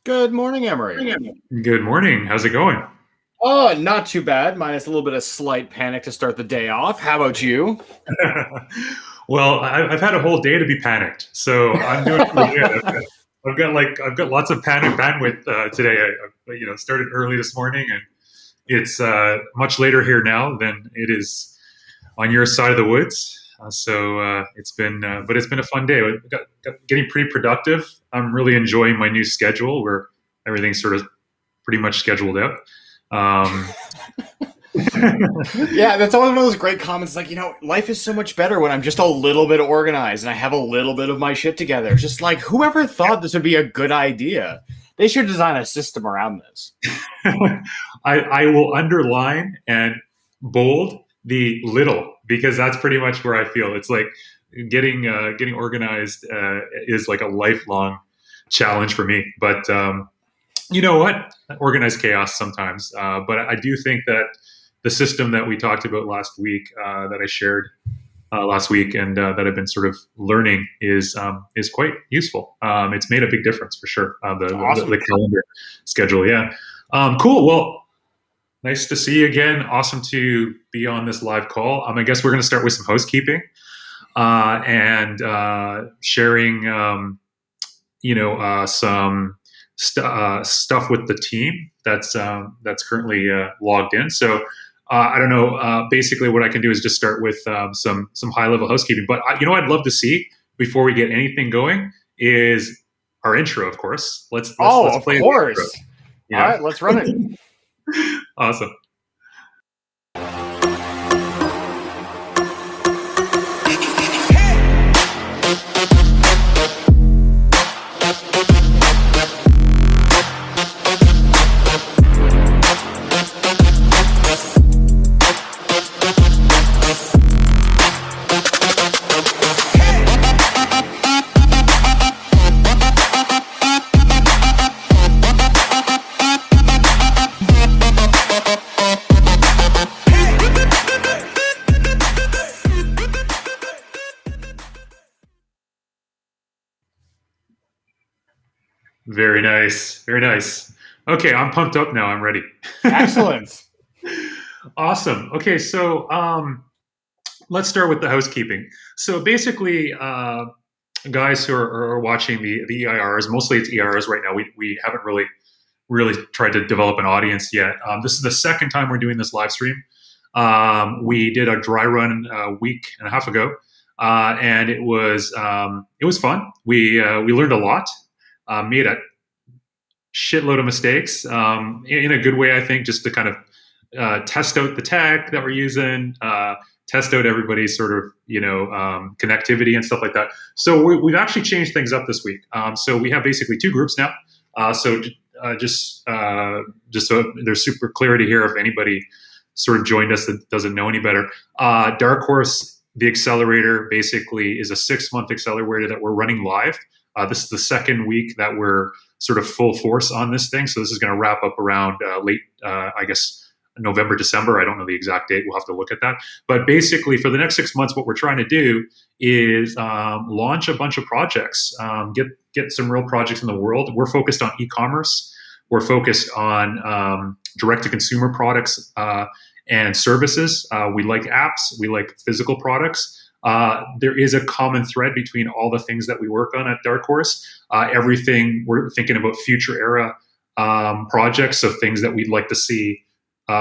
Good morning, Emery. Good morning. How's it going? Oh, not too bad, minus a little bit of slight panic to start the day off. How about you? Well, I've had a whole day to be panicked, so I'm doing pretty good. I've got lots of panic bandwidth today. I started early this morning, and it's much later here now than it is on your side of the woods. But it's been a fun day. Getting pretty productive. I'm really enjoying my new schedule where everything's sort of pretty much scheduled out. Um, Yeah, that's one of those great comments. Like, life is so much better when I'm just a little bit organized and I have a little bit of my shit together. Just like, whoever thought this would be a good idea? They should design a system around this. I will underline and bold the little because that's pretty much where I feel it's like getting organized is like a lifelong challenge for me. But you know what? Organized chaos sometimes. But I do think that the system that we talked about last week, that I shared last week, and that I've been sort of learning is quite useful. It's made a big difference for sure. Awesome. The calendar schedule, yeah. Cool. Well, nice to see you again. Awesome to be on this live call. I guess we're going to start with some housekeeping and sharing, some stuff with the team that's currently logged in. So I don't know. Basically, what I can do is just start with some high level housekeeping. But I'd love to see before we get anything going is our intro. Of course, let's play of course. The intro. Yeah. All right, let's run it. Awesome. Very nice. Very nice. Okay, I'm pumped up now. I'm ready. Excellent. Awesome. Okay, so let's start with the housekeeping. So basically, guys who are watching the EIRs, mostly it's EIRs right now. We haven't really tried to develop an audience yet. This is the second time we're doing this live stream. We did a dry run a week and a half ago, and it was fun. We learned a lot. Made a shitload of mistakes in a good way, I think, just to kind of test out the tech that we're using, test out everybody's sort of connectivity and stuff like that. So we've actually changed things up this week. So we have basically two groups now. Just so there's super clarity here, if anybody sort of joined us that doesn't know any better, Darkhorse, the Accelerator, basically is a 6-month accelerator that we're running live. This is the second week that we're sort of full force on this thing. So this is going to wrap up around late, I guess, November, December. I don't know the exact date. We'll have to look at that. But basically, for the next 6 months, what we're trying to do is launch a bunch of projects, get some real projects in the world. We're focused on e-commerce. We're focused on direct-to-consumer products and services. We like apps. We like physical products. There is a common thread between all the things that we work on at Darkhorse. Everything we're thinking about future era projects, so things that we'd like to see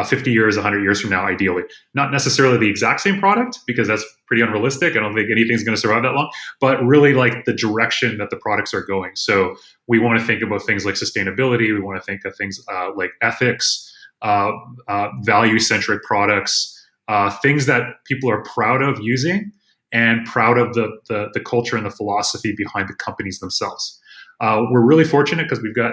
50 years, 100 years from now, ideally. Not necessarily the exact same product, because that's pretty unrealistic. I don't think anything's going to survive that long, but really like the direction that the products are going. So we want to think about things like sustainability. We want to think of things like ethics, value-centric products, things that people are proud of using, and proud of the culture and the philosophy behind the companies themselves. We're really fortunate because we've got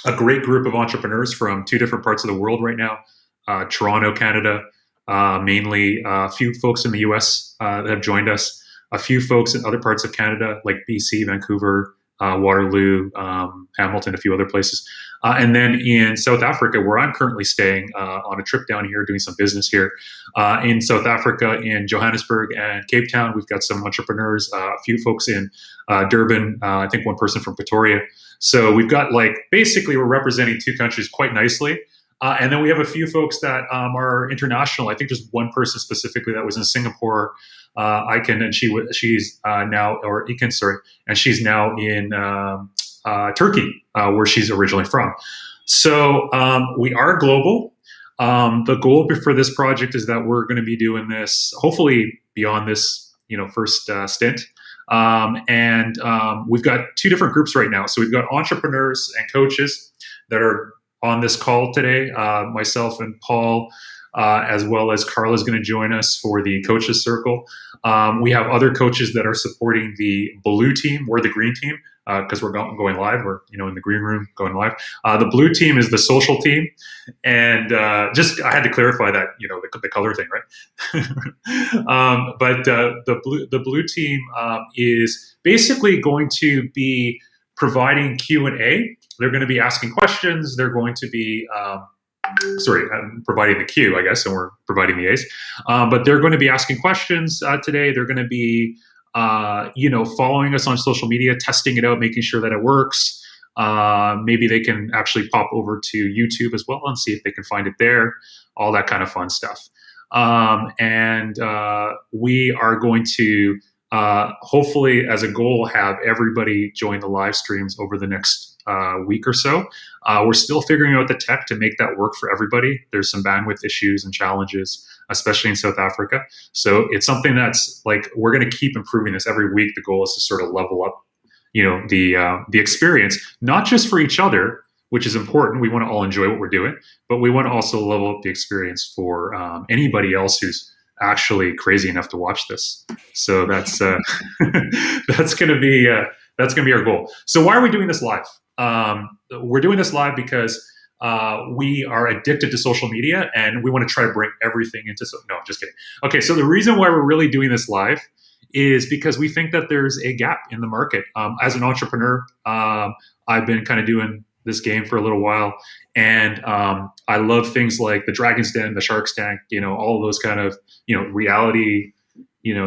a great group of entrepreneurs from 2 different parts of the world right now. Toronto, Canada, mainly a few folks in the US that have joined us, a few folks in other parts of Canada like BC, Vancouver, Waterloo, Hamilton, a few other places. And then in South Africa, where I'm currently staying on a trip down here, doing some business here in South Africa, in Johannesburg and Cape Town, we've got some entrepreneurs, a few folks in Durban, I think one person from Pretoria. So we've got basically we're representing two countries quite nicely. And then we have a few folks that are international. I think there's one person specifically that was in Singapore, Iken, and she's now, or Iken, sorry, and she's now in Turkey, where she's originally from. So we are global. The goal for this project is that we're going to be doing this hopefully beyond this, first stint. And we've got two different groups right now. So we've got entrepreneurs and coaches that are on this call today. Myself and Paul, as well as Carla, is going to join us for the coaches circle. We have other coaches that are supporting the blue team. We're the green team because we're going live. We're in the green room going live. The blue team is the social team, and I had to clarify that the color thing, right? But the blue team is basically going to be providing Q&A. They're going to be asking questions. They're going to be I'm providing the Q, I guess, and we're providing the A's. But they're going to be asking questions today. They're going to be, following us on social media, testing it out, making sure that it works. Maybe they can actually pop over to YouTube as well and see if they can find it there. All that kind of fun stuff. And we are going to hopefully, as a goal, have everybody join the live streams over the next week or so. We're still figuring out the tech to make that work for everybody. There's some bandwidth issues and challenges, especially in South Africa. So it's something that's we're going to keep improving this every week. The goal is to sort of level up, the experience, not just for each other, which is important. We want to all enjoy what we're doing, but we want to also level up the experience for anybody else who's actually crazy enough to watch this. So that's that's going to be our goal. So why are we doing this live? We're doing this live because we are addicted to social media and we want to try to bring everything into. No, I'm just kidding. Okay, so the reason why we're really doing this live is because we think that there's a gap in the market. As an entrepreneur, I've been kind of doing this game for a little while, and I love things like the Dragon's Den, the Shark's Tank, all of those kind of reality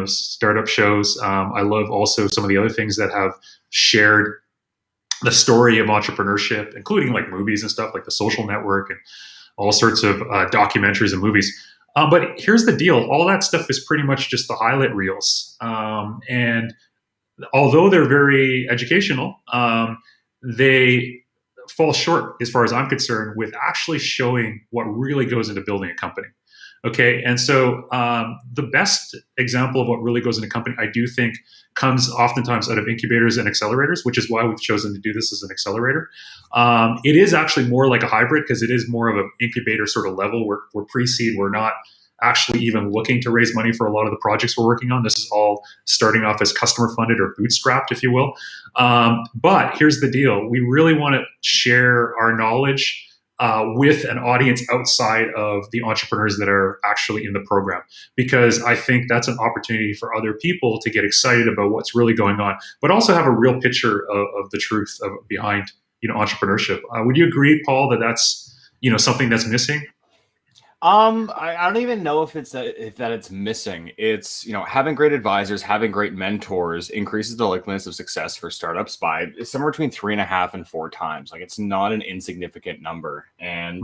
startup shows. I love also some of the other things that have shared the story of entrepreneurship, including movies and stuff like The Social Network and all sorts of documentaries and movies. But here's the deal. All that stuff is pretty much just the highlight reels. And although they're very educational, they fall short, as far as I'm concerned, with actually showing what really goes into building a company. Okay, and so the best example of what really goes into a company, I do think, comes oftentimes out of incubators and accelerators, which is why we've chosen to do this as an accelerator. It is actually more like a hybrid because it is more of an incubator sort of level. We're pre-seed. We're not actually even looking to raise money for a lot of the projects we're working on. This is all starting off as customer funded or bootstrapped, if you will. But here's the deal. We really want to share our knowledge with an audience outside of the entrepreneurs that are actually in the program, because I think that's an opportunity for other people to get excited about what's really going on, but also have a real picture of the truth behind entrepreneurship. Would you agree, Paul, that that's something that's missing? I don't even know if it's missing. It's having great advisors, having great mentors increases the likeliness of success for startups by somewhere between 3.5 and 4 times. It's not an insignificant number, and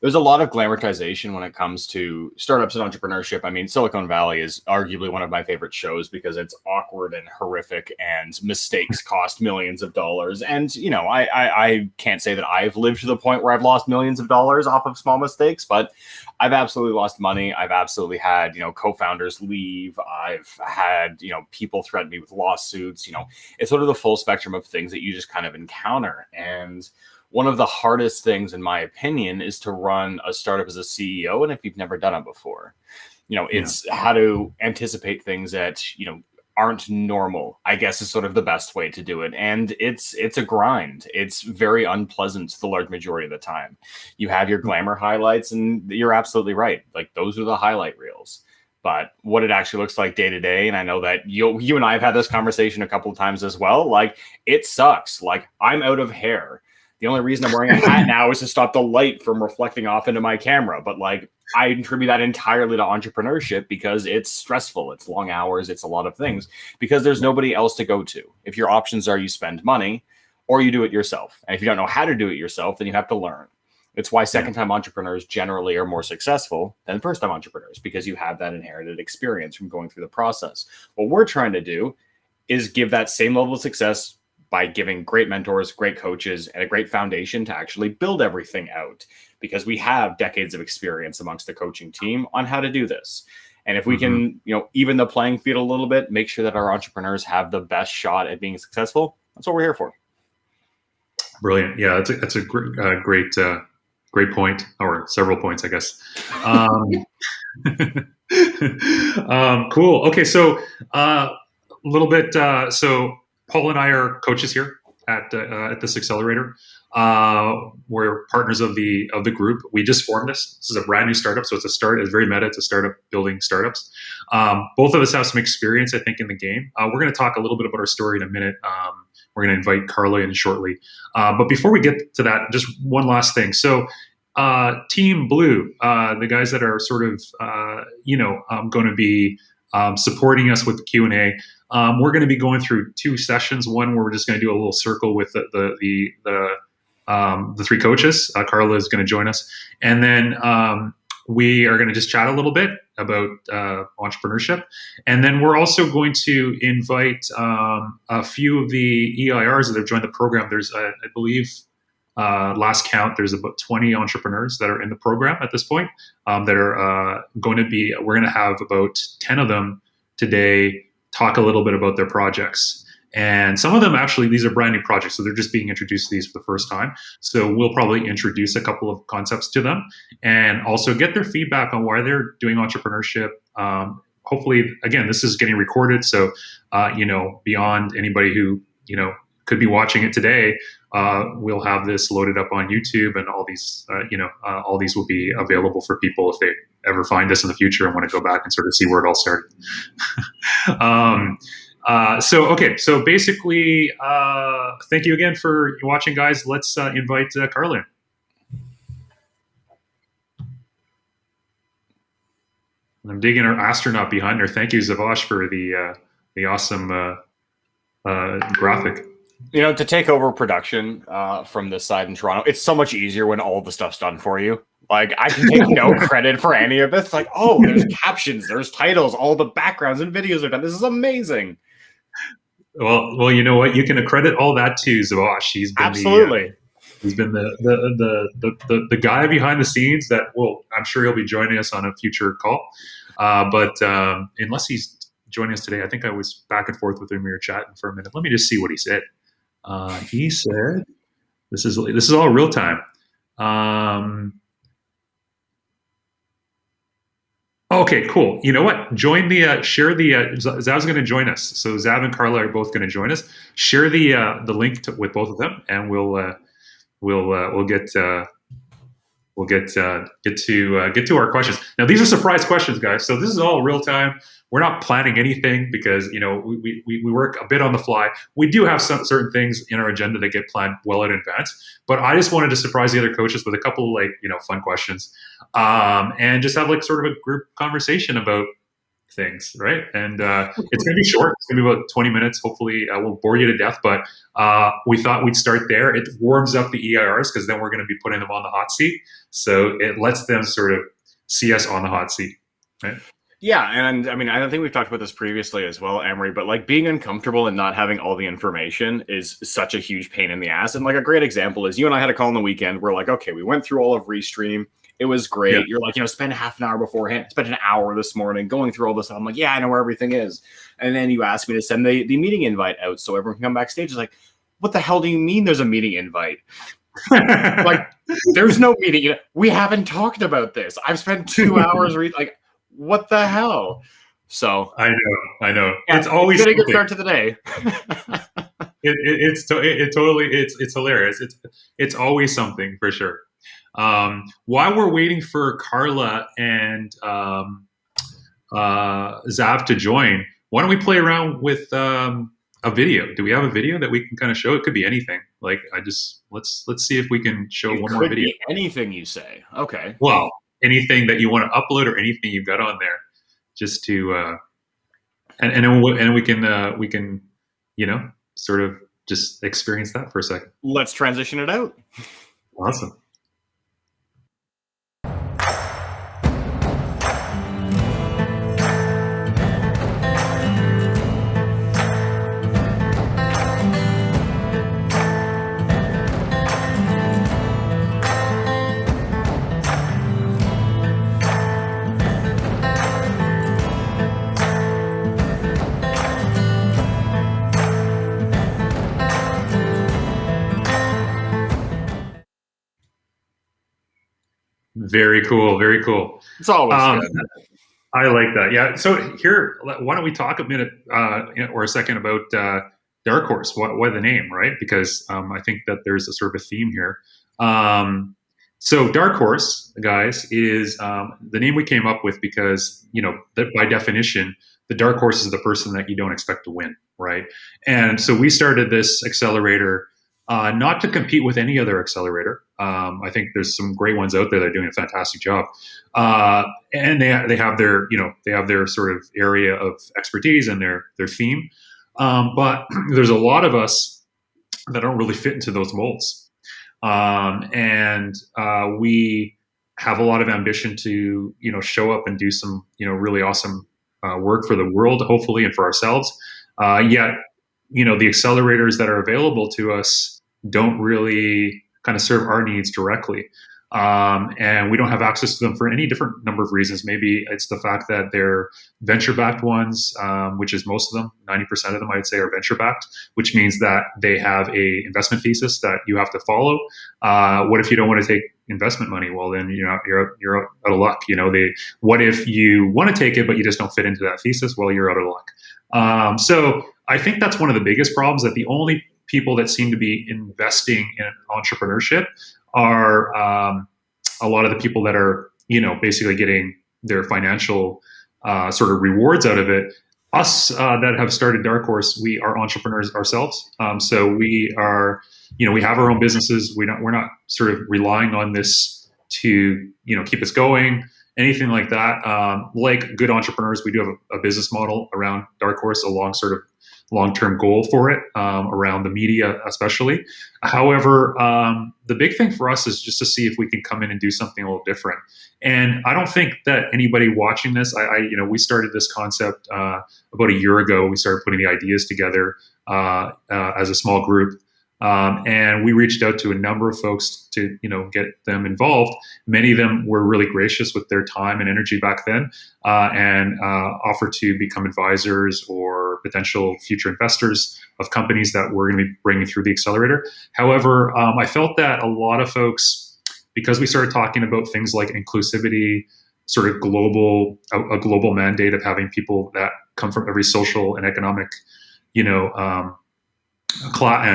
there's a lot of glamorization when it comes to startups and entrepreneurship. I mean, Silicon Valley is arguably one of my favorite shows because it's awkward and horrific, and mistakes cost millions of dollars. And, I can't say that I've lived to the point where I've lost millions of dollars off of small mistakes, but I've absolutely lost money. I've absolutely had, co-founders leave. I've had, people threaten me with lawsuits. It's sort of the full spectrum of things that you just kind of encounter. And one of the hardest things, in my opinion, is to run a startup as a CEO. And if you've never done it before, it's how to anticipate things that, aren't normal, I guess, is sort of the best way to do it. And it's a grind. It's very unpleasant the large majority of the time. You have your glamour highlights, and you're absolutely right. Those are the highlight reels. But what it actually looks like day to day, and I know that you and I have had this conversation a couple of times as well. Like, it sucks. Like, I'm out of hair. The only reason I'm wearing a hat now is to stop the light from reflecting off into my camera. But like, I attribute that entirely to entrepreneurship because it's stressful. It's long hours. It's a lot of things because there's nobody else to go to. If your options are you spend money or you do it yourself. And if you don't know how to do it yourself, then you have to learn. It's why second-time entrepreneurs generally are more successful than first-time entrepreneurs because you have that inherited experience from going through the process. What we're trying to do is give that same level of success by giving great mentors, great coaches, and a great foundation to actually build everything out because we have decades of experience amongst the coaching team on how to do this. And if we can, even the playing field a little bit, make sure that our entrepreneurs have the best shot at being successful, that's what we're here for. Brilliant. Yeah, that's a great point, or several points, I guess. Cool. Okay, so a little bit. So Paul and I are coaches here at this Accelerator. We're partners of the group. We just formed this. This is a brand new startup, so it's a start. It's very meta. It's a startup building startups. Both of us have some experience, I think, in the game. We're going to talk a little bit about our story in a minute. We're going to invite Carla in shortly. But before we get to that, just one last thing. So Team Blue, the guys that are sort of, going to be supporting us with the Q&A, we're going to be going through two sessions. One where we're just going to do a little circle with the three coaches. Carla is going to join us. And then we are going to just chat a little bit about entrepreneurship. And then we're also going to invite a few of the EIRs that have joined the program. There's, I believe, last count, there's about 20 entrepreneurs that are in the program at this point that are going to be, we're going to have about 10 of them today talk a little bit about their projects. And some of them actually, these are brand new projects, so they're just being introduced to these for the first time. So we'll probably introduce a couple of concepts to them and also get their feedback on why they're doing entrepreneurship. Hopefully, again, this is getting recorded, so beyond anybody who could be watching it today, we'll have this loaded up on YouTube, and all these all these will be available for people if they ever find us in the future and want to go back and sort of see where it all started. So basically, thank you again for watching, guys. Let's invite Carla in. I'm digging our astronaut behind her. Thank you, Zavash, for the awesome graphic. To take over production from this side in Toronto, it's so much easier when all the stuff's done for you. Like, I can take no credit for any of this. Like, oh, there's captions, there's titles, all the backgrounds and videos are done. This is amazing. Well, you know what? You can accredit all that to Zavash. He's been absolutely. He's been the guy behind the scenes that I'm sure he'll be joining us on a future call. But unless he's joining us today, I think I was back and forth with him. We were chatting for a minute. Let me just see what he said. He said, "This is all real time." Okay, cool. You know what? Join the share the Zav's going to join us. So Zav and Carla are both going to join us. Share the link with both of them, and we'll get to our questions. Now, these are surprise questions, guys. So this is all real time. We're not planning anything because we work a bit on the fly. We do have some certain things in our agenda that get planned well in advance. But I just wanted to surprise the other coaches with a couple fun questions, and just have sort of a group conversation about things, right? And it's going to be short. It's going to be about 20 minutes. Hopefully, I won't bore you to death. But we thought we'd start there. It warms up the EIRs because then we're going to be putting them on the hot seat. So it lets them sort of see us on the hot seat, right? Yeah, and I mean, I don't think we've talked about this previously as well, Emery, but being uncomfortable and not having all the information is such a huge pain in the ass. And a great example is you and I had a call on the weekend. We're like, okay, we went through all of Restream. It was great. Yeah. You're like, spend half an hour beforehand. Spend an hour this morning going through all this stuff. I'm like, yeah, I know where everything is. And then you asked me to send the meeting invite out so everyone can come backstage. It's like, what the hell do you mean there's a meeting invite? There's no meeting. We haven't talked about this. I've spent 2 hours what the hell? So I know. Yeah, it's always a good start to the day. It's hilarious. It's always something for sure. While we're waiting for Carla and Zav to join, why don't we play around with a video? Do we have a video that we can kind of show? It could be anything. Like let's see if we can show one more Could video. be anything you say. Okay. Well, anything that you want to upload or anything you've got on there, just to and then we can sort of just experience that for a second. Let's transition it out. Awesome. Very cool. Very cool. It's always good. I like that. Yeah. So here, why don't we talk a minute or a second about Darkhorse? Why the name, right? Because I think that there's a sort of a theme here. So Darkhorse, guys, is the name we came up with because, that by definition, the dark horse is the person that you don't expect to win, right? And so we started this accelerator not to compete with any other accelerator. I think there's some great ones out there that are doing a fantastic job, and they have their sort of area of expertise and their theme. But there's a lot of us that don't really fit into those molds, and we have a lot of ambition to show up and do some really awesome work for the world, hopefully, and for ourselves. Yet, the accelerators that are available to us don't really kind of serve our needs directly. And we don't have access to them for any different number of reasons. Maybe it's the fact that they're venture-backed ones, which is most of them, 90% of them, I'd say, are venture-backed, which means that they have a investment thesis that you have to follow. What if you don't want to take investment money? Well, then you're out of luck. What if you want to take it, but you just don't fit into that thesis? Well, you're out of luck. So I think that's one of the biggest problems, that the only people that seem to be investing in entrepreneurship are a lot of the people that are, basically getting their financial sort of rewards out of it. Us that have started Darkhorse, we are entrepreneurs ourselves. So we are, we have our own businesses. We're not sort of relying on this to, keep us going, anything like that. Like good entrepreneurs, we do have a business model around Darkhorse, a long-term goal for it, around the media especially. However, the big thing for us is just to see if we can come in and do something a little different. And I don't think that anybody watching this, we started this concept about a year ago. We started putting the ideas together as a small group. And we reached out to a number of folks to, get them involved. Many of them were really gracious with their time and energy back then, and offered to become advisors or potential future investors of companies that we're going to be bringing through the accelerator. However, I felt that a lot of folks, because we started talking about things like inclusivity, sort of a global mandate of having people that come from every social and economic, and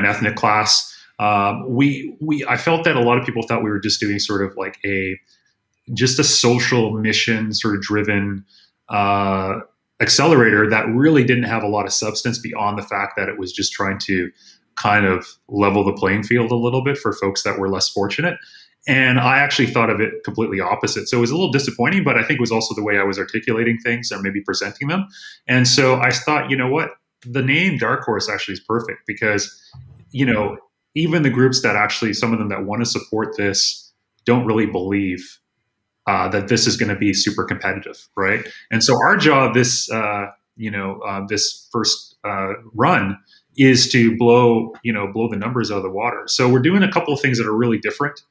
ethnic class. I felt that a lot of people thought we were just doing sort of like just a social mission sort of driven accelerator that really didn't have a lot of substance beyond the fact that it was just trying to kind of level the playing field a little bit for folks that were less fortunate. And I actually thought of it completely opposite. So it was a little disappointing, but I think it was also the way I was articulating things or maybe presenting them. And so I thought, you know what? The name Darkhorse actually is perfect because, even the groups that actually, some of them that want to support this don't really believe that this is going to be super competitive, right? And so our job this first run is to blow the numbers out of the water. So we're doing a couple of things that are really different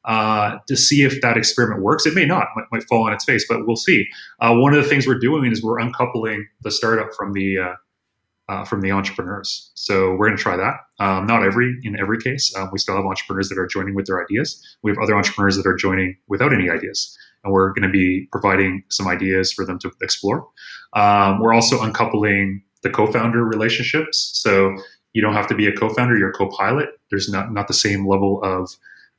to see if that experiment works. It may not, might fall on its face, but we'll see. One of the things we're doing is we're uncoupling the startup from the entrepreneurs. So we're going to try that. Not in every case. We still have entrepreneurs that are joining with their ideas. We have other entrepreneurs that are joining without any ideas. And we're going to be providing some ideas for them to explore. We're also uncoupling the co-founder relationships. So you don't have to be a co-founder, you're a co-pilot. There's not the same level of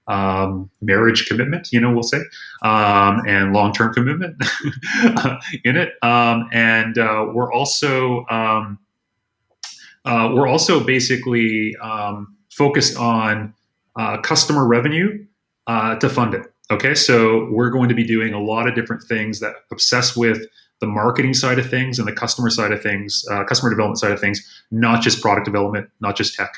marriage commitment, we'll say, and long-term commitment in it. And we're also basically focused on customer revenue to fund it. Okay, so we're going to be doing a lot of different things that obsess with the marketing side of things and the customer side of things, customer development side of things, not just product development, not just tech.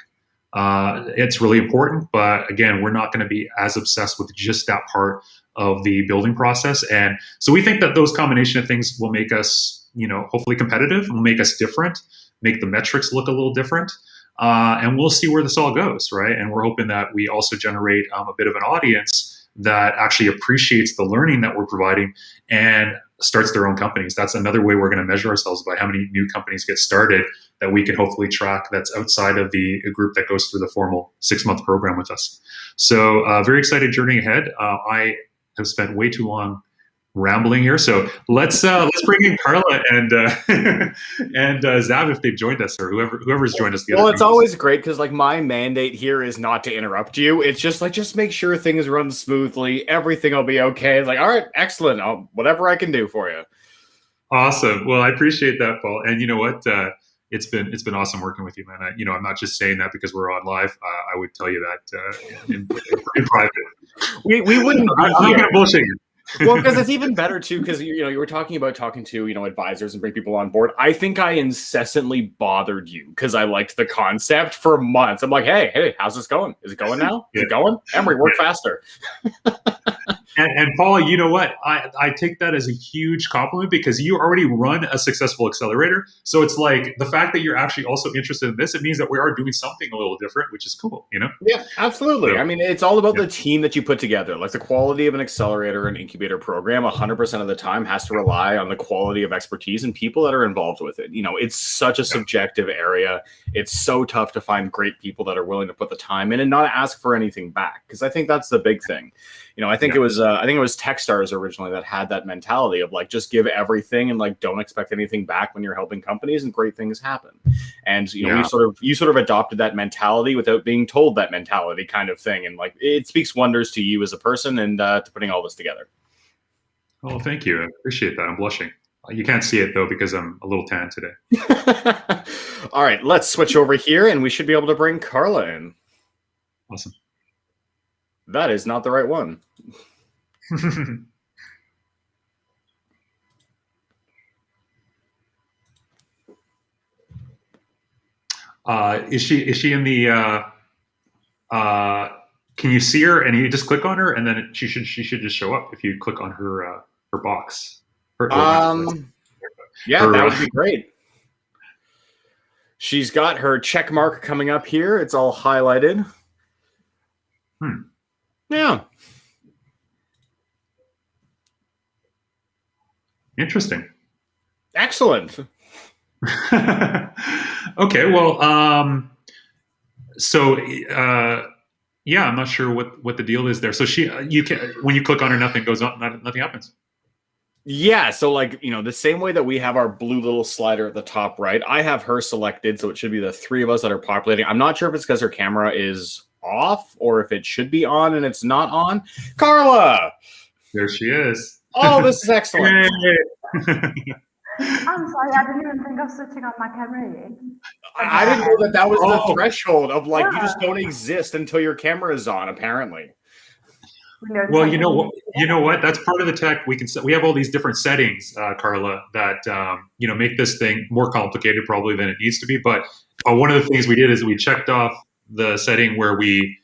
It's really important, but again, we're not going to be as obsessed with just that part of the building process. And so we think that those combination of things will make us, hopefully competitive, will make us different, make the metrics look a little different. And we'll see where this all goes, right? And we're hoping that we also generate a bit of an audience that actually appreciates the learning that we're providing and starts their own companies. That's another way we're going to measure ourselves, by how many new companies get started that we can hopefully track that's outside of the group that goes through the formal 6-month program with us. So very excited journey ahead. I have spent way too long rambling here, so let's bring in Carla and Zav if they've joined us, or whoever's joined us. Well, it's always great because my mandate here is not to interrupt you. It's just make sure things run smoothly. Everything will be okay. It's all right, excellent. Whatever I can do for you. Awesome. Well, I appreciate that, Paul. And you know what? It's been awesome working with you, man. I'm not just saying that because we're on live. I would tell you that in private. We wouldn't. I'm not going to bullshit you. Well, because it's even better too, because you were talking about talking to advisors and bring people on board. I think I incessantly bothered you because I liked the concept for months. I'm like, hey, how's this going? Is it going now? Is it going? Emery, work faster. And Paul, you know what? I take that as a huge compliment because you already run a successful accelerator. So it's like the fact that you're actually also interested in this, it means that we are doing something a little different, which is cool, Yeah, absolutely. So, I mean, it's all about the team that you put together. Like the quality of an accelerator and incubator program 100% of the time has to rely on the quality of expertise and people that are involved with it. It's such a subjective area. It's so tough to find great people that are willing to put the time in and not ask for anything back. Because I think that's the big thing. I think it was Techstars originally that had that mentality of just give everything and don't expect anything back when you're helping companies, and great things happen. And you sort of adopted that mentality without being told that mentality kind of thing, and it speaks wonders to you as a person and to putting all this together. Oh, thank you. I appreciate that. I'm blushing. You can't see it though because I'm a little tan today. All right, let's switch over here, and we should be able to bring Carla in. Awesome. That is not the right one. Is she in the can you see her, and you just click on her, and then she should just show up if you click on her box. Yeah, that would be great. She's got her check mark coming up here. It's all highlighted. Yeah. Interesting. Excellent. Okay, well, so yeah, I'm not sure what the deal is there. So when you click on her, nothing goes on, nothing happens. Yeah, so the same way that we have our blue little slider at the top right, I have her selected, so it should be the three of us that are populating. I'm not sure if it's because her camera is off or if it should be on and it's not on. Carla! There she is. Oh, this is excellent. I'm sorry, I didn't even think of switching on my camera yet. I didn't know that was the threshold of you just don't exist until your camera is on, apparently. Well, you know what? That's part of the tech. We have all these different settings, Carla, that make this thing more complicated probably than it needs to be. But one of the things we did is we checked off the setting where we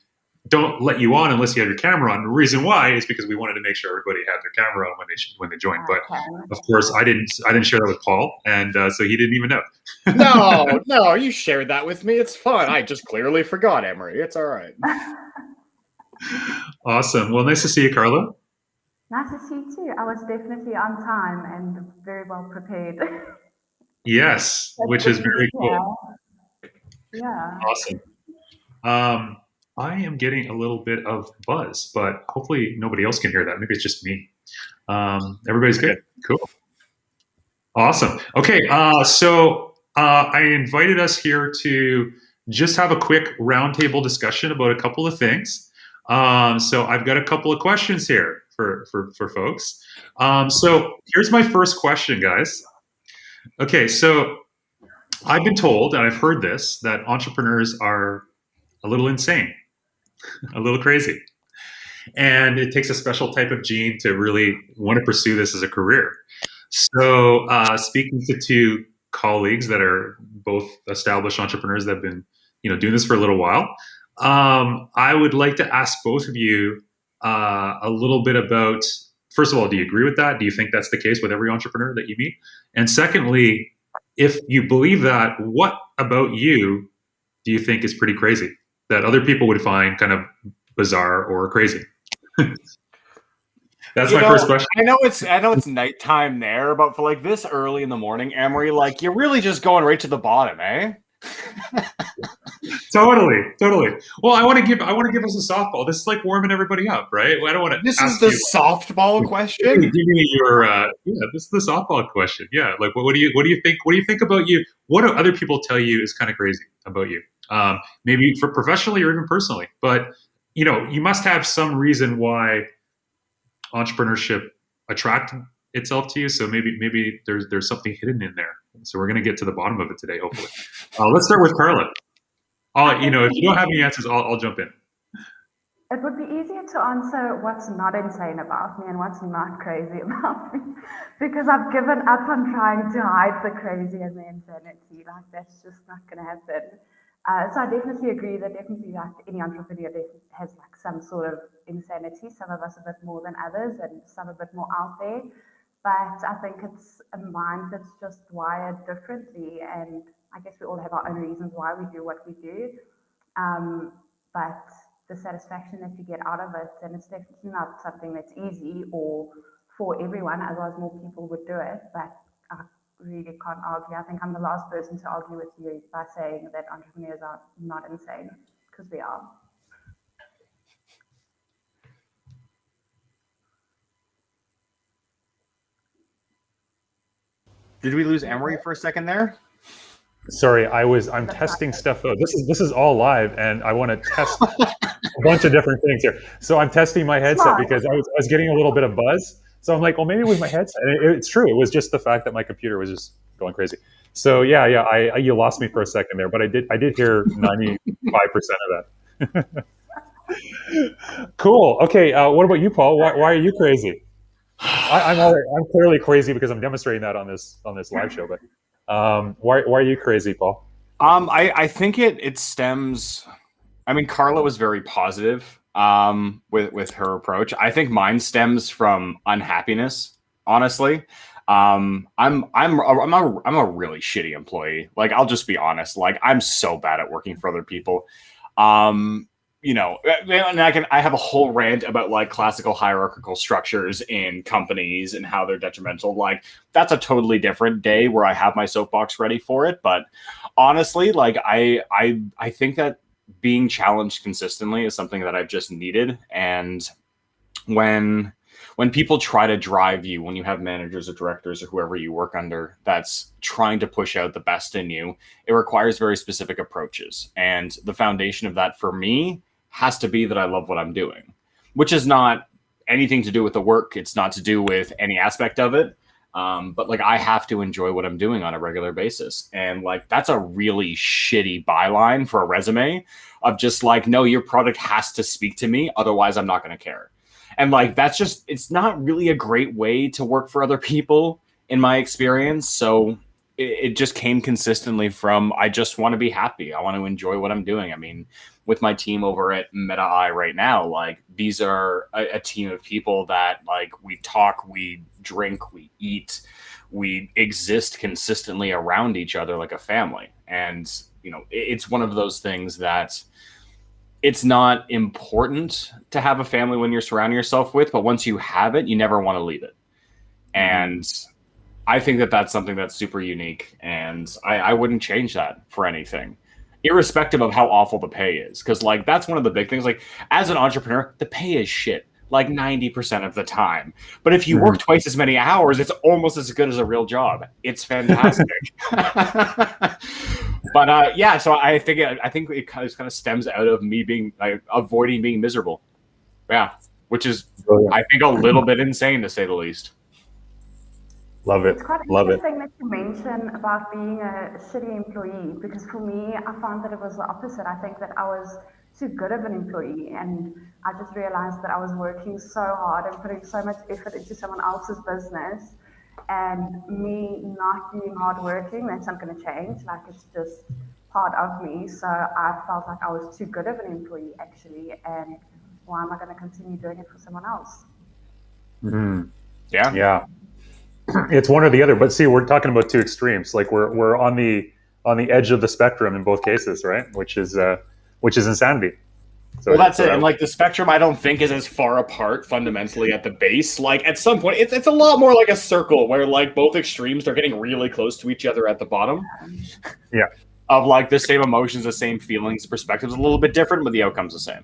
don't let you on unless you have your camera on. The reason why is because we wanted to make sure everybody had their camera on when they joined. But of course, I didn't share that with Paul, and so he didn't even know. No, you shared that with me. It's fun. I just clearly forgot, Emery. It's all right. Awesome. Well, nice to see you, Carla. Nice to see you too. I was definitely on time and very well prepared. Yes, which is very cool. Yeah. Awesome. I am getting a little bit of buzz, but hopefully nobody else can hear that. Maybe it's just me. Everybody's good. Cool. Awesome. Okay. So I invited us here to just have a quick roundtable discussion about a couple of things. So I've got a couple of questions here for folks. So here's my first question, guys. Okay, so I've been told, and I've heard this, that entrepreneurs are a little insane, a little crazy. And it takes a special type of gene to really want to pursue this as a career. So, speaking to two colleagues that are both established entrepreneurs that have been, doing this for a little while, I would like to ask both of you a little bit about. First of all, do you agree with that? Do you think that's the case with every entrepreneur that you meet? And secondly, if you believe that, what about you do you think is pretty crazy that other people would find kind of bizarre or crazy? That's my first question. I know it's nighttime there, but for like this early in the morning, Emery, like you're really just going right to the bottom, eh? Totally. Well, I want to give us a softball. This is like warming everybody up, right? I don't want to. This is the softball question. Give me your this is the softball question. Yeah, like what do you think? What do you think about you? What do other people tell you is kind of crazy about you? Maybe for professionally or even personally, but you must have some reason why entrepreneurship attracted itself to you. So maybe there's something hidden in there. So we're going to get to the bottom of it today, hopefully. Let's start with Carla. If you don't have any answers, I'll jump in. It would be easier to answer what's not insane about me and what's not crazy about me, because I've given up on trying to hide the crazy and the insanity. Like that's just not going to happen. So I definitely agree that definitely like any entrepreneur has like some sort of insanity. Some of us a bit more than others, and some a bit more out there. But I think it's a mind that's just wired differently, and I guess we all have our own reasons why we do what we do. But the satisfaction that you get out of it, and it's definitely not something that's easy or for everyone. Otherwise, more people would do it. But I really can't argue. I think I'm the last person to argue with you by saying that entrepreneurs are not insane, because we are. Did we lose Emery for a second there? Sorry, I'm testing stuff out. This is all live, and I want to test a bunch of different things here. So I'm testing my headset because I was getting a little bit of buzz. So I'm like, well, maybe with my headset. And it's true. It was just the fact that my computer was just going crazy. So yeah, you lost me for a second there, but I did hear 95% of that. Cool. Okay. What about you, Paul? Why are you crazy? I'm clearly crazy because I'm demonstrating that on this live show. But why are you crazy, Paul? I think it stems. I mean, Carla was very positive with her approach. I think mine stems from unhappiness. Honestly, I'm a really shitty employee. Like, I'll just be honest. Like, I'm so bad at working for other people. And I have a whole rant about like classical hierarchical structures in companies and how they're detrimental. Like, that's a totally different day where I have my soapbox ready for it. But honestly, like I think that being challenged consistently is something that I've just needed. And when people try to drive you, when you have managers or directors or whoever you work under that's trying to push out the best in you, it requires very specific approaches. And the foundation of that for me has to be that I love what I'm doing, which is not anything to do with the work. It's not to do with any aspect of it. But like, I have to enjoy what I'm doing on a regular basis. And like, that's a really shitty byline for a resume of just like, no, your product has to speak to me. Otherwise I'm not going to care. And like, it's not really a great way to work for other people in my experience. So it just came consistently from, I just want to be happy. I want to enjoy what I'm doing. I mean, with my team over at Meta Eye right now, like, these are a team of people that like, we talk, we drink, we eat, we exist consistently around each other like a family. And, it's one of those things that it's not important to have a family when you're surrounding yourself with, but once you have it, you never want to leave it. And I think that that's something that's super unique, and I wouldn't change that for anything, irrespective of how awful the pay is. Because like, that's one of the big things. Like, as an entrepreneur, the pay is shit like 90% of the time. But if you work twice as many hours, it's almost as good as a real job. It's fantastic. But yeah, so I think it kind of stems out of me being like, avoiding being miserable. Yeah, which is, Brilliant. I think, a little bit insane to say the least. Love it. It's quite Love it. interesting that you mention about being a shitty employee, because for me, I found that it was the opposite. I think that I was too good of an employee, and I just realized that I was working so hard and putting so much effort into someone else's business, and me not being hardworking, that's not going to change. Like, it's just part of me. So I felt like I was too good of an employee, actually, and why am I going to continue doing it for someone else? Yeah. Yeah. It's one or the other, but see, we're talking about two extremes. Like we're on the edge of the spectrum in both cases, right? Which is insanity. So, Well, that's it. And like the spectrum, I don't think is as far apart fundamentally at the base. Like at some point, it's a lot more like a circle where like both extremes are getting really close to each other at the bottom. Yeah. Of like the same emotions, the same feelings, perspectives, a little bit different, but the outcome's the same.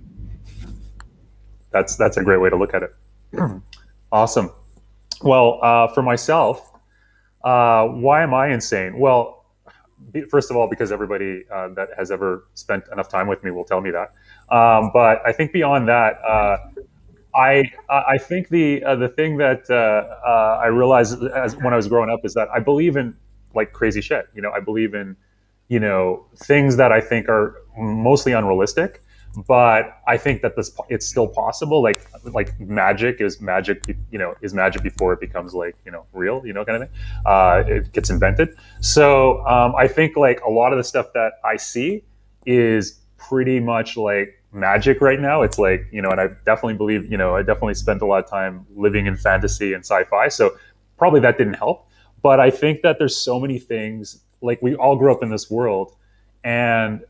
That's a great way to look at it. Awesome. Well, for myself, why am I insane? Well, first of all, because everybody that has ever spent enough time with me will tell me that. But I think beyond that, I think the thing that I realized when I was growing up is that I believe in like crazy shit. I believe in things that I think are mostly unrealistic. But I think that it's still possible. Like magic is magic, is magic before it becomes like, real, kind of thing. It gets invented. So I think like a lot of the stuff that I see is pretty much like magic right now. It's like, and I definitely believe, I definitely spent a lot of time living in fantasy and sci-fi. So probably that didn't help. But I think that there's so many things, like we all grew up in this world, and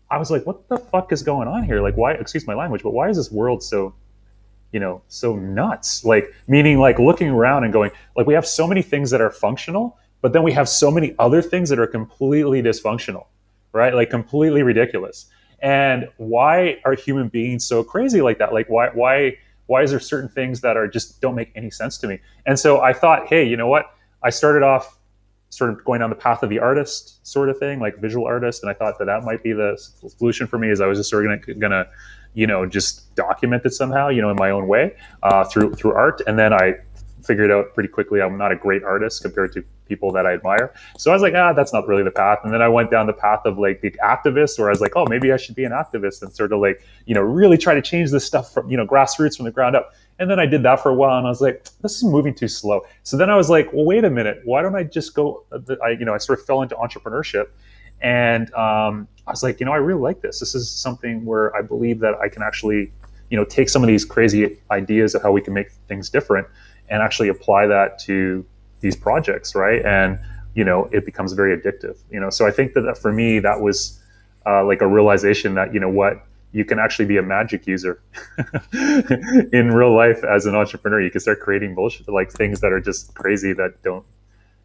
I was like, what the fuck is going on here? Like, why, excuse my language, but why is this world so, so nuts? Like, meaning like looking around and going, like, we have so many things that are functional, but then we have so many other things that are completely dysfunctional, right? Like completely ridiculous. And why are human beings so crazy like that? Like, why is there certain things that are just don't make any sense to me? And so I thought, hey, you know what? I started off sort of going down the path of the artist sort of thing, like visual artist. And I thought that might be the solution for me, is I was just sort of gonna just document it somehow, in my own way, through art. And then I figured out pretty quickly I'm not a great artist compared to people that I admire. So I was like, that's not really the path. And then I went down the path of like the activist, where I was like, oh, maybe I should be an activist and sort of like, really try to change this stuff from, grassroots, from the ground up. And then I did that for a while, and I was like, this is moving too slow. So then I was like, well, wait a minute, why don't I just go, I sort of fell into entrepreneurship. And I was like, I really like this. This is something where I believe that I can actually, take some of these crazy ideas of how we can make things different and actually apply that to these projects, right? And, it becomes very addictive, So I think that for me, that was like a realization that, you can actually be a magic user in real life as an entrepreneur. You can start creating bullshit, like things that are just crazy that don't,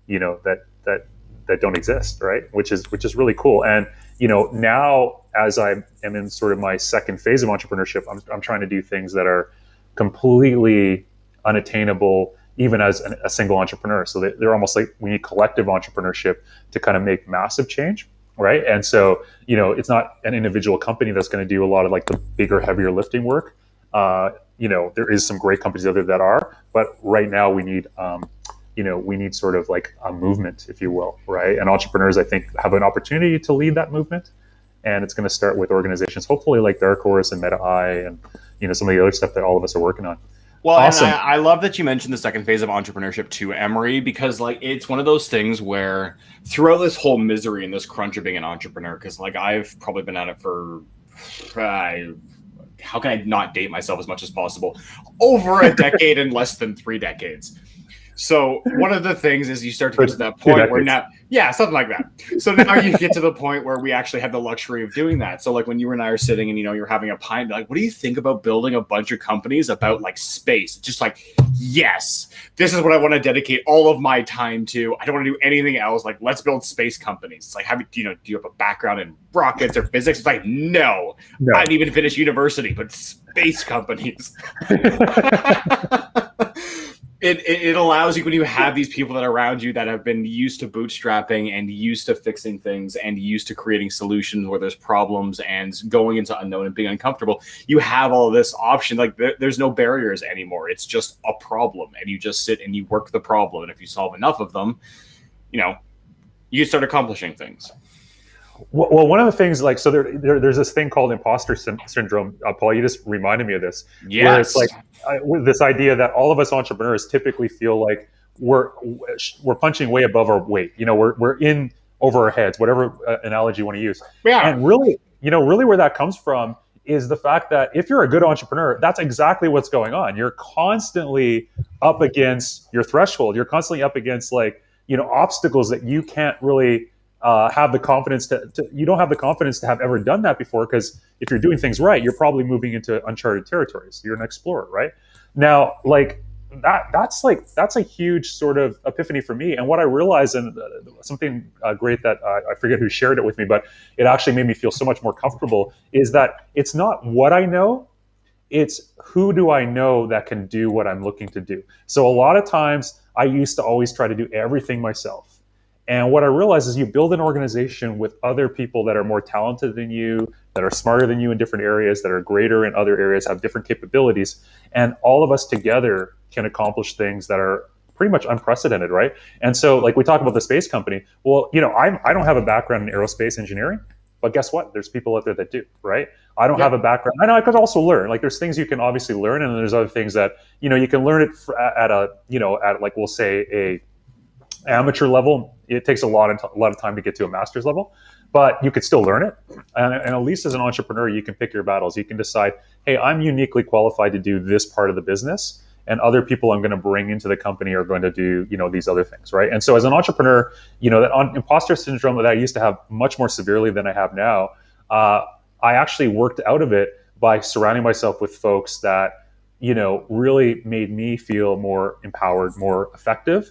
that don't exist, right? Which is really cool. And now as I am in sort of my second phase of entrepreneurship, I'm trying to do things that are completely unattainable, even as a single entrepreneur. So they're almost like we need collective entrepreneurship to kind of make massive change. Right. And so, it's not an individual company that's going to do a lot of like the bigger, heavier lifting work. There is some great companies out there that are, but right now we need, we need sort of like a movement, if you will. Right. And entrepreneurs, I think, have an opportunity to lead that movement. And it's going to start with organizations, hopefully like Darkhorse and Meta-Eye and, some of the other stuff that all of us are working on. Well, awesome. And I love that you mentioned the second phase of entrepreneurship too, Emery, because like it's one of those things where throughout this whole misery and this crunch of being an entrepreneur, because like I've probably been at it for, how can I not date myself as much as possible? Over a decade and less than 3 decades. So one of the things is you start to get to that point where now, something like that. So now you get to the point where we actually have the luxury of doing that. So like when you and I are sitting and, you're having a pint, like, what do you think about building a bunch of companies about like space? Just like, yes, this is what I want to dedicate all of my time to. I don't want to do anything else. Like, let's build space companies. It's like, do you have a background in rockets or physics? It's like, no. I didn't even finish university, but space companies. It allows you, when you have these people that are around you that have been used to bootstrapping and used to fixing things and used to creating solutions where there's problems and going into unknown and being uncomfortable, you have all this option. Like there's no barriers anymore. It's just a problem, and you just sit and you work the problem. And if you solve enough of them, you start accomplishing things. Well, one of the things, like, so there's this thing called imposter syndrome. Paul, you just reminded me of this. Yes. Where it's like with this idea that all of us entrepreneurs typically feel like we're punching way above our weight. We're in over our heads, whatever analogy you want to use. Yeah. And really where that comes from is the fact that if you're a good entrepreneur, that's exactly what's going on. You're constantly up against your threshold. You're constantly up against obstacles that you can't really have the confidence you don't have the confidence to have ever done that before, because if you're doing things right, you're probably moving into uncharted territories. You're an explorer, right? Now, that's a huge sort of epiphany for me. And what I realized, and something great that I forget who shared it with me, but it actually made me feel so much more comfortable, is that it's not what I know, it's who do I know that can do what I'm looking to do. So a lot of times I used to always try to do everything myself. And what I realized is you build an organization with other people that are more talented than you, that are smarter than you in different areas, that are greater in other areas, have different capabilities. And all of us together can accomplish things that are pretty much unprecedented, right? And so, like we talk about the space company, well, I don't have a background in aerospace engineering, but guess what? There's people out there that do, right? I don't have a background. I know I could also learn. Like there's things you can obviously learn, and then there's other things that, you can learn it at like we'll say a amateur level. It takes a lot of time to get to a master's level, but you could still learn it. And at least as an entrepreneur, you can pick your battles. You can decide, hey, I'm uniquely qualified to do this part of the business, and other people I'm going to bring into the company are going to do, these other things, right? And so as an entrepreneur, that imposter syndrome that I used to have much more severely than I have now, I actually worked out of it by surrounding myself with folks that, really made me feel more empowered, more effective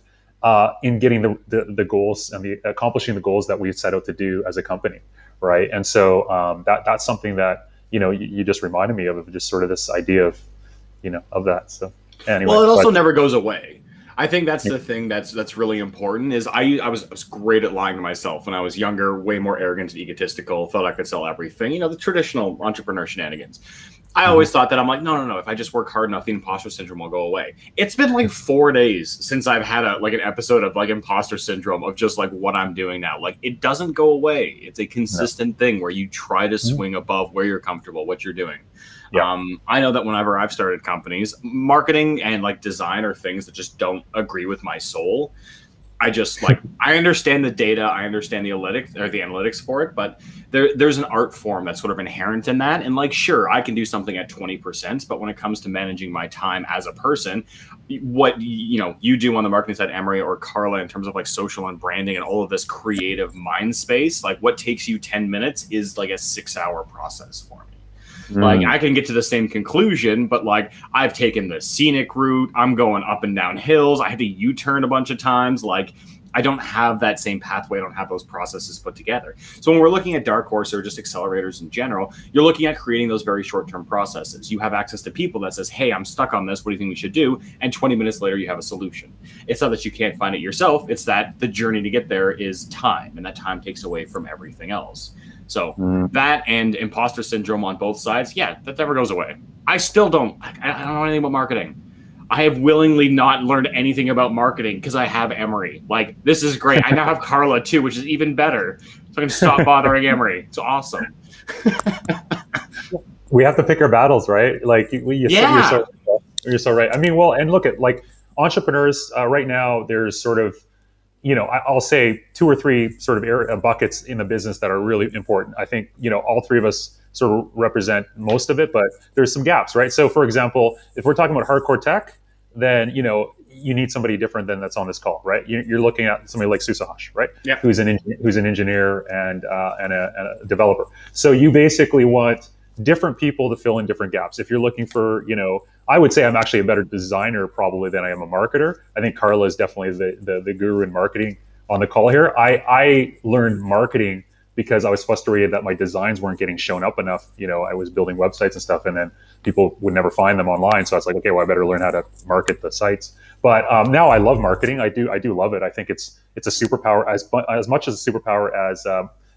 in getting the goals and accomplishing the goals that we set out to do as a company, right? And so that's something that you just reminded me of just sort of this idea of of that. So anyway, well, it also never goes away. I think that's the thing that's really important. Is I was great at lying to myself when I was younger, way more arrogant and egotistical, thought I could sell everything. The traditional entrepreneur shenanigans. I always thought that I'm like, no. If I just work hard enough, the imposter syndrome will go away. It's been like 4 days since I've had an episode of imposter syndrome of just what I'm doing now. It doesn't go away. It's a consistent thing where you try to swing above where you're comfortable, what you're doing. Yeah. I know that whenever I've started companies, marketing and design are things that just don't agree with my soul. I just I understand the data, I understand the analytics for it, but there's an art form that's sort of inherent in that. And sure, I can do something at 20%, but when it comes to managing my time as a person, what you do on the marketing side, Emery or Carla, in terms of social and branding and all of this creative mind space, what takes you 10 minutes is a 6-hour process for me. I can get to the same conclusion, but I've taken the scenic route. I'm going up and down hills. I had to U-turn a bunch of times. I don't have that same pathway. I don't have those processes put together. So when we're looking at Darkhorse or just accelerators in general, you're looking at creating those very short-term processes. You have access to people that says, hey, I'm stuck on this. What do you think we should do? And 20 minutes later, you have a solution. It's not that you can't find it yourself. It's that the journey to get there is time, and that time takes away from everything else. So that and imposter syndrome on both sides, that never goes away. I still don't. I don't know anything about marketing. I have willingly not learned anything about marketing because I have Emery. This is great. I now have Carla too, which is even better. So I can stop bothering Emery. It's awesome. We have to pick our battles, right? You're so right. I mean, well, and look at entrepreneurs right now. There's sort of I'll say 2 or 3 sort of buckets in the business that are really important. I think, all 3 of us sort of represent most of it, but there's some gaps, right? So for example, if we're talking about hardcore tech, then, you need somebody different than that's on this call, right? You're looking at somebody like Susahash, right? Yeah. Who's an engineer and a developer. So you basically want different people to fill in different gaps. If you're looking for, I would say I'm actually a better designer probably than I am a marketer. I think Carla is definitely the guru in marketing on the call here. I learned marketing because I was frustrated that my designs weren't getting shown up enough. I was building websites and stuff, and then people would never find them online. So I was like, okay, well, I better learn how to market the sites. But now I love marketing. I do love it. I think it's a superpower as much as a superpower as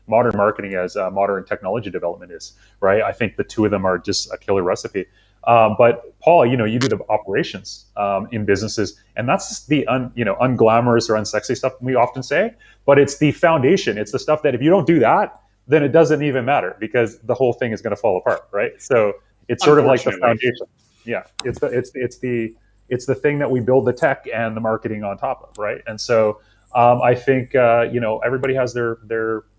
modern marketing as modern technology development is, right? I think the two of them are just a killer recipe. But Paul, you do the operations in businesses, and that's the unglamorous or unsexy stuff we often say. But it's the foundation. It's the stuff that if you don't do that, then it doesn't even matter because the whole thing is going to fall apart, right? So it's sort of like the foundation. Yeah, it's the thing that we build the tech and the marketing on top of, right? And so I think everybody has their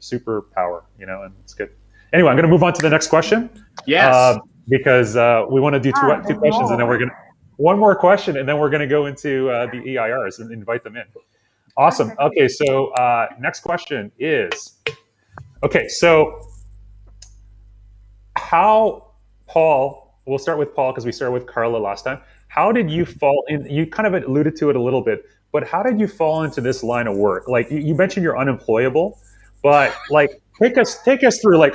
superpower, and it's good. Anyway, I'm going to move on to the next question. Yes. Because we want to do two questions, and then we're going to one more question, and then we're going to go into the EIRs and invite them in. Awesome. Okay, so next question is, okay, so Paul, we'll start with Paul because we started with Carla last time. How did you fall in? You kind of alluded to it a little bit, but how did you fall into this line of work? Like you mentioned you're unemployable, but like take us through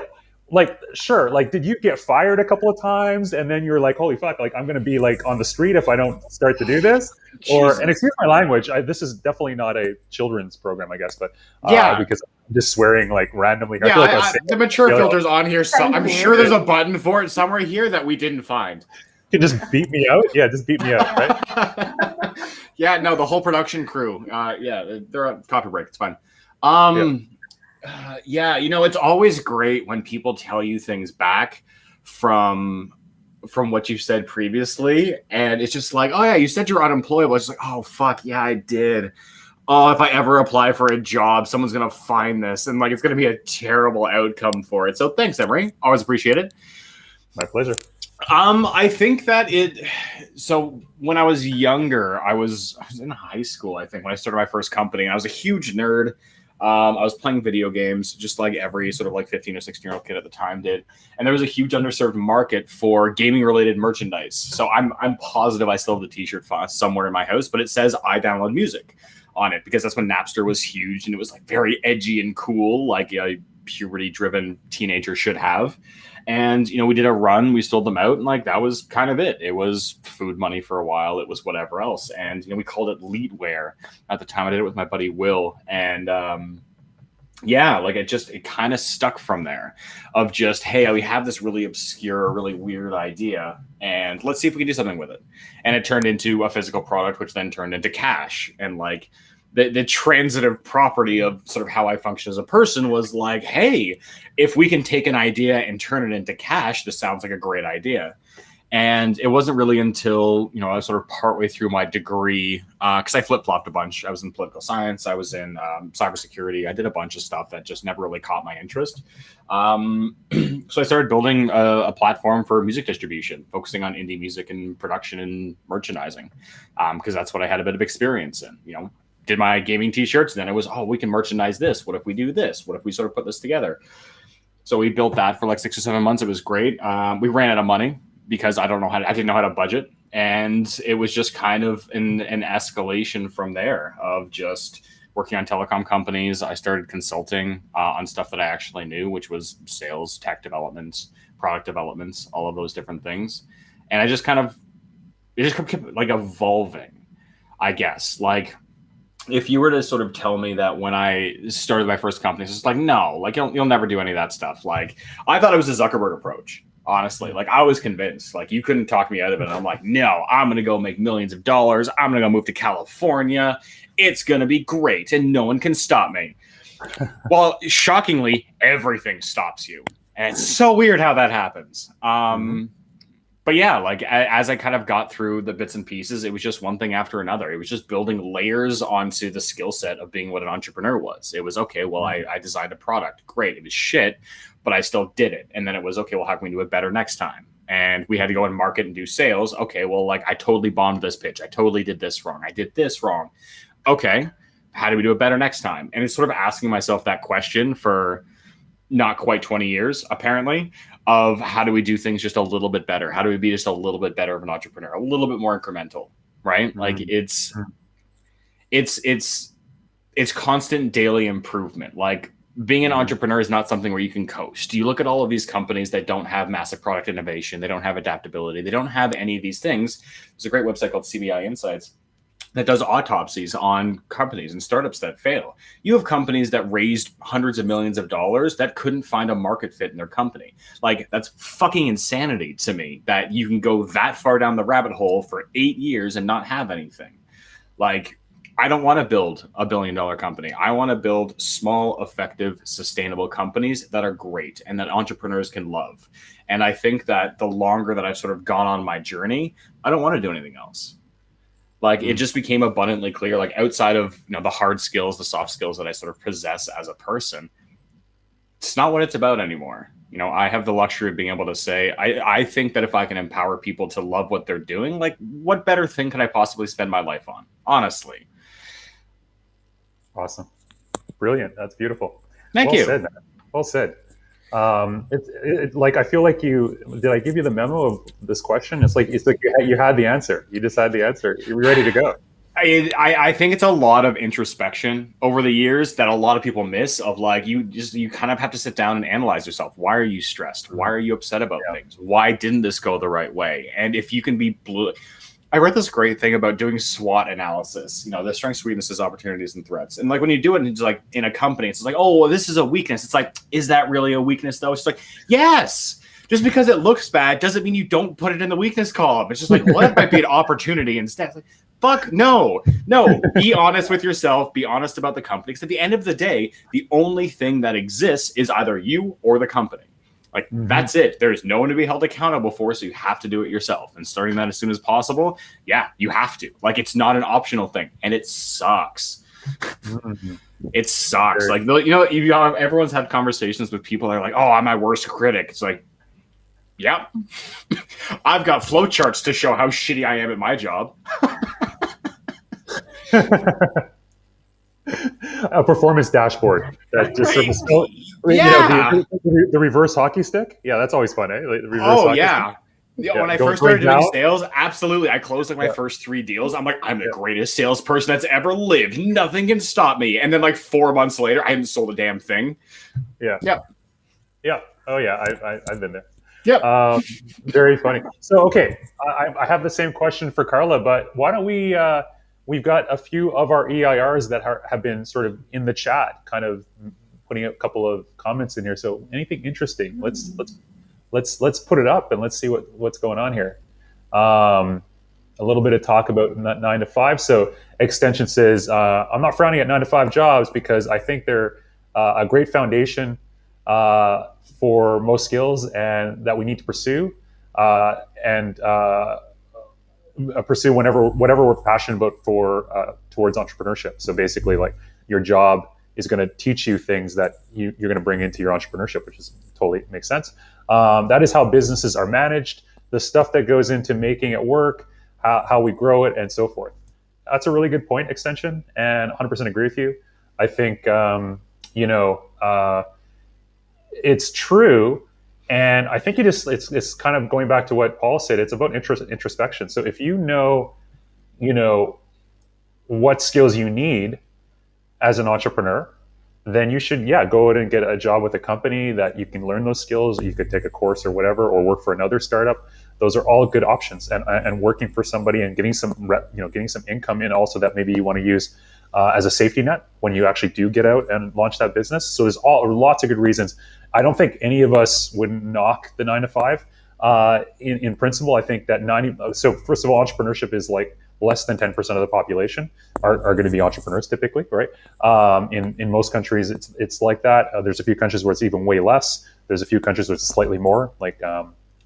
sure, like did you get fired a couple of times and then you're like, holy fuck, like I'm gonna be like on the street if I don't start to do this? Or, and excuse my language, this is definitely not a children's program, I guess, but because I'm just swearing like randomly. Yeah, the mature filter's on here, so I'm sure there's a button for it somewhere here that we didn't find. You can just beat me out? Yeah, just beat me out, right? Yeah, no, the whole production crew. They're on coffee break. It's fine. It's always great when people tell you things back from what you've said previously, and it's just like, oh yeah, you said you're unemployable. It's like, oh fuck, yeah, I did. Oh, if I ever apply for a job, someone's gonna find this, and like it's gonna be a terrible outcome for it. So thanks, Emery. Always appreciate it. My pleasure. I think that so when I was younger, I was in high school, I think, when I started my first company, and I was a huge nerd. I was playing video games just like every sort of like 15 or 16-year-old kid at the time did. And there was a huge underserved market for gaming related merchandise. So I'm positive I still have the t-shirt somewhere in my house, but it says I download music on it because that's when Napster was huge and it was like very edgy and cool, like a puberty driven teenager should have. And, we did a run, we sold them out, and like that was kind of it. It was food money for a while. It was whatever else. And, we called it Leadwear at the time. I did it with my buddy Will. And it kind of stuck from there of just, hey, we have this really obscure, really weird idea, and let's see if we can do something with it. And it turned into a physical product, which then turned into cash. And like, the transitive property of sort of how I function as a person was like, hey, if we can take an idea and turn it into cash, this sounds like a great idea. And it wasn't really until, I was sort of partway through my degree, because I flip-flopped a bunch. I was in political science. I was in cybersecurity. I did a bunch of stuff that just never really caught my interest. So I started building a platform for music distribution, focusing on indie music and production and merchandising, because that's what I had a bit of experience in, Did my gaming t-shirts, and then it was, we can merchandise this. What if we do this? What if we sort of put this together? So we built that for like 6 or 7 months. It was great. We ran out of money because I didn't know how to budget. And it was just kind of an escalation from there of just working on telecom companies. I started consulting on stuff that I actually knew, which was sales, tech developments, product developments, all of those different things. And it just kept like evolving, I guess. Like, if you were to sort of tell me that when I started my first company, it's just like, no, like you'll never do any of that stuff. Like, I thought it was a Zuckerberg approach, honestly. Like, I was convinced, like, you couldn't talk me out of it. And I'm like, no, I'm going to go make millions of dollars. I'm going to go move to California. It's going to be great. And no one can stop me. Well, shockingly, everything stops you. And it's so weird how that happens. But yeah, like as I kind of got through the bits and pieces, it was just one thing after another. It was just building layers onto the skill set of being what an entrepreneur was. It was, okay, well, I designed a product. Great. It was shit, but I still did it. And then it was, okay, well, how can we do it better next time? And we had to go and market and do sales. Okay, well, like I totally bombed this pitch. I totally did this wrong. I did this wrong. Okay, how do we do it better next time? And it's sort of asking myself that question for not quite 20 years, apparently, of how do we do things just a little bit better? How do we be just a little bit better of an entrepreneur, a little bit more incremental, right? Mm-hmm. Like it's constant daily improvement. Like being an entrepreneur is not something where you can coast. You look at all of these companies that don't have massive product innovation, they don't have adaptability, they don't have any of these things. There's a great website called CBI Insights that does autopsies on companies and startups that fail. You have companies that raised hundreds of millions of dollars that couldn't find a market fit in their company. Like, that's fucking insanity to me that you can go that far down the rabbit hole for 8 years and not have anything. Like, I don't want to build a $1 billion company. I want to build small, effective, sustainable companies that are great and that entrepreneurs can love. And I think that the longer that I've sort of gone on my journey, I don't want to do anything else. Like, it just became abundantly clear, like, outside of, you know, the hard skills, the soft skills that I sort of possess as a person, it's not what it's about anymore. You know, I have the luxury of being able to say, I think that if I can empower people to love what they're doing, like, what better thing could I possibly spend my life on? Honestly. Awesome. Brilliant. That's beautiful. Thank you. Well said, man. Well said. Like, I feel like did I give you the memo of this question? It's like you had the answer. You just had the answer. You're ready to go. I think it's a lot of introspection over the years that a lot of people miss, of like, you kind of have to sit down and analyze yourself. Why are you stressed? Why are you upset about things? Why didn't this go the right way? And if you can be I read this great thing about doing SWOT analysis, you know, the strengths, weaknesses, opportunities, and threats. And like, when you do it, it's like in a company, it's like, oh, well, this is a weakness. It's like, is that really a weakness though? It's like, yes. Just because it looks bad doesn't mean you don't put it in the weakness column. It's just like, well, that might be an opportunity instead. It's like, fuck no. Be honest with yourself. Be honest about the company. Because at the end of the day, the only thing that exists is either you or the company. Like, that's it. There's no one to be held accountable for, so you have to do it yourself. And starting that as soon as possible, yeah, you have to. Like, it's not an optional thing. And it sucks. It sucks. Like, you know, everyone's had conversations with people that are like, oh, I'm my worst critic. It's like, yeah. I've got flowcharts to show how shitty I am at my job. A performance dashboard that just sort of, the reverse hockey stick. Yeah, that's always fun, eh? Like the reverse hockey stick. Yeah, when I first started doing sales, absolutely. I closed like my first 3 deals. I'm like, I'm the greatest salesperson that's ever lived. Nothing can stop me. And then like 4 months later, I hadn't sold a damn thing. Yeah. Oh yeah, I've been there. Yeah. Very funny. So, okay, I have the same question for Carla, but why don't we? We've got a few of our EIRs that have been sort of in the chat, kind of putting a couple of comments in here. So, anything interesting? Let's put it up and let's see what's going on here. A little bit of talk about 9 to 5. So, Extension says, I'm not frowning at 9 to 5 jobs because I think they're a great foundation for most skills and that we need to pursue and pursue whatever we're passionate about towards entrepreneurship. So basically, like, your job is going to teach you things that you're going to bring into your entrepreneurship, which is totally makes sense. That is how businesses are managed, the stuff that goes into making it work, how we grow it, and so forth. That's a really good point, Extension, and 100% agree with you. I think, it's true. And I think it's kind of going back to what Paul said. It's about introspection. So if you know what skills you need as an entrepreneur, then you should, go out and get a job with a company that you can learn those skills. You could take a course or whatever, or work for another startup. Those are all good options. And working for somebody and getting some income in also that maybe you want to use as a safety net when you actually do get out and launch that business. So there's lots of good reasons. I don't think any of us would knock the 9 to 5. In principle, I think that so first of all, entrepreneurship is like less than 10% of the population are going to be entrepreneurs typically, right? In most countries, it's like that. There's a few countries where it's even way less. There's a few countries where it's slightly more. Like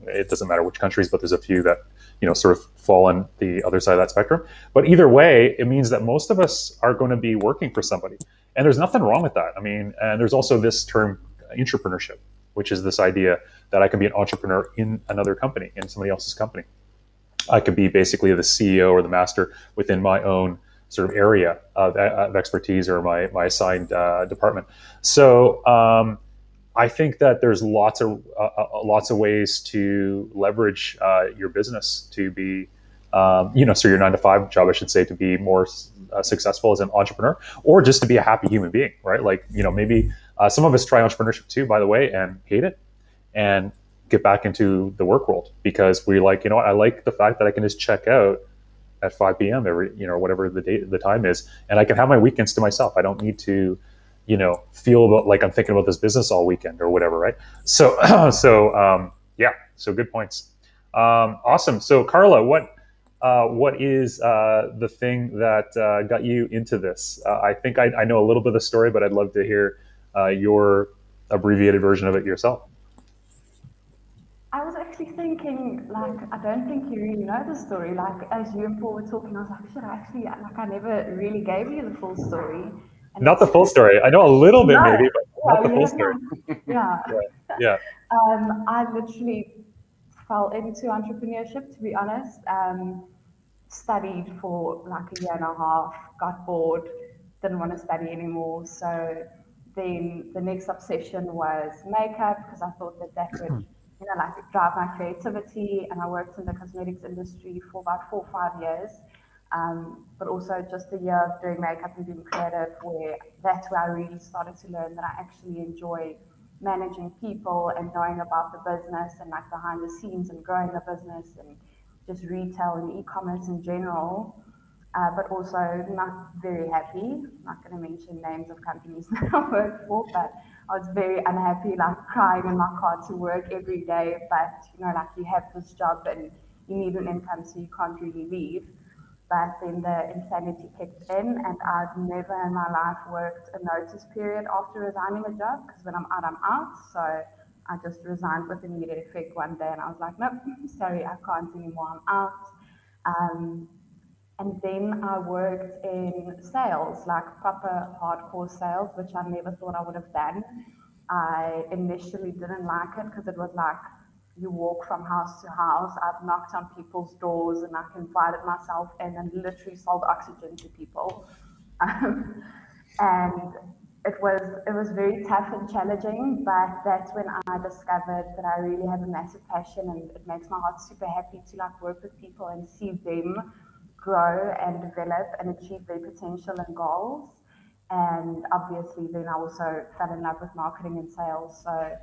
it doesn't matter which countries, but there's a few that sort of fall on the other side of that spectrum. But either way, it means that most of us are going to be working for somebody, and there's nothing wrong with that. I mean, and there's also this term, entrepreneurship, which is this idea that I can be an entrepreneur in another company, in somebody else's company. I could be basically the CEO or the master within my own sort of area of expertise or my assigned department. So I think that there's lots of ways to leverage your business to be, so your 9 to 5 job, I should say, to be more successful as an entrepreneur, or just to be a happy human being, right? Like, maybe some of us try entrepreneurship too, by the way, and hate it, and get back into the work world because we like, I like the fact that I can just check out at 5 p.m. every, whatever the time is, and I can have my weekends to myself. I don't need to, feel like I'm thinking about this business all weekend or whatever, right? So, so good points. Awesome. So, Carla, what is the thing that got you into this? I think I know a little bit of the story, but I'd love to hear your abbreviated version of it yourself. I was actually thinking, like, I don't think you really know the story. Like, as you and Paul were talking, I was like, shit, actually, like, I never really gave you the full story. And not the full story. I know a little bit, maybe, but not the full story. Yeah. Yeah. I literally fell into entrepreneurship, to be honest. Studied for like a year and a half, got bored, didn't want to study anymore. So then the next obsession was makeup, because I thought that would, like drive my creativity. And I worked in the cosmetics industry for about 4 or 5 years. But also just a year of doing makeup and being creative, that's where I really started to learn that I actually enjoy managing people and knowing about the business and like behind the scenes and growing the business and just retail and e-commerce in general. But also not very happy. Not going to mention names of companies that I worked for, but I was very unhappy, like crying in my car to work every day. But like you have this job and you need an income, so you can't really leave. But then the insanity kicked in, and I've never in my life worked a notice period after resigning a job, because when I'm out, I'm out. So I just resigned with immediate effect one day, and I was like, nope, sorry, I can't anymore, I'm out. And then I worked in sales, like proper hardcore sales, which I never thought I would have done. I initially didn't like it because it was like you walk from house to house. I've knocked on people's doors and I've invited myself in and literally sold oxygen to people. And it was very tough and challenging, but that's when I discovered that I really have a massive passion, and it makes my heart super happy to like work with people and see them grow and develop and achieve their potential and goals. And obviously then I also fell in love with marketing and sales. So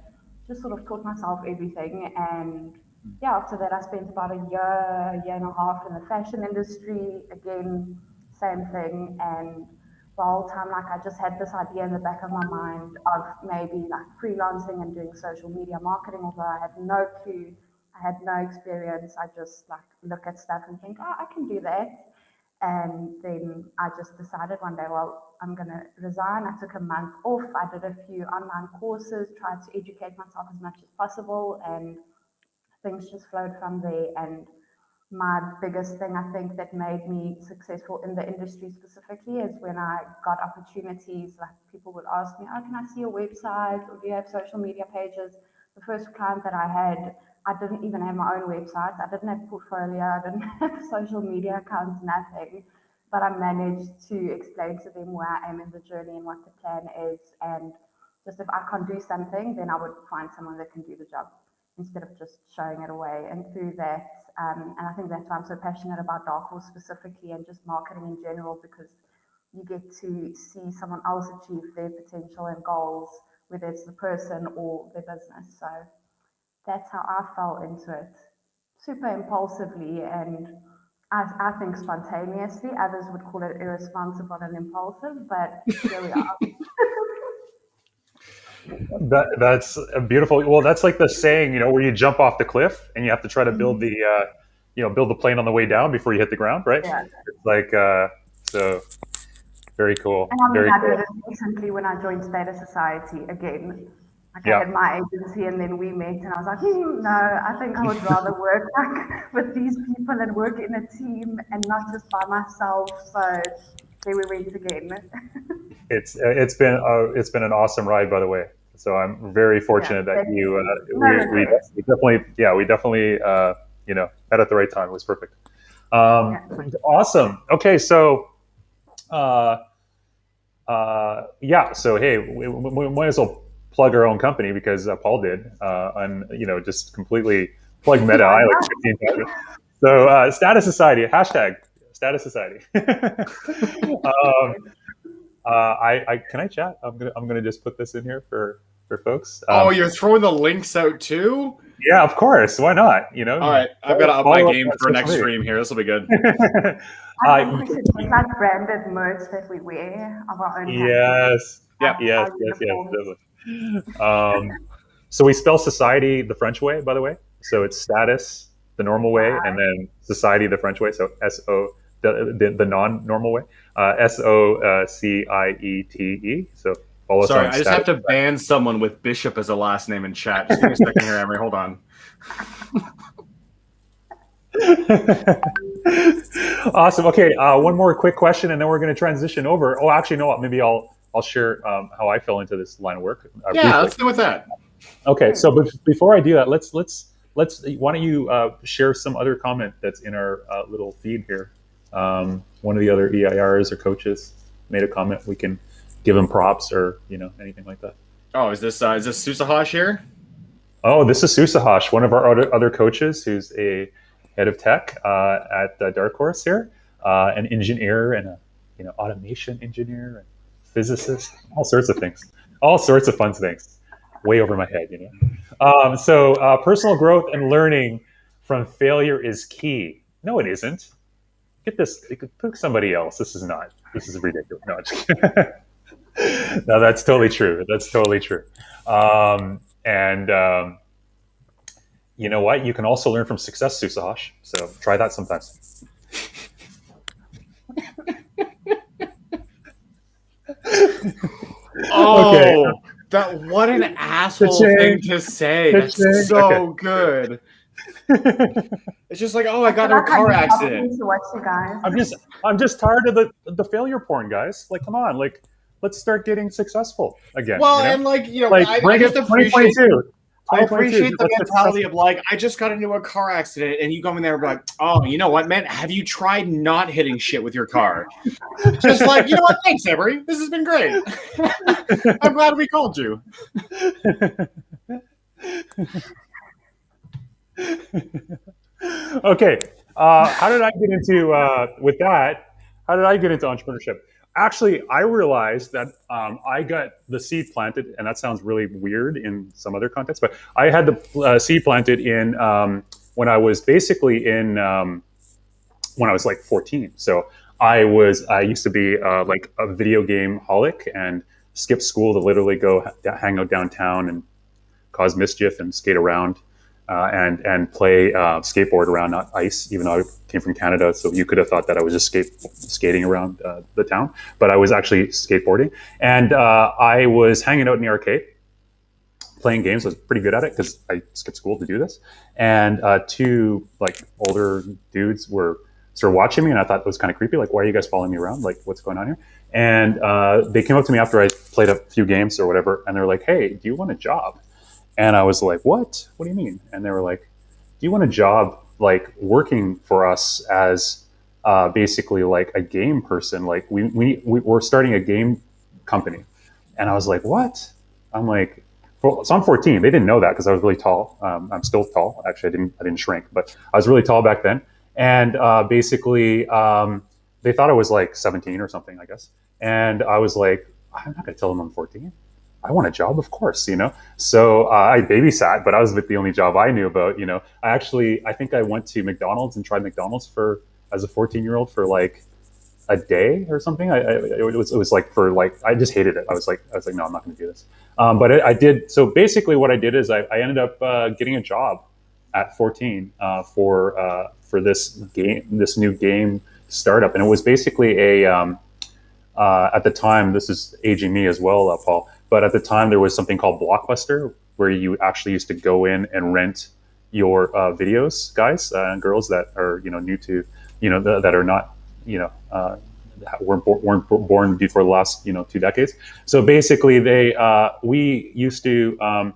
just sort of taught myself everything. And yeah, after that I spent about a year and a half in the fashion industry. Again, same thing. And the whole time, like, I just had this idea in the back of my mind of maybe like freelancing and doing social media marketing, although I had no clue, I had no experience. I just like look at stuff and think, oh, I can do that. And then I just decided one day, well, I'm going to resign. I took a month off. I did a few online courses, tried to educate myself as much as possible, and things just flowed from there. And my biggest thing, I think, that made me successful in the industry specifically is when I got opportunities. Like, people would ask me, oh, can I see your website, or do you have social media pages? The first client that I had, I didn't even have my own website. I didn't have portfolio. I didn't have social media accounts, nothing. But I managed to explain to them where I am in the journey and what the plan is. And just if I can't do something, then I would find someone that can do the job instead of just showing it away. And through that, and I think that's why I'm so passionate about Darkhorse specifically and just marketing in general, because you get to see someone else achieve their potential and goals, whether it's the person or their business. So that's how I fell into it, super impulsively, and I think spontaneously. Others would call it irresponsible and impulsive, but here we are. That's a beautiful. Well, that's like the saying, where you jump off the cliff and you have to try to build the, build the plane on the way down before you hit the ground, right? Yeah. It's like, so very cool. And I mean, very I cool. did it recently when I joined Data Society again. Like, Yeah. I had my agency, and then we met, and I was like, no, I think I would rather work like with these people and work in a team and not just by myself. So there we went again. It's been an awesome ride, by the way. So I'm very fortunate that you we definitely met at the right time. It was perfect. Awesome. Okay, so so hey, we might as well plug our own company, because Paul did, and just completely plug Meta. I like 15 times. So Status Society, hashtag Status society. I can I chat? I'm gonna just put this in here for folks. Oh, you're throwing the links out too? Yeah, of course. Why not? You know. All right, I've got to up my follow game on for social next media. stream here. This will be good. I think we should get like branded merch that we wear of our own. Yes. Yeah. Yes. Definitely. So we spell society the French way, by the way. So it's status the normal way, and then society the French way. So SO the non-normal way. SOCIETE. So follow us Sorry, on I just have to ban someone with Bishop as a last name in chat. Just give me a second here, Emery. Hold on. Awesome. Okay, one more quick question, and then we're going to transition over. Oh, actually, no. Maybe I'll share how I fell into this line of work. Yeah, briefly. let's do with that. Okay, so before I do that, let's. Why don't you share some other comment that's in our little feed here? One of the other EIRs or coaches made a comment. We can give them props or anything like that. Oh, is this Susahosh here? Oh, this is Susahosh, one of our other coaches, who's a head of tech at Darkhorse here, an engineer and a automation engineer and physicist, all sorts of things, all sorts of fun things, way over my head, So personal growth and learning from failure is key. No, it isn't. Get this. It could pick somebody else. This is not. This is ridiculous. No, just no, that's totally true. That's totally true. You know what? You can also learn from success, Susahosh. So try that sometimes. Oh, what an asshole thing to say. That's so good. It's just like, I got in a car accident. I'm just tired of the failure porn, guys. Like, come on, like, let's start getting successful again. Well, and I just appreciate 2022. I appreciate the mentality of like, I just got into a car accident, and you come in there and be like, oh, you know what, man? Have you tried not hitting shit with your car? Just like, you know what? Thanks, Emery. This has been great. I'm glad we called you. Okay. How did I get into with that? How did I get into entrepreneurship? Actually, I realized that I got the seed planted, and that sounds really weird in some other context, but I had the seed planted in when I was basically when I was like 14. So I used to be like a video game holic and skip school to literally go hang out downtown and cause mischief and skate around. And play skateboard around, not ice, even though I came from Canada. So you could have thought that I was just skating around the town, but I was actually skateboarding. And I was hanging out in the arcade, playing games. I was pretty good at it because I skipped school to do this. And two like older dudes were sort of watching me, and I thought it was kind of creepy. Like, why are you guys following me around? Like, what's going on here? And they came up to me after I played a few games or whatever, and they're like, "Hey, do you want a job?" And I was like, what? What do you mean? And they were like, do you want a job like working for us as basically like a game person? Like we're starting a game company. And I was like, what? I'm like, so I'm 14. They didn't know that because I was really tall. I'm still tall. Actually, I didn't shrink, but I was really tall back then. And basically, they thought I was like 17 or something, I guess. And I was like, I'm not going to tell them I'm 14. I want a job, of course, So I babysat, but I was the only job I knew about, I think I went to McDonald's and tried McDonald's as a 14-year-old for like a day or something. It was like I just hated it. I was like, no, I'm not going to do this. But I did. So basically what I did is I ended up getting a job at 14 for this new game startup. And it was basically at the time, this is aging me as well, Paul, but at the time there was something called Blockbuster where you actually used to go in and rent your videos, guys and girls that are, new to, that are not, weren't born before the last, 2 decades. So basically we used to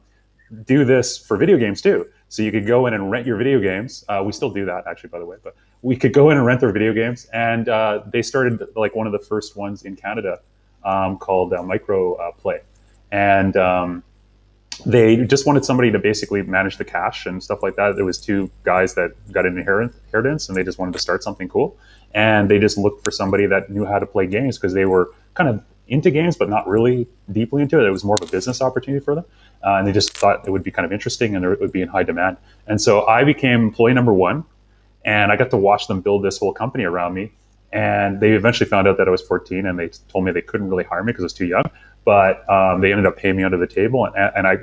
do this for video games too. So you could go in and rent your video games. We still do that actually, by the way, but we could go in and rent their video games. And they started like one of the first ones in Canada called Micro Play. And they just wanted somebody to basically manage the cash and stuff like that. There was two guys that got an inheritance, and they just wanted to start something cool. And they just looked for somebody that knew how to play games because they were kind of into games, but not really deeply into it. It was more of a business opportunity for them. And they just thought it would be kind of interesting and it would be in high demand. And so I became employee number one, and I got to watch them build this whole company around me. And they eventually found out that I was 14, and they told me they couldn't really hire me because I was too young. But they ended up paying me under the table, and I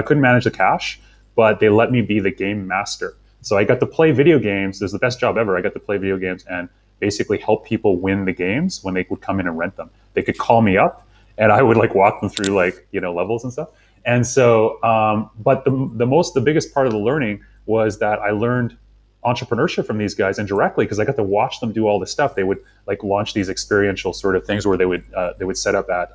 couldn't manage the cash, but they let me be the game master. So I got to play video games. It was the best job ever. I got to play video games and basically help people win the games when they would come in and rent them. They could call me up, and I would like walk them through like, you know, levels and stuff. And so, but the biggest part of the learning was that I learned entrepreneurship from these guys indirectly because I got to watch them do all this stuff. They would like launch these experiential sort of things where they would set up at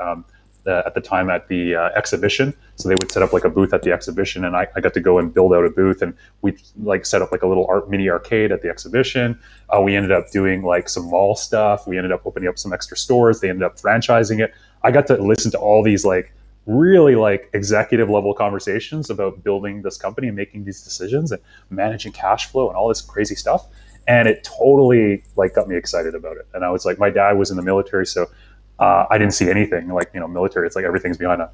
the time at the exhibition. So they would set up like a booth at the exhibition, and I got to go and build out a booth, and we like set up like a little mini arcade at the exhibition. We ended up doing like some mall stuff. We ended up opening up some extra stores. They ended up franchising it. I got to listen to all these like really like executive level conversations about building this company and making these decisions and managing cash flow and all this crazy stuff. And it totally like got me excited about it. And I was like, my dad was in the military, so I didn't see anything like, you know, military. It's like everything's behind a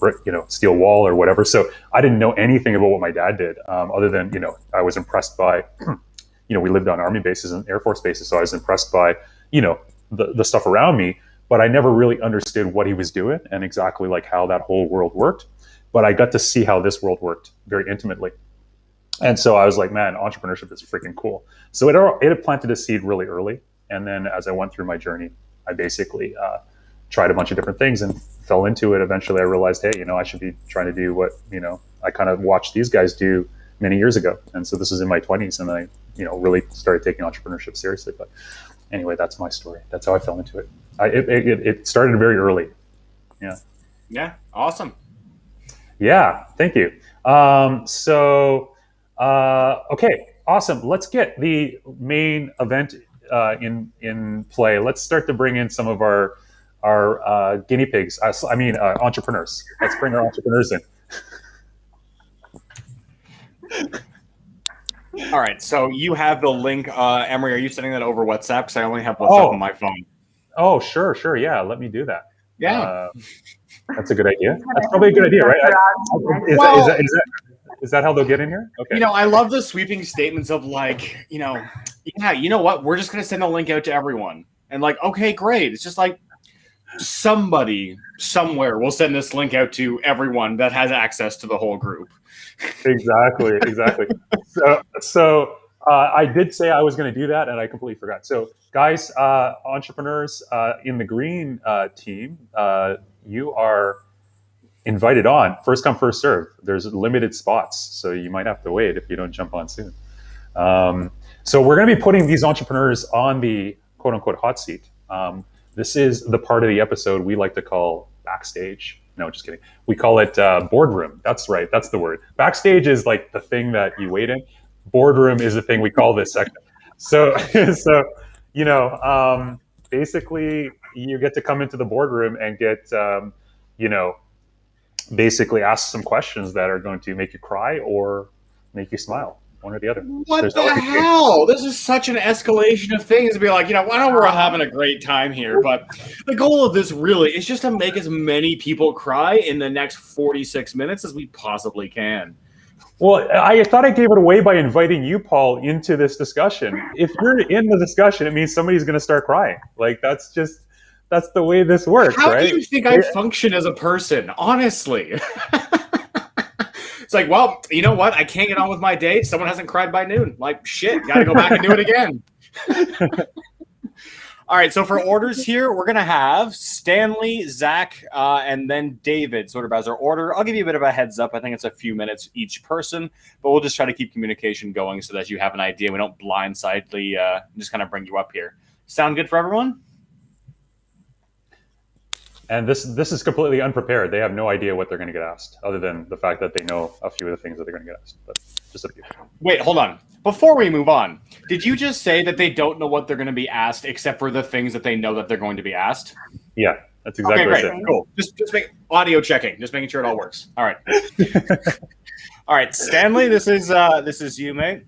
brick, steel wall or whatever. So I didn't know anything about what my dad did, other than, I was impressed by, we lived on army bases and Air Force bases. So I was impressed by, the stuff around me, but I never really understood what he was doing and exactly like how that whole world worked. But I got to see how this world worked very intimately. And so I was like, man, entrepreneurship is freaking cool. So it had planted a seed really early. And then as I went through my journey, I basically tried a bunch of different things and fell into it. Eventually I realized, hey, I should be trying to do what, I kind of watched these guys do many years ago. And so this is in my 20s, and I, really started taking entrepreneurship seriously. But anyway, that's my story. That's how I fell into it. It started very early. Yeah. Yeah. Awesome. Yeah. Thank you. Okay. Awesome. Let's get the main event in play. Let's start to bring in some of our guinea pigs. Entrepreneurs. Let's bring our entrepreneurs in. All right. So you have the link. Emery, are you sending that over WhatsApp? Because I only have WhatsApp on my phone. Oh, sure. Yeah. Let me do that. Yeah. That's a good idea. That's probably a good idea, right? Is that how they'll get in here? Okay. I love the sweeping statements of like, yeah, you know what? We're just going to send a link out to everyone. And like, okay, great. It's just like somebody somewhere will send this link out to everyone that has access to the whole group. Exactly. So I did say I was going to do that, and I completely forgot. So guys, entrepreneurs in the green team, you are invited on. First come, first serve. There's limited spots, so you might have to wait if you don't jump on soon. So we're going to be putting these entrepreneurs on the quote unquote hot seat. This is the part of the episode we like to call backstage. No, just kidding. We call it boardroom. That's right. That's the word. Backstage is like the thing that you wait in. Boardroom is the thing we call this section. So, basically you get to come into the boardroom and get, basically ask some questions that are going to make you cry or make you smile. One or the other. What the hell? This is such an escalation of things to be like, I know we're having a great time here, but the goal of this really is just to make as many people cry in the next 46 minutes as we possibly can. Well, I thought I gave it away by inviting you, Paul, into this discussion. If you're in the discussion, it means somebody's going to start crying. Like, that's the way this works, How right? do you think I function as a person? Honestly. It's like, well, you know what? I can't get on with my day. Someone hasn't cried by noon. Like, shit, got to go back and do it again. All right, so for orders here, we're going to have Stanley, Zach, and then David sort of as our order. I'll give you a bit of a heads up. I think it's a few minutes each person, but we'll just try to keep communication going so that you have an idea. We don't blindsidely just kind of bring you up here. Sound good for everyone? And this is completely unprepared. They have no idea what they're going to get asked, other than the fact that they know a few of the things that they're going to get asked. But just a few. Wait, hold on. Before we move on, did you just say that they don't know what they're going to be asked except for the things that they know that they're going to be asked? Yeah. That's exactly Okay, what I great, said. cool. Just make audio checking, just making sure it all works. All right, all right, Stanley, this is you, mate.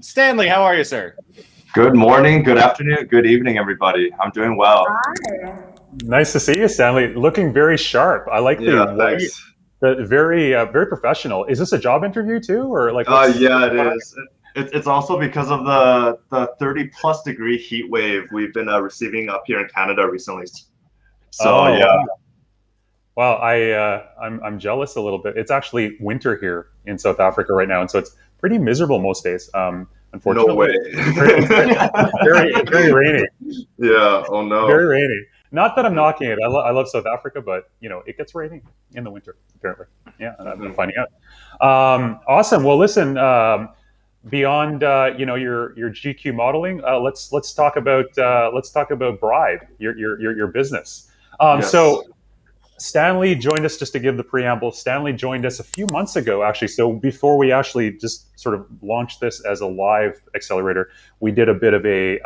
Stanley, how are you, sir? Good morning, good afternoon, good evening, everybody. I'm doing well. Hi. Nice to see you, Stanley. Looking very sharp. I like Yeah, the white, thanks. the very professional. Is this a job interview too, or like? Yeah, it is. It's also because of the 30+ degree heat wave we've been receiving up here in Canada recently. So Oh, yeah, wow. Well, I'm jealous a little bit. It's actually winter here in South Africa right now, and so it's pretty miserable most days. no Unfortunately, way. it's very rainy. Yeah, oh no. Very rainy. Not that I'm knocking it. I love South Africa, but it gets rainy in the winter apparently. Yeah, and I've been finding out. Awesome. Well, listen. Beyond your GQ modeling, let's talk about Bribe, your business. Yes. So Stanley joined us, just to give the preamble. Stanley joined us a few months ago, actually. So before we actually just sort of launched this as a live accelerator, we did a bit of a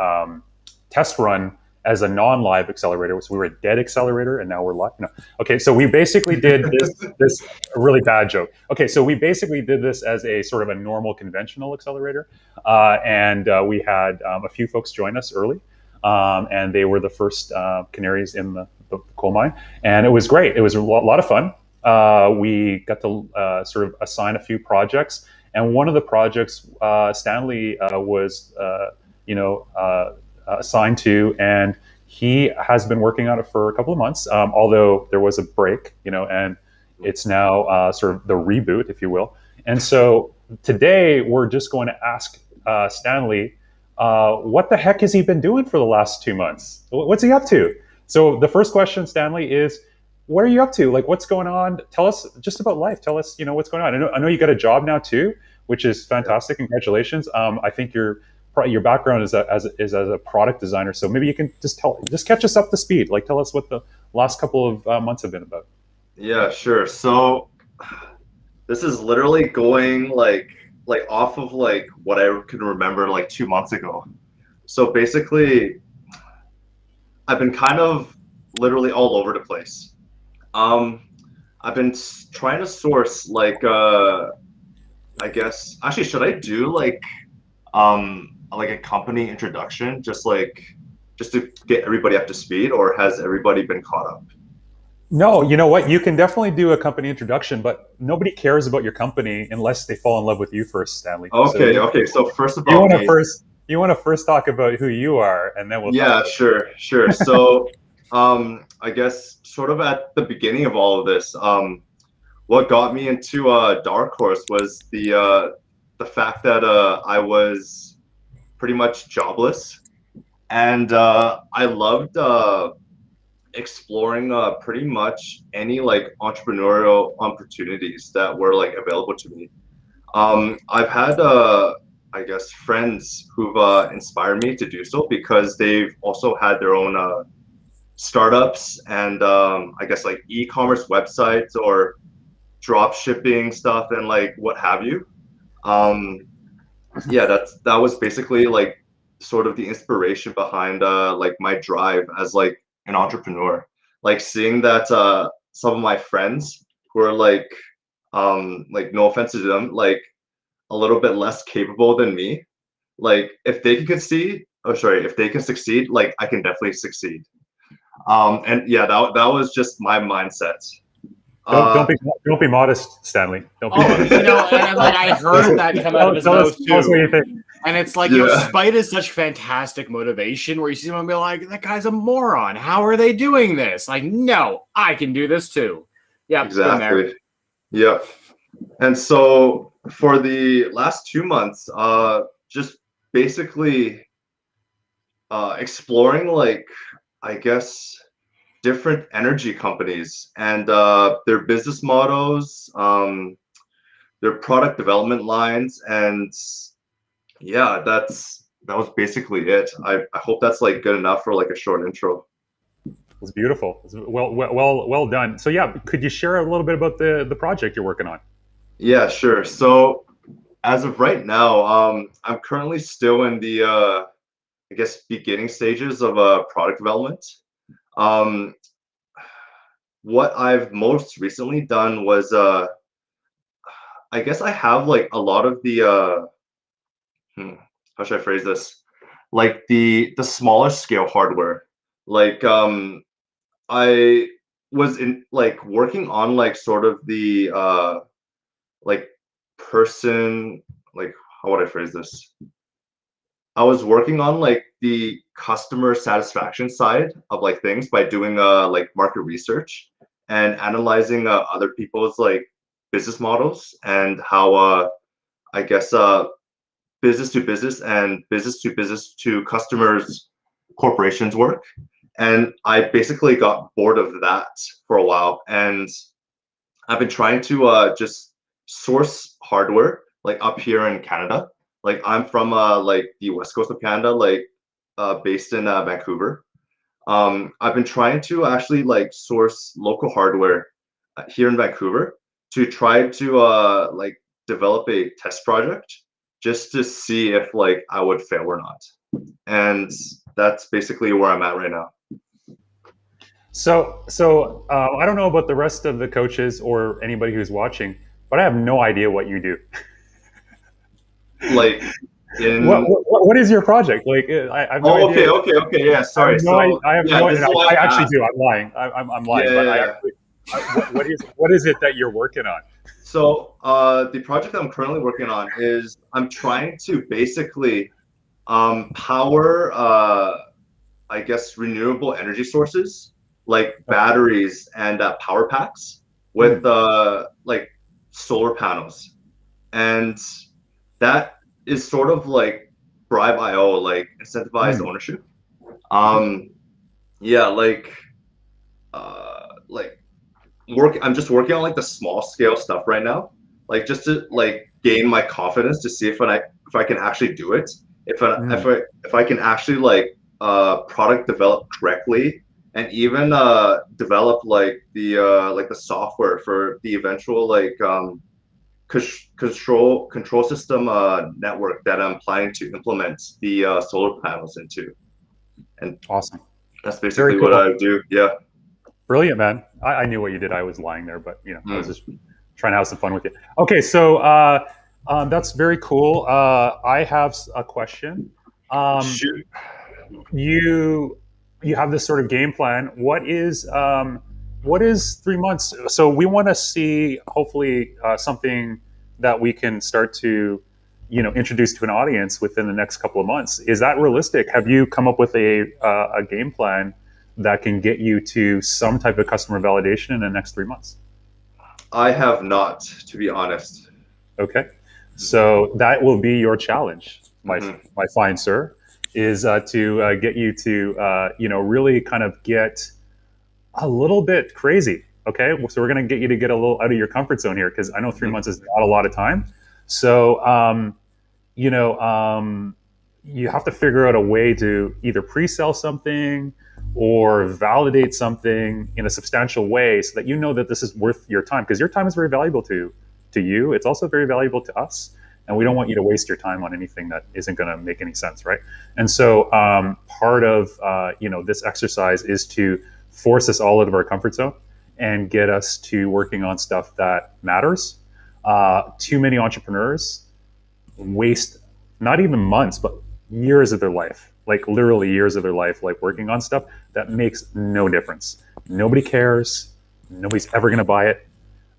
test run as a non-live accelerator. So we were a dead accelerator, and now we're live. No. Okay, so we basically did this a really bad joke. Okay, so we basically did this as a sort of a normal conventional accelerator, and we had a few folks join us early. And they were the first canaries in the coal mine, and it was great. It was a lot of fun. We got to sort of assign a few projects, and one of the projects Stanley was assigned to, and he has been working on it for a couple of months. Although there was a break, and it's now sort of the reboot, if you will. And so today we're just going to ask Stanley, what the heck has he been doing for the last 2 months? What's he up to? So the first question, Stanley, is what are you up to? Like, what's going on? Tell us just about life. Tell us, what's going on. I know you got a job now too, which is fantastic. Congratulations. I think your background is as a product designer. So maybe you can just catch us up to speed. Like, tell us what the last couple of months have been about. Yeah, sure. So this is literally going like off of like what I can remember like 2 months ago. So basically, I've been kind of literally all over the place. I've been trying to source like I guess actually should I do like a company introduction just to get everybody up to speed, or has everybody been caught up? No, you know what? You can definitely do a company introduction, but nobody cares about your company unless they fall in love with you first, Stanley. Okay, okay. So first of all, you want to first talk about who you are, and then we'll. Yeah, sure. So, I guess sort of at the beginning of all of this, what got me into Darkhorse was the fact that I was pretty much jobless, and I loved exploring pretty much any like entrepreneurial opportunities that were like available to me. I've had I guess friends who've inspired me to do so because they've also had their own startups and I guess like e-commerce websites or drop shipping stuff and like what have you. Yeah, that was basically like sort of the inspiration behind like my drive as like an entrepreneur. Like seeing that some of my friends who are like no offense to them, like a little bit less capable than me, like if they can succeed, like I can definitely succeed. And yeah, that was just my mindset. Don't be modest, Stanley. Don't be modest. And like I heard that come out of his mouth tell us what you too. think. And it's like, spite is such fantastic motivation where you see someone be like, that guy's a moron. How are they doing this? Like, no, I can do this too. Yeah, exactly. Yep. And so for the last 2 months, just basically exploring like, I guess, different energy companies and their business models, their product development lines, and yeah, that was basically it. I hope that's like good enough for like a short intro. It's beautiful. It's well done. So yeah, could you share a little bit about the project you're working on? Yeah, sure. So as of right now, I'm currently still in the I guess beginning stages of product development. Um, what I've most recently done was, I guess I have like a lot of the how should I phrase this? Like the smaller scale hardware. Like I was in like working on like sort of the like person like how would I phrase this? I was working on like the customer satisfaction side of like things by doing like market research and analyzing other people's like business models and how I guess business to business and business to customers corporations work. And I basically got bored of that for a while, and I've been trying to just source hardware like up here in Canada. Like I'm from like the west coast of Canada, like based in Vancouver. I've been trying to actually like source local hardware here in Vancouver to try to like develop a test project just to see if like I would fail or not. And that's basically where I'm at right now. So I don't know about the rest of the coaches or anybody who's watching, but I have no idea what you do. Like in What is your project? Like I have no oh, idea. okay, yeah, sorry. I have yeah, no this idea. is why I I actually asked. do. I'm lying. I'm lying. Yeah, But yeah, yeah. what is it that you're working on? So the project that I'm currently working on is I'm trying to basically power I guess renewable energy sources like batteries and power packs with like solar panels, and that is sort of like Bribe.io, like incentivized ownership. Um, yeah, like I'm just working on like the small scale stuff right now, like just to like gain my confidence to see if I can actually do it, if I can actually like product develop correctly, and even develop like the software for the eventual like control system network that I'm planning to implement the solar panels into. And Awesome. that's Very basically cool. what I do. Yeah. Brilliant, man. I knew what you did. I was lying there, but I was just trying to have some fun with you. Okay, so that's very cool. I have a question. Shoot. You have this sort of game plan. What is 3 months? So we want to see hopefully something that we can start to introduce to an audience within the next couple of months. Is that realistic? Have you come up with a game plan that can get you to some type of customer validation in the next 3 months? I have not, to be honest. Okay, so that will be your challenge, my fine sir, is to get you to really kind of get a little bit crazy. Okay, so we're going to get you to get a little out of your comfort zone here, because I know 3 months is not a lot of time. So you have to figure out a way to either pre-sell something or validate something in a substantial way so that you know that this is worth your time, because your time is very valuable to you. It's also very valuable to us, and we don't want you to waste your time on anything that isn't going to make any sense, right? And so part of this exercise is to force us all out of our comfort zone and get us to working on stuff that matters. Too many entrepreneurs waste not even months, but years of their life, like literally years of their life, like working on stuff that makes no difference. Nobody cares. Nobody's ever going to buy it.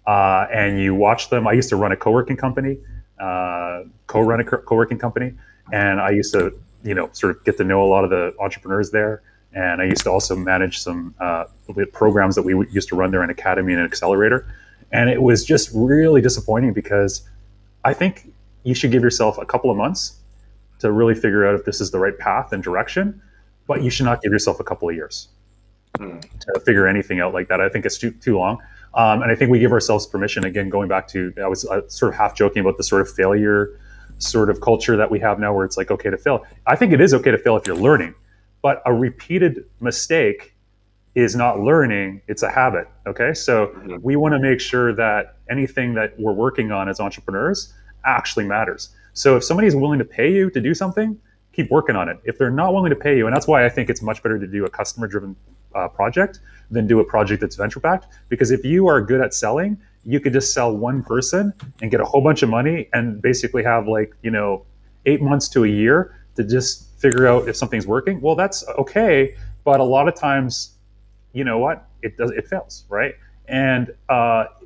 And you watch them. I used to run a co-working company, co-run a co-working company, and I used to, sort of get to know a lot of the entrepreneurs there. And I used to also manage some programs that we used to run there, an academy and an accelerator. And it was just really disappointing, because I think you should give yourself a couple of months to really figure out if this is the right path and direction, but you should not give yourself a couple of years to figure anything out like that. I think it's too long. And I think we give ourselves permission, again, going back to, I was sort of half joking about the sort of failure sort of culture that we have now, where it's like, okay to fail. I think it is okay to fail if you're learning, but a repeated mistake is not learning, it's a habit. Okay. So we want to make sure that anything that we're working on as entrepreneurs actually matters. So if somebody is willing to pay you to do something, keep working on it. If they're not willing to pay you, and that's why I think it's much better to do a customer-driven project than do a project that's venture backed. Because if you are good at selling, you could just sell one person and get a whole bunch of money and basically have 8 months to a year to just figure out if something's working. Well, that's okay, but a lot of times, you know what, it fails, right? And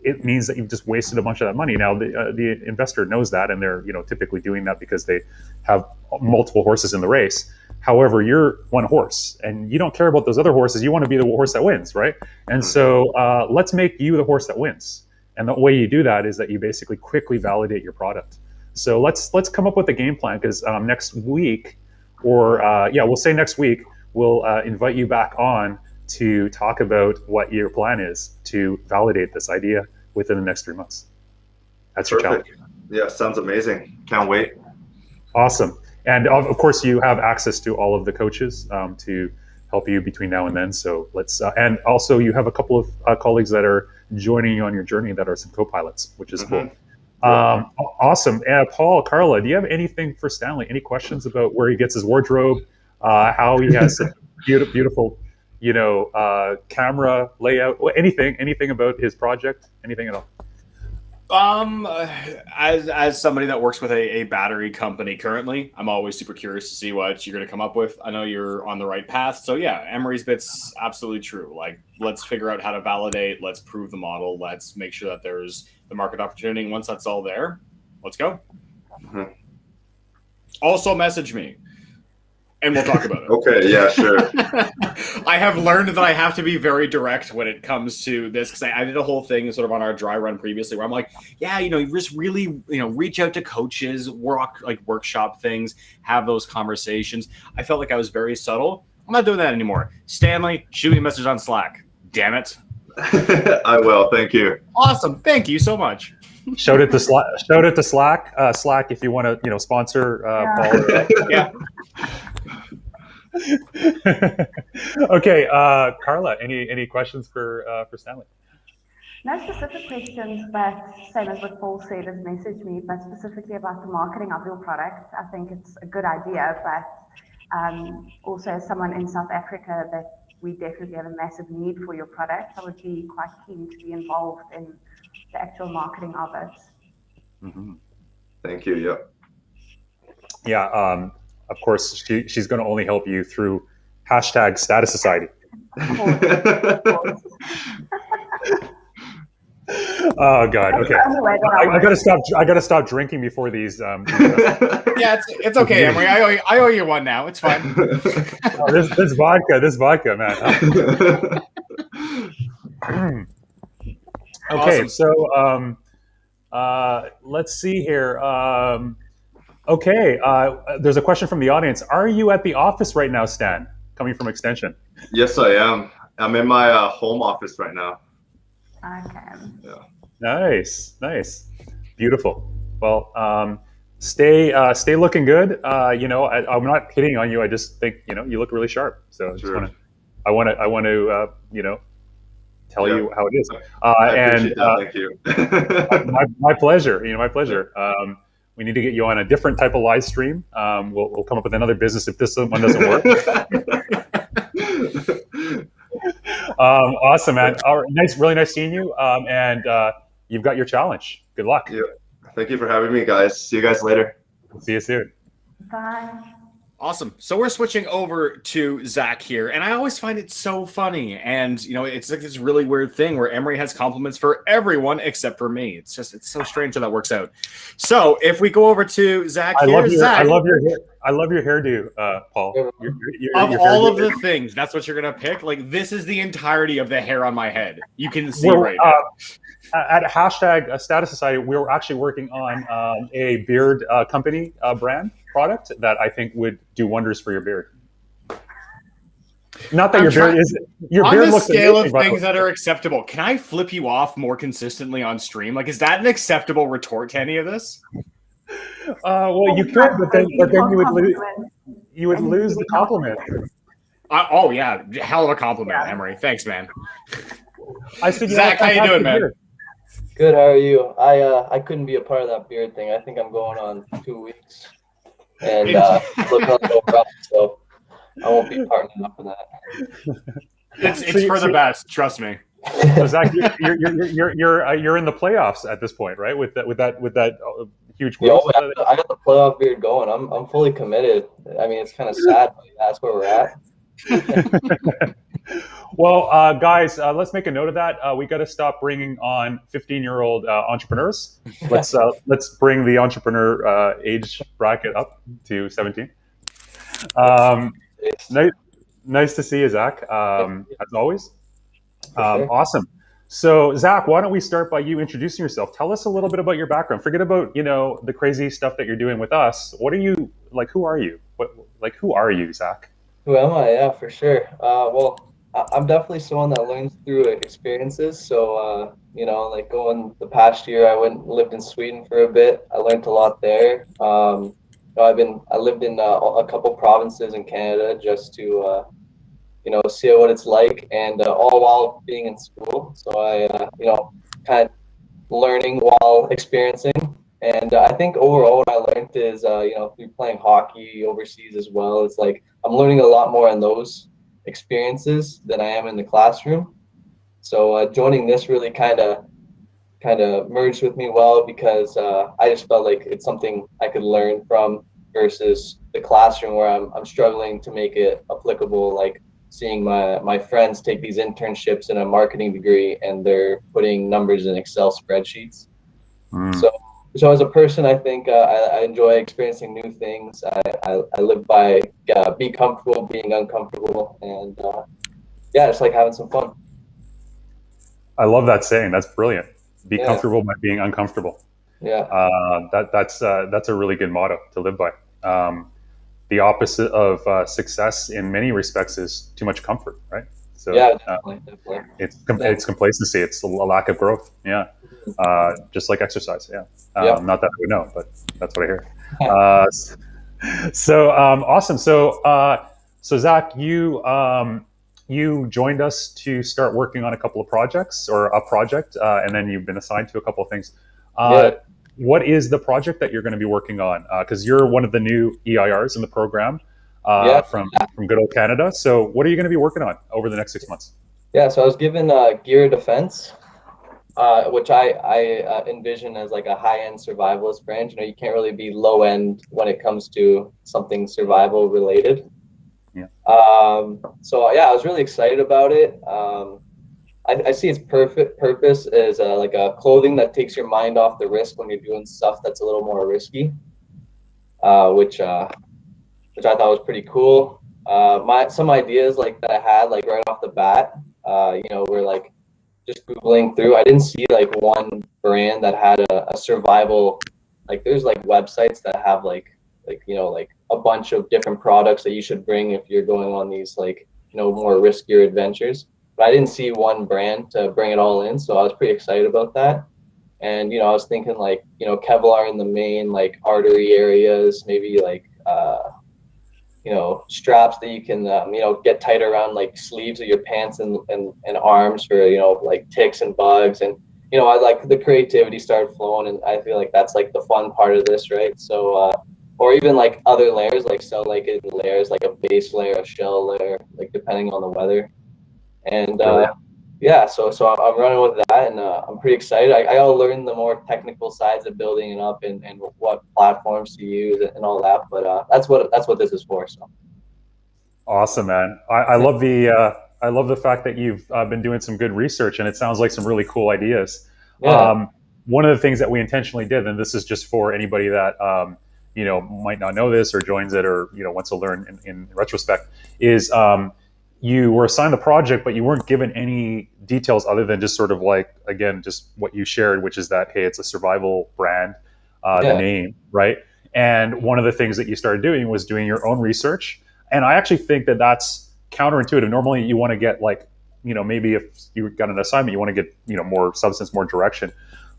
it means that you've just wasted a bunch of that money. Now the investor knows that, and they're typically doing that because they have multiple horses in the race. However, you're one horse, and you don't care about those other horses. You want to be the horse that wins, right? And so let's make you the horse that wins. And the way you do that is that you basically quickly validate your product. So let's come up with a game plan, because next week, or we'll say next week, we'll invite you back on to talk about what your plan is to validate this idea within the next 3 months. That's your challenge. Yeah, sounds amazing. Can't wait. Awesome. And of course, you have access to all of the coaches to help you between now and then. So let's, and also you have a couple of colleagues that are joining you on your journey that are some co-pilots, which is cool. Awesome. Paul, Carla, do you have anything for Stanley? Any questions about where he gets his wardrobe, how he has a beautiful, camera layout, anything about his project, anything at all? As somebody that works with a battery company currently, I'm always super curious to see what you're going to come up with. I know you're on the right path. So yeah, Emery's bit's absolutely true. Like, let's figure out how to validate. Let's prove the model. Let's make sure that there's the market opportunity. And once that's all there, let's go. Also message me and we'll talk about it. Okay, yeah, sure. I have learned that I have to be very direct when it comes to this, because I did a whole thing sort of on our dry run previously where I'm like, you just really, reach out to coaches, workshop things, have those conversations. I felt like I was very subtle. I'm not doing that anymore. Stanley, shoot me a message on Slack. Damn it. I will. Thank you. Awesome. Thank you so much. Shout it to Slack. Shout it to Slack. Slack, if you want to, sponsor Paul. Yeah. Okay, Carla, any questions for Stanley? No specific questions, but same as what Paul said, has messaged me, but specifically about the marketing of your product. I think it's a good idea, but also as someone in South Africa, that we definitely have a massive need for your product. I would be quite keen to be involved in the actual marketing of it. Thank you. Yeah. Yeah. Of course, she's going to only help you through #Status Society. Of course. Oh God. Okay. I gotta stop drinking before these. Yeah, it's okay, Emery. I owe you one now. It's fine. This vodka, man. Okay, awesome. So let's see here. Okay, there's a question from the audience. Are you at the office right now, Stan? Coming from Extension. Yes, I am. I'm in my home office right now. Okay. Yeah. Nice. Beautiful. Well, stay looking good. I'm not hitting on you. I just think, you look really sharp. So I want to tell you how it is. And thank you. my pleasure. My pleasure. We need to get you on a different type of live stream. We'll come up with another business if this one doesn't work. Awesome, man. All right, really nice seeing you. And you've got your challenge. Good luck. Yeah. Thank you for having me, guys. See you guys later. See you soon. Bye. Awesome. So we're switching over to Zach here, and I always find it so funny. And it's like this really weird thing where Emery has compliments for everyone except for me. It's so strange how that works out. So if we go over to Zach I love your hairdo, Paul. Of all of the things, that's what you're gonna pick. Like, this is the entirety of the hair on my head. You can see right now. At #Status Society, we were actually working on a beard company brand product that I think would do wonders for your beard. Not that your beard looks on the scale of things that are acceptable. Can I flip you off more consistently on stream? Like, is that an acceptable retort to any of this? Well, you could, but then you would lose the compliment. Oh yeah, hell of a compliment, Emery. Thanks, man. I said, Zach, how you doing, man? Good. How are you? I couldn't be a part of that beard thing. I think I'm going on 2 weeks, and look a little rough, so I won't be partnering up with that. It's for the best. Trust me. So Zach, you're in the playoffs at this point, right? With that huge Yo, growth. I got the playoff beard going. I'm fully committed. I mean, it's kind of sad, but that's where we're at. Well, guys, let's make a note of that. We got to stop bringing on 15-year-old entrepreneurs. Let's bring the entrepreneur age bracket up to 17. Nice to see you, Zach. As always. Sure. Awesome. So, Zach, why don't we start by you introducing yourself? Tell us a little bit about your background. Forget about the crazy stuff that you're doing with us. What are you like? Who are you? Who are you, Zach? Who am I? Yeah, for sure. Well, I'm definitely someone that learns through experiences. So, like going the past year, I went and lived in Sweden for a bit. I learned a lot there. I lived in a couple provinces in Canada just to see what it's like, and all while being in school. So I, kind of learning while experiencing. And I think overall what I learned is, through playing hockey overseas as well, it's like I'm learning a lot more in those experiences than I am in the classroom. So joining this really kind of merged with me well, because I just felt like it's something I could learn from versus the classroom where I'm struggling to make it applicable, like seeing my friends take these internships in a marketing degree and they're putting numbers in Excel spreadsheets. So as a person, I think I enjoy experiencing new things. I live by be comfortable being uncomfortable, and just like having some fun. I love that saying. That's brilliant. Be comfortable by being uncomfortable. Yeah. That's a really good motto to live by. The opposite of success in many respects is too much comfort, right? So definitely. It's complacency. It's a lack of growth. Yeah. Just like exercise. Yeah. Not that I would know, but that's what I hear. So awesome. So Zach, you joined us to start working on a couple of projects, or a project, and then you've been assigned to a couple of things. What is the project that you're going to be working on? Because you're one of the new EIRs in the program from good old Canada. So what are you going to be working on over the next 6 months? Yeah, so I was given Gear Defense, which I envision as like a high-end survivalist brand. You can't really be low-end when it comes to something survival related. Yeah. So I was really excited about it. I see its perfect purpose as like a clothing that takes your mind off the risk when you're doing stuff that's a little more risky, which I thought was pretty cool. Some ideas like that I had like right off the bat, were like just Googling through. I didn't see like one brand that had a survival, like there's like websites that have like a bunch of different products that you should bring if you're going on these more riskier adventures. But I didn't see one brand to bring it all in, so I was pretty excited about that. And I was thinking like Kevlar in the main like artery areas, maybe like straps that you can get tight around like sleeves of your pants and arms for like ticks and bugs. And I like the creativity started flowing, and I feel like that's like the fun part of this, right? So or even like other layers, like cell naked layers, like a base layer, a shell layer, like depending on the weather. And so I'm running with that, and I'm pretty excited. I gotta learn the more technical sides of building it up and what platforms to use and all that. But that's what this is for. So awesome, man. I love the fact that you've been doing some good research, and it sounds like some really cool ideas. Yeah. One of the things that we intentionally did, and this is just for anybody that might not know this or joins it or wants to learn in retrospect, is you were assigned the project, but you weren't given any details other than just sort of like, again, just what you shared, which is that, hey, it's a survival brand, the name, right? And one of the things that you started doing was doing your own research. And I actually think that that's counterintuitive. Normally you want to get like, maybe if you got an assignment, you want to get, more substance, more direction.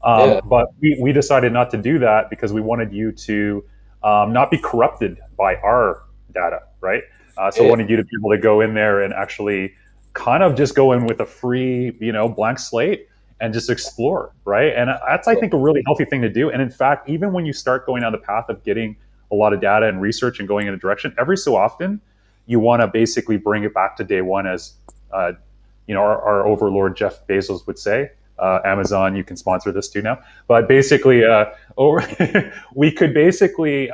But we decided not to do that because we wanted you to not be corrupted by our data, right? So I wanted you to be able to go in there and actually kind of just go in with a free, blank slate and just explore, right? And that's, I think, a really healthy thing to do. And in fact, even when you start going down the path of getting a lot of data and research and going in a direction, every so often, you want to basically bring it back to day one as, our overlord Jeff Bezos would say. Amazon, you can sponsor this too now. But basically, we could basically,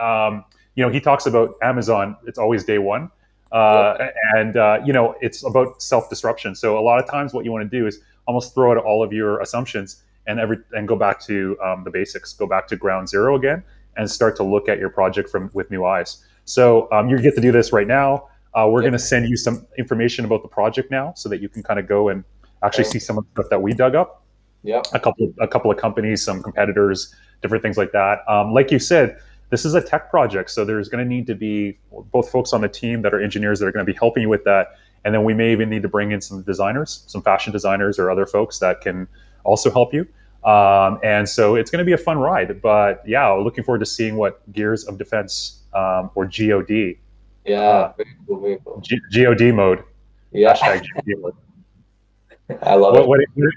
he talks about Amazon. It's always day one, and it's about self-disruption. So a lot of times, what you want to do is almost throw out all of your assumptions and go back to the basics. Go back to ground zero again, and start to look at your project with new eyes. So you get to do this right now. We're going to send you some information about the project now, so that you can kind of go and actually see some of the stuff that we dug up. Yeah, a couple of companies, some competitors, different things like that. Like you said, this is a tech project, so there's going to need to be both folks on the team that are engineers that are going to be helping you with that, and then we may even need to bring in some designers, some fashion designers or other folks that can also help you. And so it's going to be a fun ride. But yeah, looking forward to seeing what Gears of Defense or GOD. Yeah, very cool, very cool. GOD mode. Yeah. Hashtag GOD mode. I love it.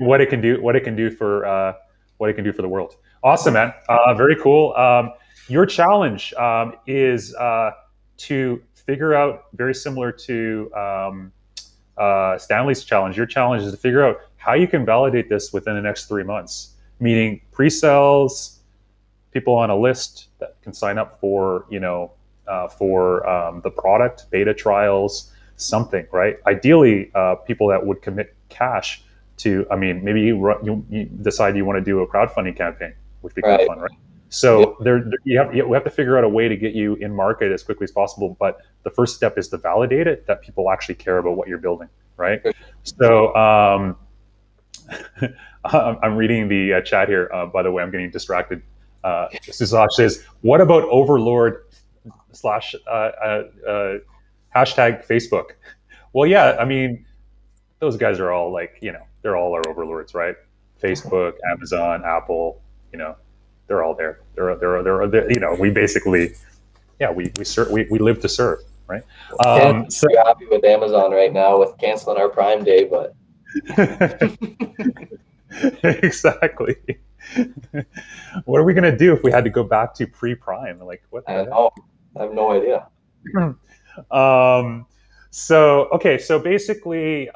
What it can do for the world. Awesome, man. Very cool. Your challenge is to figure out, very similar to Stanley's challenge. Your challenge is to figure out how you can validate this within the next 3 months, meaning pre-sales, people on a list that can sign up for the product, beta trials, something, right? Ideally, people that would commit cash to, maybe you decide you want to do a crowdfunding campaign, which would be kind of fun, right? So we have to figure out a way to get you in market as quickly as possible. But the first step is to validate it, that people actually care about what you're building, right? So I'm reading the chat here. By the way, I'm getting distracted. Susash says, what about Overlord / hashtag Facebook? Well, yeah, those guys are all they're all our overlords, right? Facebook, Amazon, Apple, they're all there. They're we basically, we live to serve, right? So we're happy with Amazon right now with canceling our Prime Day, but exactly. What are we gonna do if we had to go back to pre-Prime? Like, what? I know. I have no idea. So basically,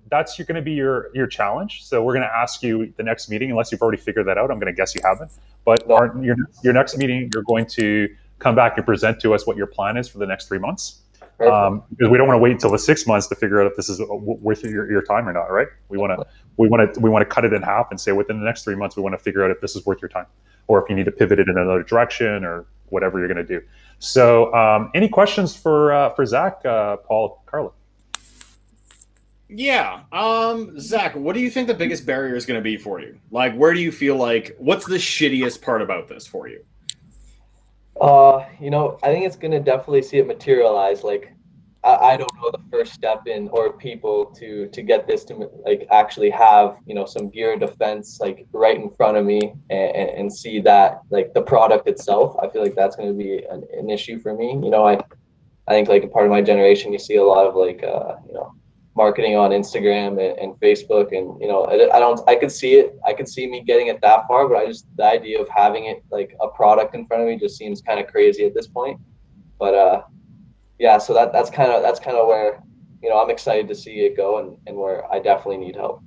that's going to be your challenge. So we're going to ask you the next meeting, unless you've already figured that out. I'm going to guess you haven't. But your next meeting, you're going to come back and present to us what your plan is for the next 3 months. Because we don't want to wait until the 6 months to figure out if this is worth your time or not, right? We want to cut it in half and say within the next 3 months we want to figure out if this is worth your time, or if you need to pivot it in another direction, or whatever you're going to do. So, any questions for Zach, Paul, Carla? Yeah, Zach, what do you think the biggest barrier is going to be for you? Like, where do you feel like, what's the shittiest part about this for you? I think it's gonna definitely see it materialize. Like, I don't know the first step in, or people to get this to actually have some gear defense right in front of me and see that the product itself. I feel like that's going to be an issue for me. I think a part of my generation, you see a lot of marketing on Instagram and Facebook, and I could see it. I could see me getting it that far, but the idea of having it a product in front of me just seems kind of crazy at this point. But yeah, so that's kind of where I'm excited to see it go, and where I definitely need help.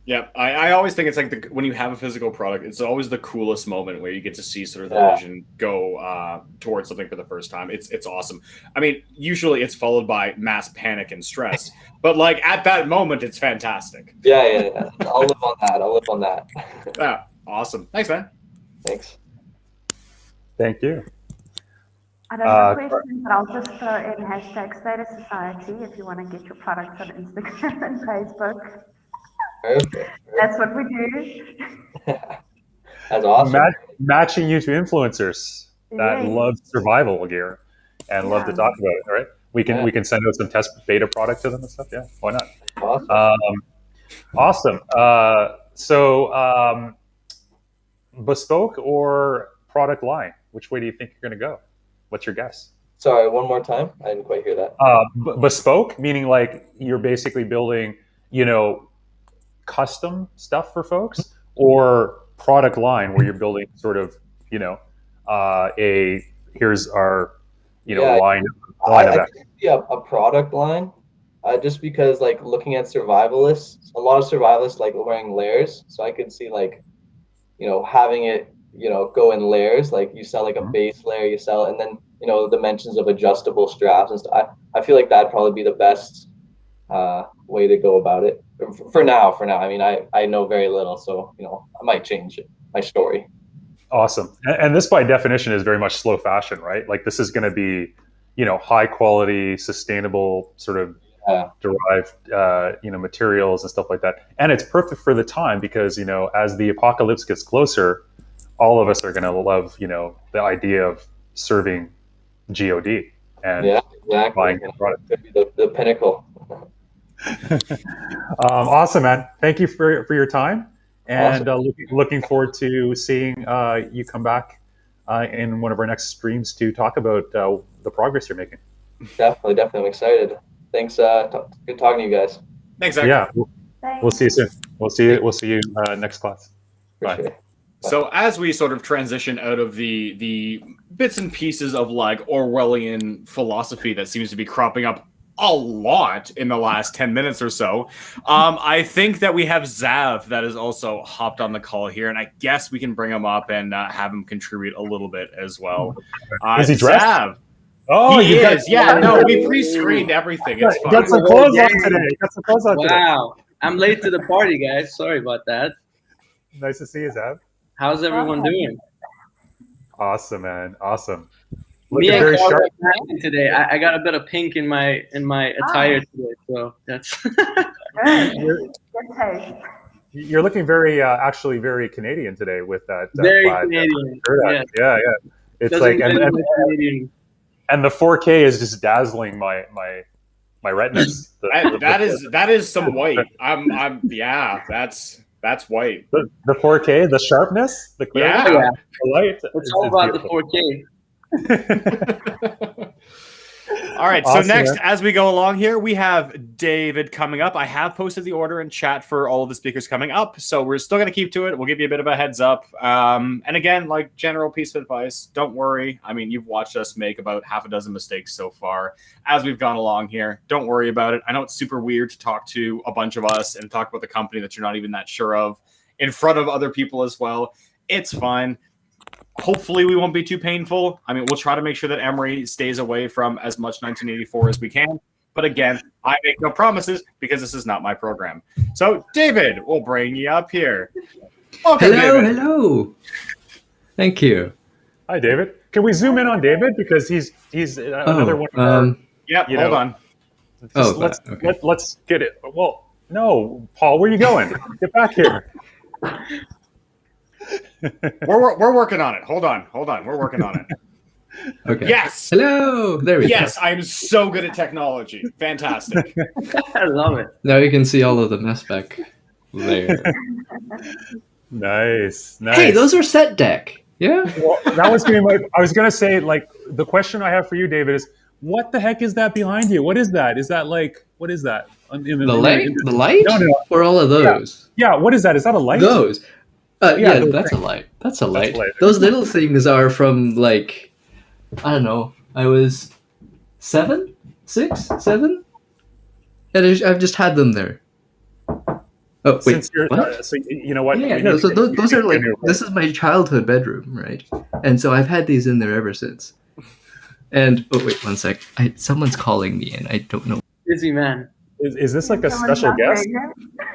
Yeah, I always think it's when you have a physical product, it's always the coolest moment where you get to see sort of the vision go towards something for the first time. It's awesome. Usually it's followed by mass panic and stress, but at that moment, it's fantastic. Yeah. I'll live on that. Yeah, awesome. Thanks, man. Thanks. Thank you. I don't have questions, but I'll just throw in hashtag Status Society if you want to get your products on Instagram and Facebook. Perfect. That's what we do. That's awesome. Matching you to influencers that love survival gear and love to talk about it. Right? We can send out some test beta product to them and stuff. Yeah, why not? Awesome. So bespoke or product line? Which way do you think you're going to go? What's your guess? Sorry, one more time. I didn't quite hear that. Bespoke, meaning you're basically building, custom stuff for folks, or product line where you're building sort of, here's our, line of I could see a product line. just because like looking at survivalists, a lot of survivalists like wearing layers. So I could see like, having it, go in layers. Like you sell like a base layer, you sell, and then dimensions of adjustable straps and stuff. I feel like that'd probably be the best way to go about it for now. I mean, I know very little, so I might change my story. Awesome. And this by definition is very much slow fashion, right? Like this is going to be, high quality, sustainable sort of derived, materials and stuff like that. And it's perfect for the time because, as the apocalypse gets closer, all of us are going to love, the idea of serving GOD and buying the product. Could be the pinnacle. Awesome, man. Thank you for your time. And Awesome. looking forward to seeing you come back in one of our next streams to talk about the progress you're making. Definitely. I'm excited. Thanks. Good talking to you guys. Thanks, Zach. Yeah, we'll see you soon. We'll see you next class. Bye. Sure. So as we sort of transition out of the bits and pieces of like Orwellian philosophy that seems to be cropping up a lot in the last 10 minutes or so, I think that we have Zav that has also hopped on the call here, and I guess we can bring him up and have him contribute a little bit as well. Is he dressed? Zav. Oh, he is. Yeah, no, we pre-screened everything. It's fine. Got some clothes on today. Wow. I'm late to the party, guys. Sorry about that. Nice to see you, Zav. How's everyone doing? Awesome, man. Awesome. Me Looking and very Carl sharp. are matching today. I got a bit of pink in my attire today, so that's. Good taste. You're looking actually very Canadian today with that. Very plaid Canadian. shirt on. Yeah. It's Doesn't like get any more Canadian. and the 4K is just dazzling my retinas. That is some white. I'm yeah, that's white. The 4K, the sharpness, the clarity, Yeah. the light. It's all about the beautiful. 4K. All right, Awesome, so next, man. as we go along here, we have David coming up. I have posted the order in chat for all of the speakers coming up, so we're still going to keep to it. We'll give you a bit of a heads up. And again, like general piece of advice, don't worry. I mean, you've watched us make about half a dozen mistakes so far as we've gone along here. Don't worry about it. I know it's super weird to talk to a bunch of us and talk about the company that you're not even that sure of in front of other people as well. It's fine. Hopefully we won't be too painful. I mean, we'll try to make sure that Emery stays away from as much 1984 as we can. But again, I make no promises because this is not my program. So, David, we'll bring you up here. Welcome, David. Hello. Thank you. Hi, David. Can we zoom in on David because he's another one of our. Yep, hold on. Let's get it. Well, no, Paul, where are you going? Get back here. We're working on it. Hold on. We're working on it. Okay. Yes. Hello. There we go. Yes, I'm so good at technology. Fantastic. I love it. Now you can see all of the mess back there. Nice. Hey, those are set deck. Yeah. Well, that was going to be I was going to say, like, the question I have for you, David, is what the heck is that behind you? What is that? Is that like, what is that? The light? The light? No. Or all of those? Yeah. What is that? Is that a light? Those. Yeah, That's a light. That's a light. light. Those little things are from like, I don't know. I was 7, 6, 7, and I've just had them there. Oh wait, Since you're, what? so you know what? Yeah, no. So those are like, this is my childhood bedroom, right? And so I've had these in there ever since. And oh wait, one sec. Someone's calling me, and I don't know. Busy man. Is this like a special guest?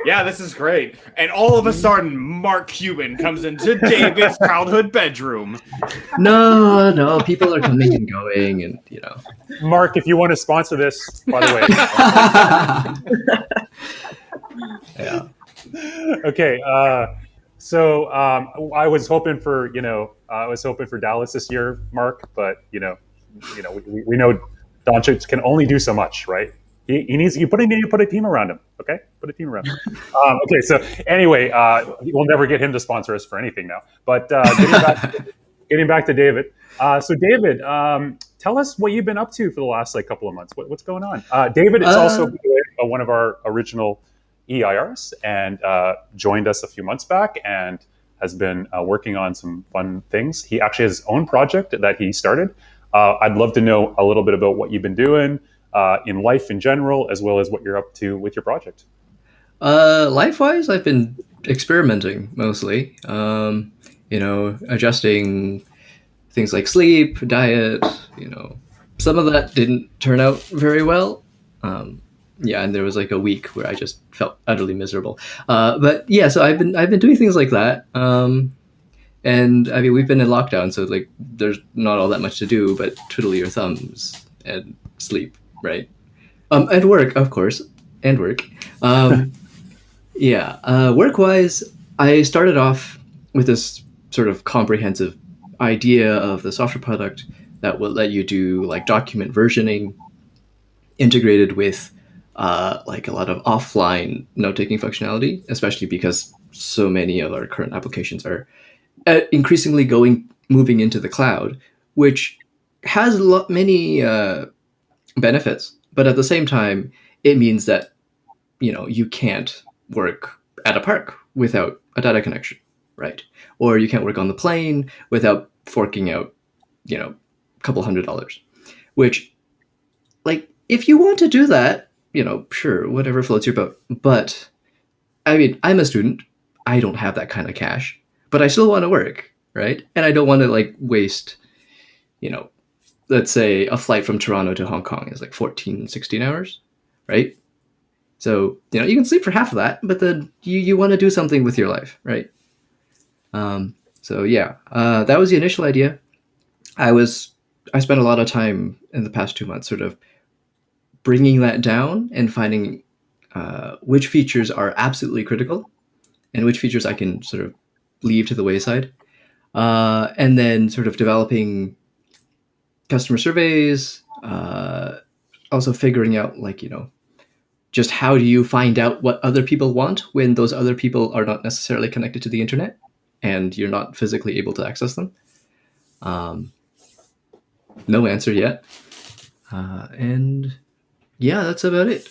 Yeah, this is great. And all of a sudden, Mark Cuban comes into David's childhood bedroom. No, people are coming and going, and Mark, if you want to sponsor this, by the way. Yeah. Okay. So I was hoping for Dallas this year, Mark, but we know Doncic can only do so much, right? He needs you put a team around him. Okay, put a team around him. Okay, so anyway, we'll never get him to sponsor us for anything now. But getting back to David. So David, tell us what you've been up to for the last couple of months. What's going on? David is also one of our original EIRs and joined us a few months back and has been working on some fun things. He actually has his own project that he started. I'd love to know a little bit about what you've been doing. in life in general, as well as what you're up to with your project? Life-wise, I've been experimenting mostly. Adjusting things like sleep, diet. Some of that didn't turn out very well. And there was like a week where I just felt utterly miserable. But yeah, so I've been doing things like that. And I mean, we've been in lockdown, so like there's not all that much to do but twiddle your thumbs and sleep, right? And work, of course, and work. Work-wise, I started off with this sort of comprehensive idea of the software product that will let you do like document versioning integrated with like a lot of offline note-taking functionality, especially because so many of our current applications are increasingly moving into the cloud, which has many benefits, but at the same time, it means that you can't work at a park without a data connection, right? Or you can't work on the plane without forking out, a couple $100, which, like, if you want to do that, sure, whatever floats your boat. But I mean, I'm a student. I don't have that kind of cash, but I still want to work, right? And I don't want to like waste, let's say a flight from Toronto to Hong Kong is like 14, 16 hours, right? So, you can sleep for half of that, but then you want to do something with your life, right? That was the initial idea. I spent a lot of time in the past 2 months sort of bringing that down and finding which features are absolutely critical and which features I can sort of leave to the wayside. And then sort of developing customer surveys, also figuring out just how do you find out what other people want when those other people are not necessarily connected to the internet and you're not physically able to access them. No answer yet. And yeah, that's about it.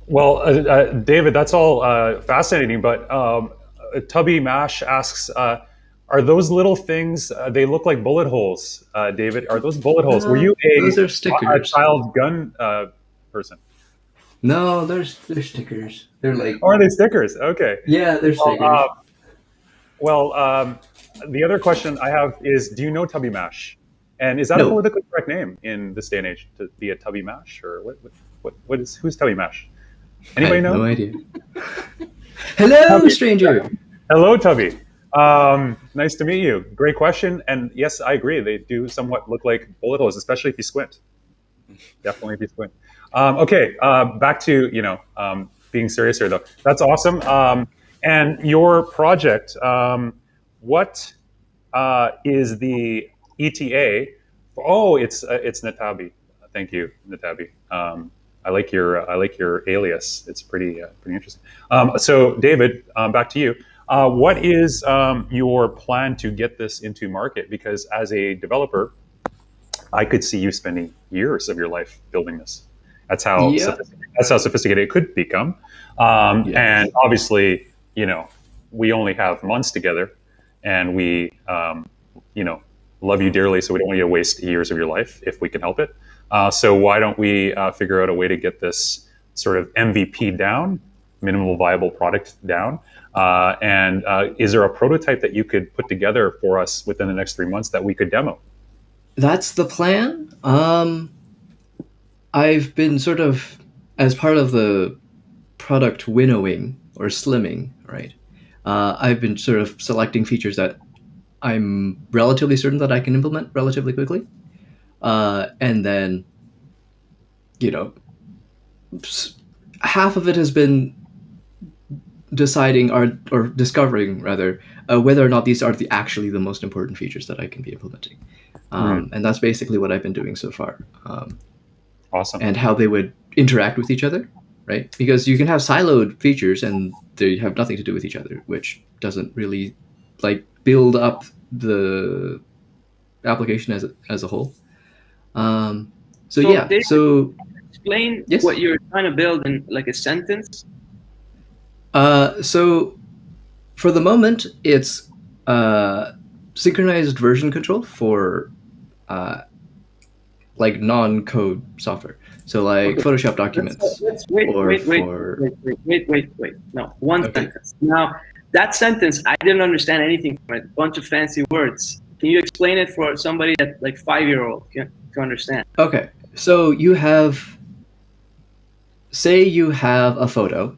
Well, David, that's all fascinating, but Tubby Mash asks, are those little things, they look like bullet holes, David. Are those bullet holes? Were you those are stickers. A child gun person? No, they're stickers. They're like... Oh, are they stickers? Okay. Yeah, they're stickers. The other question I have is, do you know Tubby Mash? And is that a politically correct name in this day and age to be a Tubby Mash? Or who's Tubby Mash? Anybody know? No idea. Hello, Tubby. Stranger. Hello, Tubby. Nice to meet you. Great question. And yes, I agree. They do somewhat look like bullet holes, especially if you squint. Definitely if you squint. Okay, back to being serious here, though. That's awesome. And your project, what is the ETA? Oh, it's Natabi. Thank you, Natabi. I like your alias. It's pretty interesting. So, David, back to you. What is your plan to get this into market? Because as a developer, I could see you spending years of your life building this. That's how sophisticated it could become. And obviously, we only have months together, and we, love you dearly. So we don't want you to waste years of your life if we can help it. So why don't we figure out a way to get this sort of MVP down, minimal viable product down? And is there a prototype that you could put together for us within the next 3 months that we could demo? That's the plan. I've been sort of, as part of the product winnowing or slimming, right? I've been sort of selecting features that I'm relatively certain that I can implement relatively quickly. And then, half of it has been deciding or discovering rather whether or not these are actually the most important features that I can be implementing. And that's basically what I've been doing so far. Awesome. And how they would interact with each other, right? Because you can have siloed features and they have nothing to do with each other, which doesn't really build up the application as a whole. David, so explain yes? what you're trying to build in like a sentence. So for the moment, it's synchronized version control for like non-code software. So like Okay. Photoshop documents. Let's wait. No, one sentence. Now, that sentence, I didn't understand anything from it. A bunch of fancy words. Can you explain it for somebody that like 5-year-old to understand? Okay, so say you have a photo,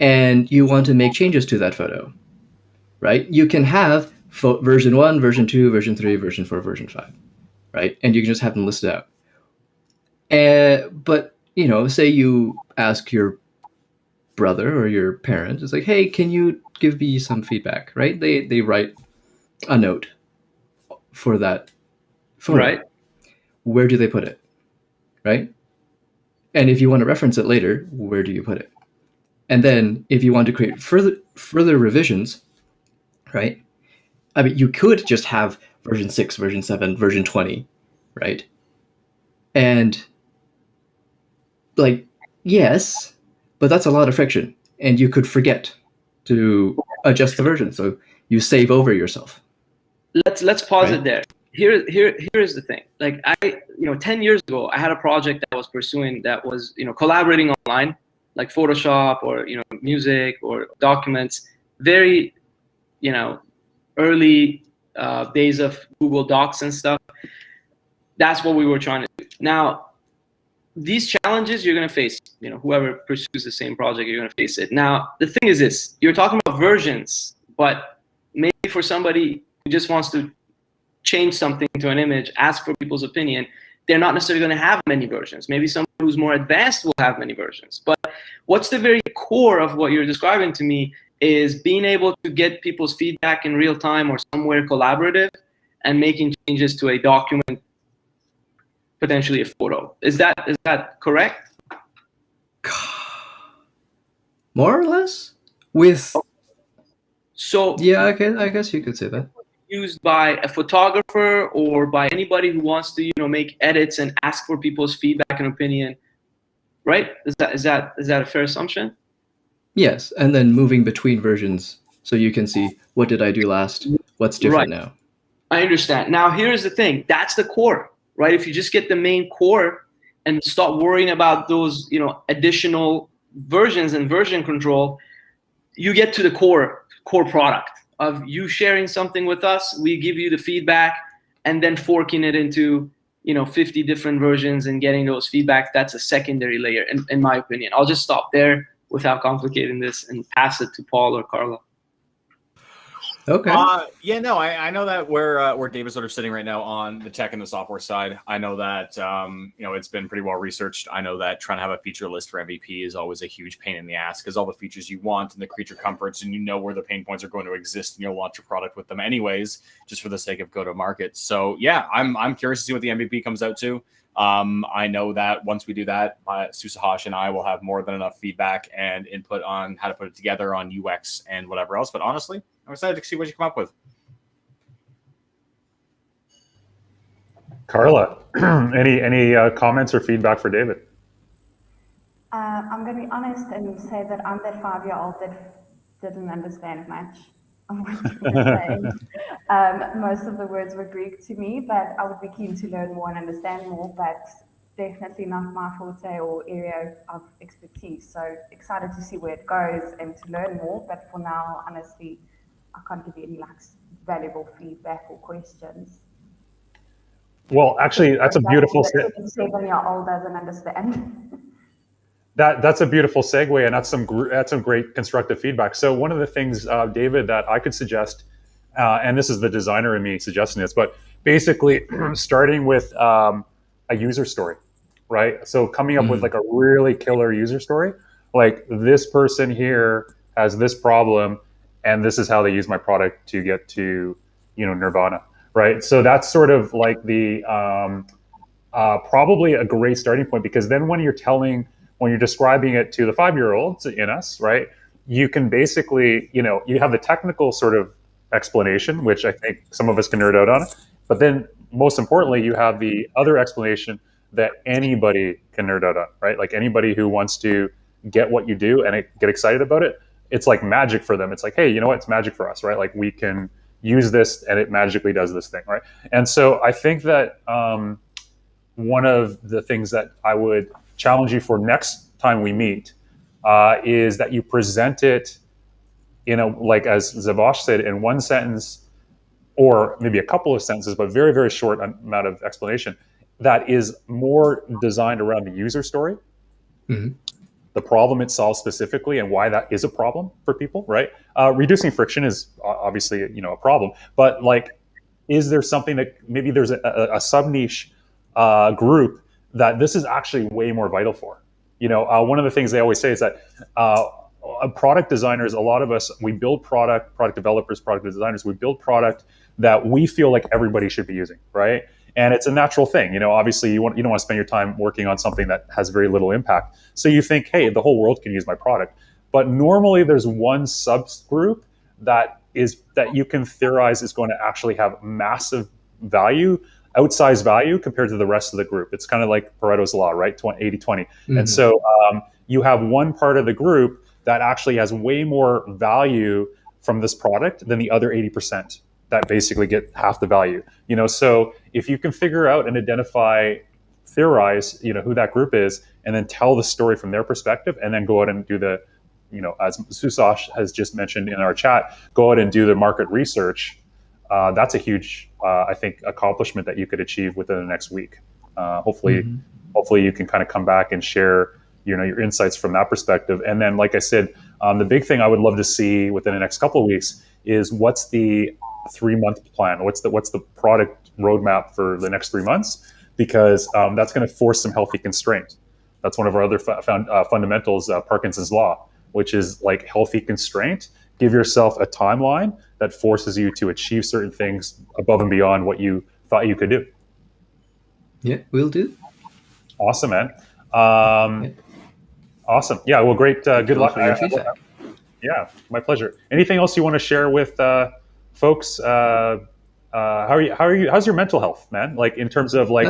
and you want to make changes to that photo, right? You can have version 1, version 2, version 3, version 4, version 5, right? And you can just have them listed out. But, say you ask your brother or your parent, it's like, hey, can you give me some feedback, right? They write a note for that photo. Right. Where do they put it, right? And if you want to reference it later, where do you put it? And then if you want to create further revisions, right? I mean, you could just have version 6, version 7, version 20, right? And like, yes, but that's a lot of friction, and you could forget to adjust the version, so you save over yourself. Let's pause it there. Here's the thing. Like 10 years ago, I had a project that I was pursuing that was, collaborating online, like Photoshop or, music or documents, very, early days of Google Docs and stuff. That's what we were trying to do. Now, these challenges you're going to face, whoever pursues the same project, you're going to face it. Now, the thing is this, you're talking about versions, but maybe for somebody who just wants to change something to an image, ask for people's opinion, they're not necessarily going to have many versions. Maybe someone who's more advanced will have many versions. But what's the very core of what you're describing to me is being able to get people's feedback in real time or somewhere collaborative and making changes to a document, potentially a photo. Is that correct? More or less? With So yeah, I guess you could say that. Used by a photographer or by anybody who wants to, make edits and ask for people's feedback and opinion, right? Is that a fair assumption? Yes, and then moving between versions so you can see what did I do last, what's different now. I understand. Now here's the thing. That's the core, right? If you just get the main core and stop worrying about those, additional versions and version control, you get to the core product of you sharing something with us. We give you the feedback and then forking it into, 50 different versions and getting those feedback. That's a secondary layer, in my opinion. I'll just stop there without complicating this and pass it to Paul or Carla. Okay. I know that where David's sort of sitting right now on the tech and the software side. I know that it's been pretty well researched. I know that trying to have a feature list for MVP is always a huge pain in the ass because all the features you want and the creature comforts and where the pain points are going to exist and you'll launch your product with them anyways, just for the sake of go to market. So yeah, I'm curious to see what the MVP comes out to. I know that once we do that, Susahash and I will have more than enough feedback and input on how to put it together on UX and whatever else. But honestly, I'm excited to see what you come up with. Carla, any comments or feedback for David? I'm going to be honest and say that I'm that 5-year-old that didn't understand much of what you were saying. Most of the words were Greek to me, but I would be keen to learn more and understand more, but definitely not my forte or area of expertise. So excited to see where it goes and to learn more, but for now, honestly, I can't give you any valuable feedback or questions. Well, actually, that's a beautiful. 7-year-old doesn't understand. That's a beautiful segue, and that's some great constructive feedback. So one of the things, David, that I could suggest, and this is the designer in me suggesting this, but basically starting with a user story, right? So coming up with like a really killer user story, like this person here has this problem, and this is how they use my product to get to, nirvana, right? So that's sort of like the probably a great starting point, because then when you're describing it to the 5-year-olds in us, right, you can basically, you have the technical sort of explanation, which I think some of us can nerd out on, but then most importantly, you have the other explanation that anybody can nerd out on, right? Like anybody who wants to get what you do and get excited about it, it's like magic for them. It's like, hey, you know what? It's magic for us, right? Like we can use this and it magically does this thing, right? And so I think that one of the things that I would challenge you for next time we meet is that you present it in a, like as Zavash said, in one sentence or maybe a couple of sentences, but very, very short amount of explanation that is more designed around the user story, the problem it solves specifically, and why that is a problem for people, right? Reducing friction is obviously, a problem, but like, is there something that maybe there's a sub-niche group that this is actually way more vital for? One of the things they always say is that product designers, a lot of us, we build product developers, product designers, we build product that we feel like everybody should be using, right? And it's a natural thing. Obviously you don't want to spend your time working on something that has very little impact. So you think, hey, the whole world can use my product. But normally there's one subgroup that you can theorize is going to actually have massive value, outsized value compared to the rest of the group. It's kind of like Pareto's law, right? 80-20. And so you have one part of the group that actually has way more value from this product than the other 80% that basically get half the value. So if you can figure out and identify, theorize, who that group is, and then tell the story from their perspective, and then go out and do the, as Susash has just mentioned in our chat, go out and do the market research. That's a huge, I think, accomplishment that you could achieve within the next week. Hopefully you can kind of come back and share, your insights from that perspective. And then, like I said, the big thing I would love to see within the next couple of weeks is what's the 3-month plan? What's the product roadmap for the next 3 months? Because that's going to force some healthy constraint. That's one of our other fundamentals, Parkinson's law, which is like healthy constraint. Give yourself a timeline that forces you to achieve certain things above and beyond what you thought you could do. Yeah, will do. Awesome, man. Awesome. Yeah. Well, great. Good luck. Yeah, my pleasure. Anything else you want to share with folks? How are you? How's your mental health, man? Like in terms of like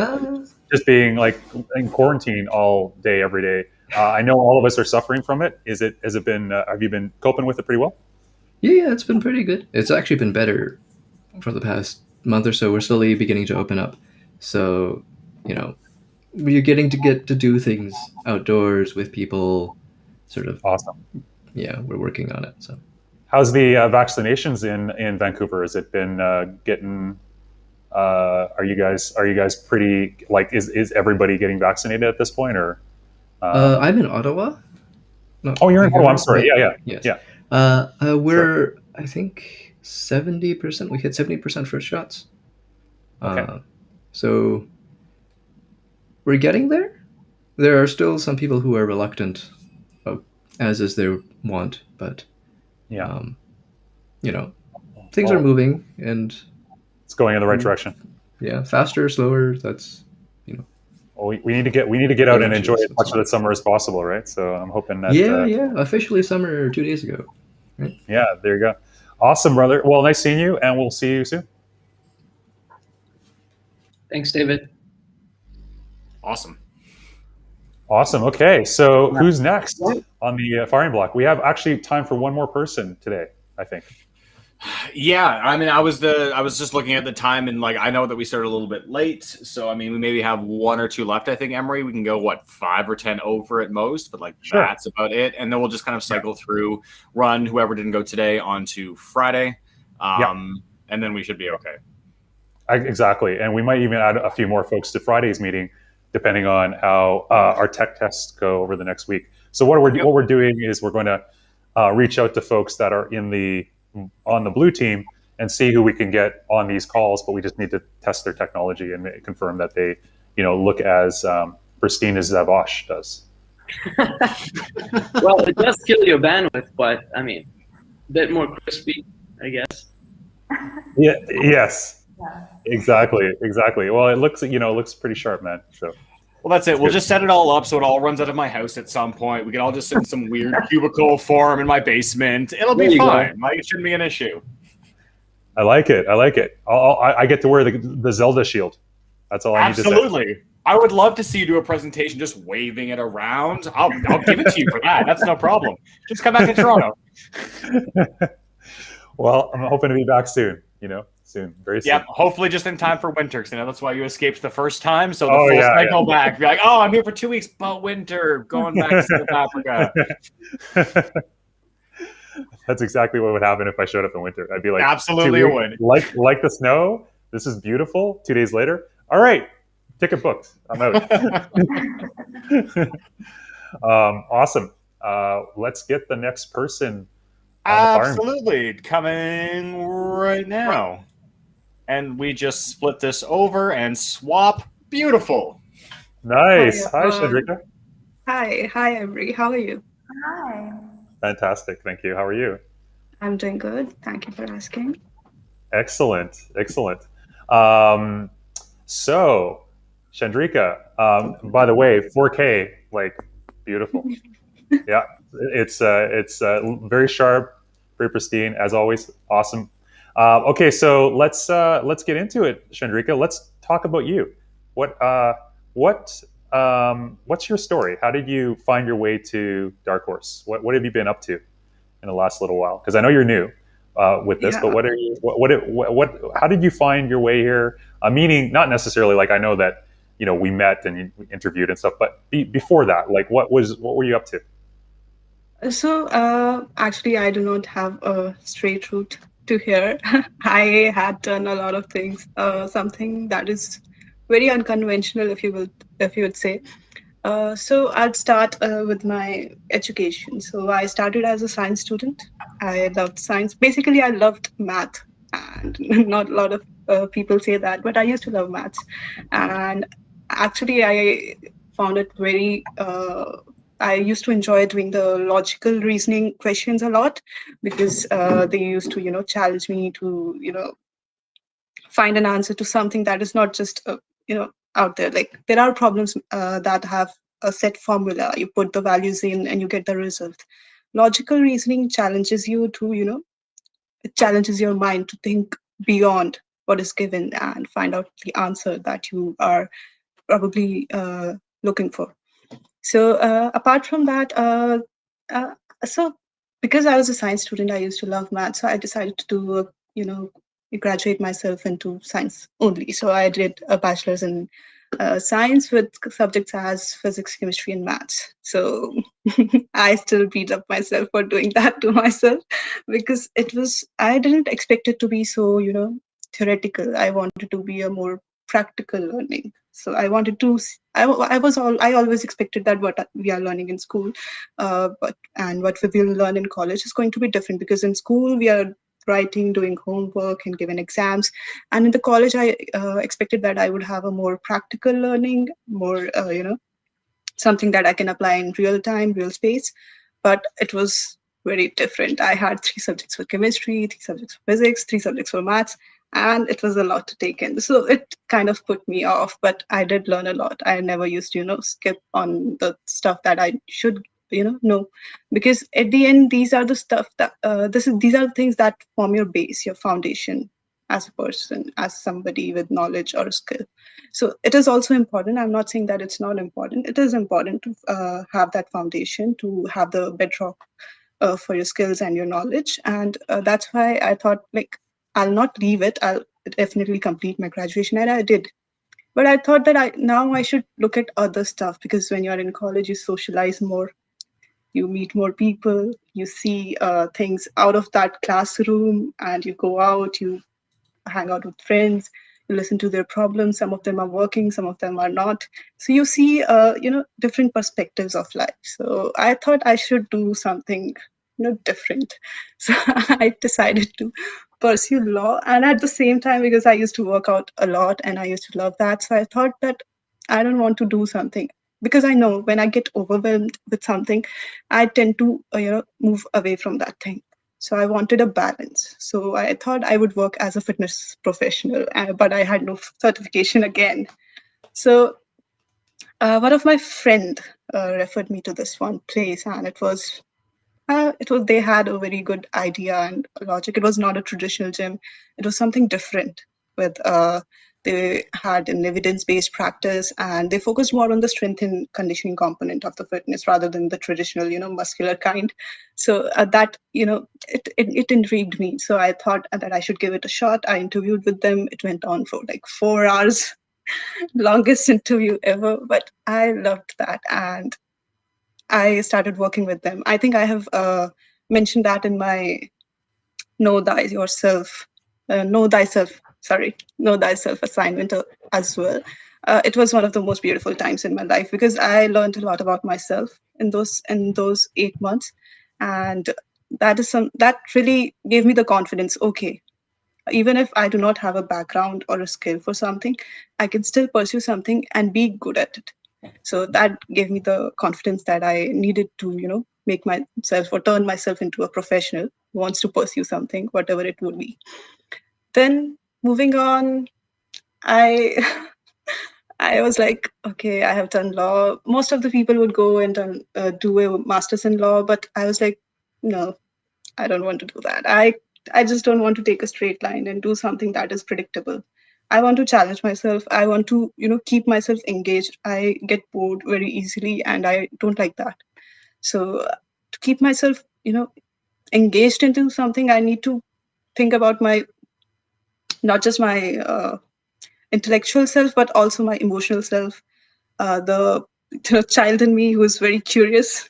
just being like in quarantine all day, every day. I know all of us are suffering from it. Has it been? Have you been coping with it pretty well? Yeah, it's been pretty good. It's actually been better for the past month or so. We're slowly beginning to open up. So, you're getting to do things outdoors with people, sort of. Awesome. Yeah, we're working on it. So, how's the vaccinations in Vancouver? Has it been getting? Are you guys pretty like? Is everybody getting vaccinated at this point, or? I'm in Ottawa. No, oh, you're in Ottawa. I'm sorry. Yeah. Yes. Yeah. We're I think 70%. We hit 70% first shots. Okay. So we're getting there. There are still some people who are reluctant, as is their want, but yeah, things are moving and it's going in the right direction. Yeah, faster, slower. That's Well, we need to get out and enjoy as much of the summer as possible, right? So I'm hoping that. Yeah. Officially summer 2 days ago. Right? Yeah, there you go. Awesome, brother. Well, nice seeing you, and we'll see you soon. Thanks, David. Awesome. Okay, so who's next on the firing block? We have actually time for one more person today, I think. Yeah, I mean, I was just looking at the time, and like I know that we started a little bit late, so I mean, we maybe have 1 or 2 left. I think, Emery, we can go 5 or 10 over at most, but like sure. That's about it. And then we'll just kind of cycle through, run whoever didn't go today onto Friday, and then we should be okay. Exactly, and we might even add a few more folks to Friday's meeting, depending on how our tech tests go over the next week. So what we're doing is we're going to reach out to folks that are on the blue team and see who we can get on these calls, but we just need to test their technology and confirm that they, look as pristine as Zavash does. Well, it does kill your bandwidth, but I mean, a bit more crispy, I guess. Yeah. Yes. Yeah. Exactly. Well, it looks pretty sharp, man. So. Well, that's it. We'll just set it all up so it all runs out of my house at some point. We can all just sit in some weird cubicle form in my basement. It'll be fine. Like, it shouldn't be an issue. I like it. I get to wear the Zelda shield. That's all I need to say. Absolutely. I would love to see you do a presentation just waving it around. I'll give it to you for that. That's no problem. Just come back to Toronto. Well, I'm hoping to be back soon, soon, very soon. Yep, hopefully just in time for winter, because that's why you escaped the first time. So the Oh, full yeah, cycle back, be like, oh, I'm here for 2 weeks, but winter, going back to South Africa. That's exactly what would happen if I showed up in winter. I'd be like, Absolutely 2 a weeks, win. like the snow. This is beautiful. 2 days later, all right, ticket booked. I'm out. Awesome. Let's get the next person on the farm. Absolutely, coming right now. And we just split this over and swap. Beautiful. Nice. Hi, everyone. Chandrika. Hi, Avery. How are you? Hi. Fantastic. Thank you. How are you? I'm doing good. Thank you for asking. Excellent. So, Chandrika, by the way, 4K, like, beautiful. Yeah, it's very sharp, very pristine, as always. Awesome. Okay, so let's get into it, Chandrika. Let's talk about you. What's your story? How did you find your way to Darkhorse? What have you been up to in the last little while? Because I know you're new with this, but how did you find your way here? Meaning, not necessarily like I know that we met and we interviewed and stuff, but before that, like what were you up to? So, actually, I do not have a straight route to here. I had done a lot of things. Something that is very unconventional, if you would say. So I'd start with my education. So I started as a science student. I loved science. Basically, I loved math, and not a lot of people say that, but I used to love maths. And actually, I found it very. I used to enjoy doing the logical reasoning questions a lot because they used to, challenge me to, find an answer to something that is not just, out there. Like there are problems that have a set formula. You put the values in and you get the result. Logical reasoning challenges you to, it challenges your mind to think beyond what is given and find out the answer that you are probably looking for. So apart from that, uh, so because I was a science student, I used to love math. So I decided to do, graduate myself into science only. So I did a bachelor's in science with subjects as physics, chemistry, and maths. So I still beat up myself for doing that to myself because I didn't expect it to be so, theoretical. I wanted to be a more practical learning. So I wanted to, I always expected that what we are learning in school, and what we will learn in college is going to be different because in school we are writing, doing homework, and given exams. And in the college, I expected that I would have a more practical learning, more, something that I can apply in real time, real space. But it was very different. I had 3 subjects for chemistry, 3 subjects for physics, 3 subjects for maths, and it was a lot to take in. So it kind of put me off, but I did learn a lot. I never used to, skip on the stuff that I should, know, because at the end, these are the stuff that these are the things that form your base, your foundation as a person, as somebody with knowledge or skill. So it is also important. I'm not saying that it's not important. It is important to have that foundation, to have the bedrock for your skills and your knowledge. And that's why I thought, like, I'll not leave it. I'll definitely complete my graduation, and I did. But I thought that I should look at other stuff because when you're in college, you socialize more, you meet more people, you see things out of that classroom, and you go out, you hang out with friends, you listen to their problems. Some of them are working, some of them are not. So you see, different perspectives of life. So I thought I should do something, different. So I decided to pursue law. And at the same time, because I used to work out a lot and I used to love that, so I thought that I don't want to do something because I know when I get overwhelmed with something, I tend to, move away from that thing. So I wanted a balance. So I thought I would work as a fitness professional, but I had no certification again. So one of my friend referred me to this one place, and it was they had a very good idea and logic. It was not a traditional gym. It was something different with They had an evidence-based practice, and they focused more on the strength and conditioning component of the fitness rather than the traditional, muscular kind. So that, it intrigued me. So I thought that I should give it a shot. I interviewed with them. It went on for like 4 hours, longest interview ever, but I loved that. And I started working with them. I think I have mentioned that in my know thyself assignment as well. It was one of the most beautiful times in my life because I learned a lot about myself in those 8 months, and that really gave me the confidence. Okay, even if I do not have a background or a skill for something, I can still pursue something and be good at it. So that gave me the confidence that I needed to, make myself or turn myself into a professional who wants to pursue something, whatever it would be. Then moving on, I I was like, okay, I have done law. Most of the people would go and do a master's in law, but I was like, no, I don't want to do that. I just don't want to take a straight line and do something that is predictable. I want to challenge myself. I want to, keep myself engaged. I get bored very easily, and I don't like that. So to keep myself, engaged into something, I need to think about not just my intellectual self, but also my emotional self. The child in me who is very curious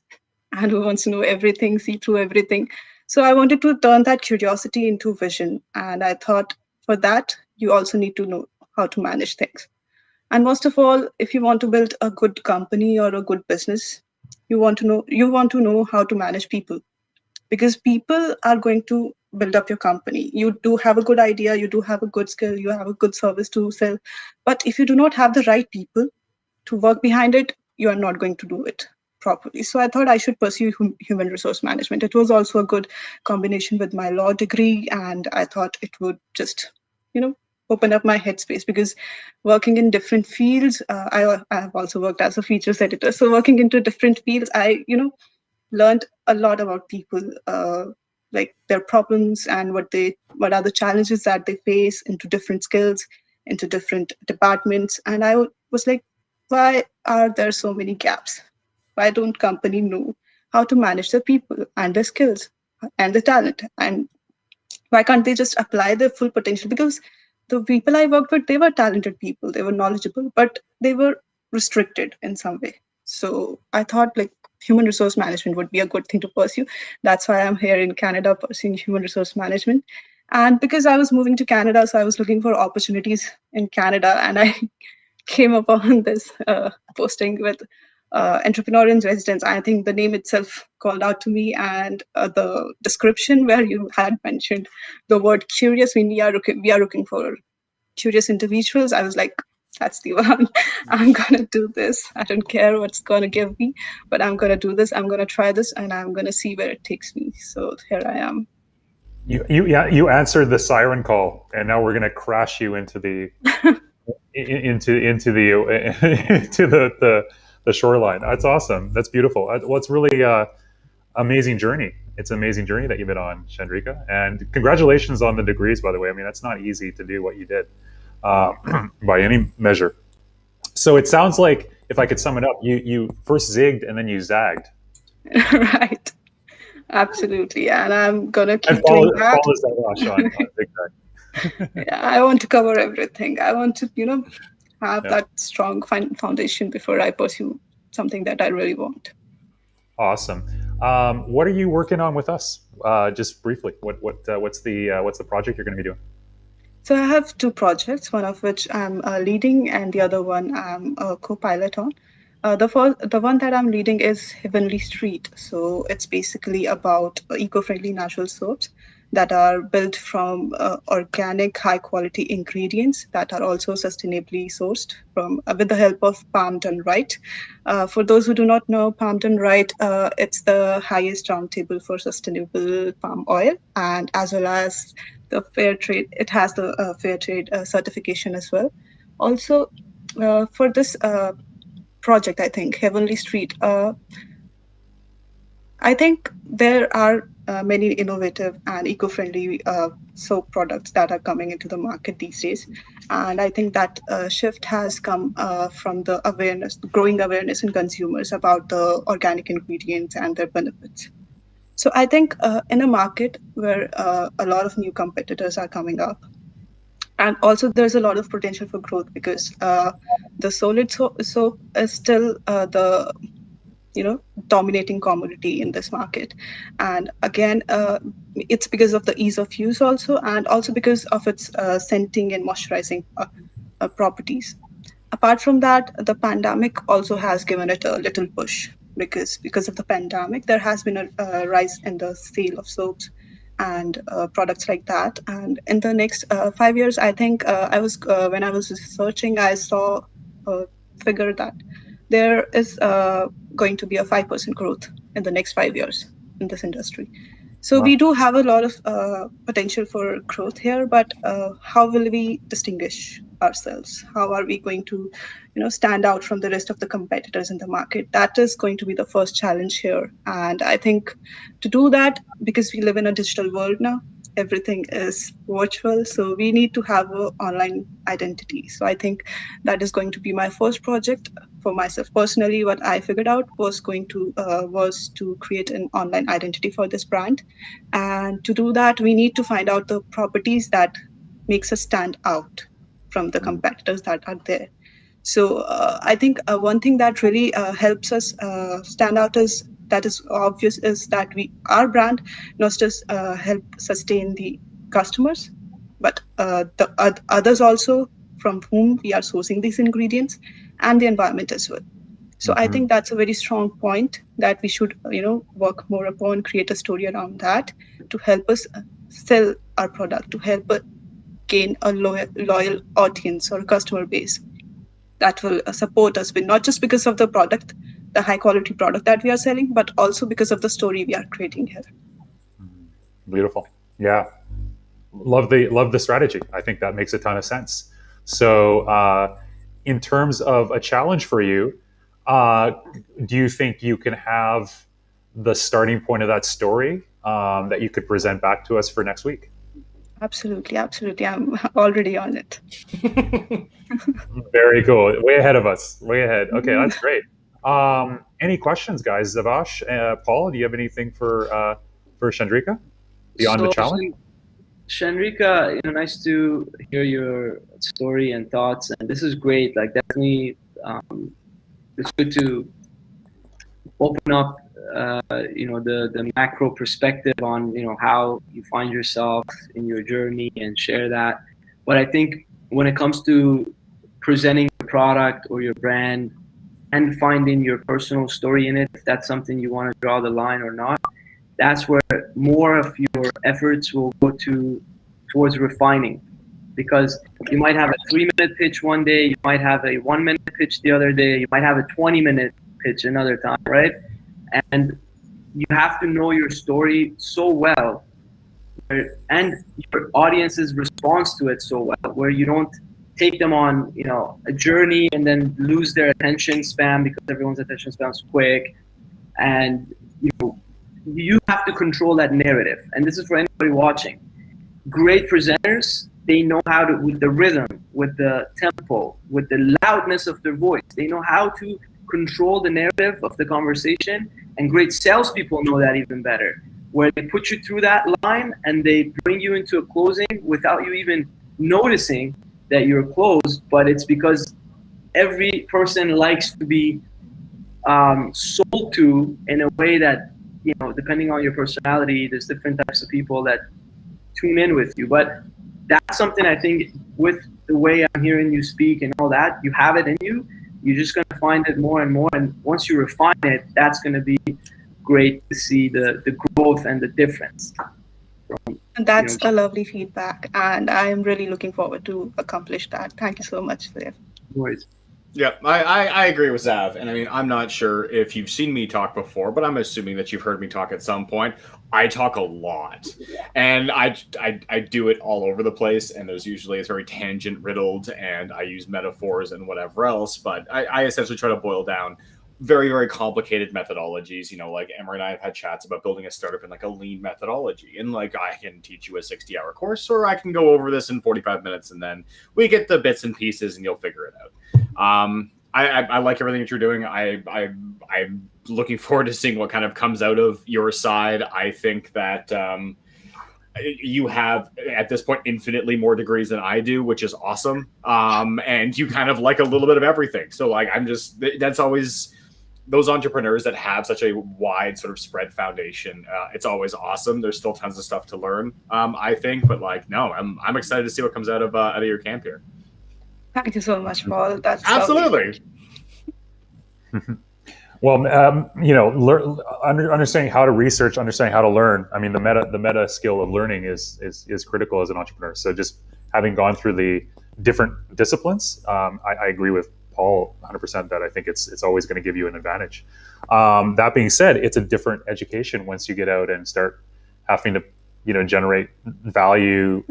and who wants to know everything, see through everything. So I wanted to turn that curiosity into vision. And I thought for that, you also need to know how to manage things. And most of all, if you want to build a good company or a good business, you want to know how to manage people, because people are going to build up your company. You do have a good idea, you do have a good skill, you have a good service to sell. But if you do not have the right people to work behind it, you are not going to do it properly. So I thought I should pursue human resource management. It was also a good combination with my law degree, and I thought it would just, open up my headspace, because working in different fields, I have also worked as a features editor. So working into different fields, I, learned a lot about people, like their problems and what are the challenges that they face into different skills, into different departments. And I was like, why are there so many gaps? Why don't company know how to manage the people and the skills and the talent? And why can't they just apply their full potential? Because the people I worked with, they were talented people, they were knowledgeable, but they were restricted in some way. So I thought like human resource management would be a good thing to pursue. That's why I'm here in Canada pursuing human resource management. And because I was moving to Canada, so I was looking for opportunities in Canada, and I came upon this posting with entrepreneur in residence. I think the name itself called out to me, and the description where you had mentioned the word curious. We are looking for curious individuals. I was like, that's the one. I'm gonna do this. I don't care what's gonna give me, but I'm gonna do this. I'm gonna try this, and I'm gonna see where it takes me. So here I am. You answered the siren call, and now we're going to crash you into the into the shoreline. That's awesome. That's beautiful. Well, it's really amazing journey. It's an amazing journey that you've been on, Chandrika, and congratulations on the degrees. By the way, I mean that's not easy to do what you did by any measure. So it sounds like, if I could sum it up, you first zigged and then you zagged. Right. Absolutely. And I'm gonna keep doing that. Yeah, I want to cover everything. I want to, have that strong foundation before I pursue something that I really want. Awesome. What are you working on with us? Just briefly, what's the project you're going to be doing? So I have 2 projects, one of which I'm leading, and the other one I'm a co-pilot on. The one that I'm leading is Heavenly Street. So it's basically about eco-friendly natural soaps that are built from organic, high-quality ingredients that are also sustainably sourced from with the help of Palm Done Right. For those who do not know, Palm Done Right, it's the highest roundtable for sustainable palm oil, and as well as the fair trade. It has the fair trade certification as well. Also, for this project, I think Heavenly Street, I think there are many innovative and eco-friendly soap products that are coming into the market these days. And I think that shift has come from the growing awareness in consumers about the organic ingredients and their benefits. So I think in a market where a lot of new competitors are coming up, and also there's a lot of potential for growth because the solid soap is still the dominating commodity in this market. And again, it's because of the ease of use also, and also because of its scenting and moisturizing properties. Apart from that, the pandemic also has given it a little push because of the pandemic, there has been a rise in the sale of soaps and products like that. And in the next 5 years, I think when I was researching, I saw a figure that there is going to be a 5% growth in the next 5 years in this industry. So we do have a lot of potential for growth here, but how will we distinguish ourselves? How are we going to, stand out from the rest of the competitors in the market? That is going to be the first challenge here. And I think to do that, because we live in a digital world now, everything is virtual. So we need to have an online identity. So I think that is going to be my first project. For myself personally, what I figured out was to create an online identity for this brand. And to do that, we need to find out the properties that makes us stand out from the competitors that are there. So I think one thing that really helps us stand out is obvious is that our brand not just help sustain the customers, but the others also from whom we are sourcing these ingredients, and the environment as well. So I think that's a very strong point that we should work more upon, create a story around that to help us sell our product, to help gain a loyal audience or customer base that will support us with, not just because of the product, the high quality product that we are selling, but also because of the story we are creating here. Beautiful. Yeah. Love the strategy. I think that makes a ton of sense. So in terms of a challenge for you, do you think you can have the starting point of that story that you could present back to us for next week? Absolutely. I'm already on it. Very cool. Way ahead of us. Way ahead. Okay, that's great. Any questions, guys? Zavash, Paul, do you have anything for Chandrika beyond the challenge? Chandrika, nice to hear your story and thoughts, and this is great. Like, definitely, it's good to open up, the macro perspective on, how you find yourself in your journey and share that. But I think when it comes to presenting your product or your brand and finding your personal story in it, if that's something you want to draw the line or not, that's where more of your efforts will go towards refining. Because you might have a 3-minute pitch one day, you might have a 1-minute pitch the other day, you might have a 20-minute pitch another time, right? And you have to know your story so well, and your audience's response to it so well, where you don't take them on, a journey and then lose their attention span because everyone's attention span is quick. And you have to control that narrative. And this is for anybody watching. Great presenters, they know how to, with the rhythm, with the tempo, with the loudness of their voice, they know how to control the narrative of the conversation. And great salespeople know that even better, where they put you through that line and they bring you into a closing without you even noticing that you're closed. But it's because every person likes to be sold to in a way that, depending on your personality, there's different types of people that tune in with you. But that's something I think with the way I'm hearing you speak and all that, you have it in you. You're just going to find it more and more. And once you refine it, that's going to be great to see the growth and the difference. And that's a lovely feedback. And I'm really looking forward to accomplish that. Thank you so much, Zev. Yeah, I agree with Zav. And I mean, I'm not sure if you've seen me talk before, but I'm assuming that you've heard me talk at some point. I talk a lot, and I do it all over the place. And it's very tangent riddled, and I use metaphors and whatever else. But I essentially try to boil down very, very complicated methodologies. Like Emma and I have had chats about building a startup in like a lean methodology. And like I can teach you a 60-hour course, or I can go over this in 45 minutes and then we get the bits and pieces and you'll figure it out. I like everything that you're doing. I'm looking forward to seeing what kind of comes out of your side. I think that you have at this point infinitely more degrees than I do, which is awesome. And you kind of like a little bit of everything. So like that's always those entrepreneurs that have such a wide sort of spread foundation. It's always awesome. There's still tons of stuff to learn, I think, but like no, I'm excited to see what comes out of your camp here. Thank you so much, Paul. That's absolutely. Well, understanding how to research, understanding how to learn. I mean, the meta skill of learning is critical as an entrepreneur. So just having gone through the different disciplines, I agree with Paul 100% that I think it's always going to give you an advantage. That being said, it's a different education once you get out and start having to, generate value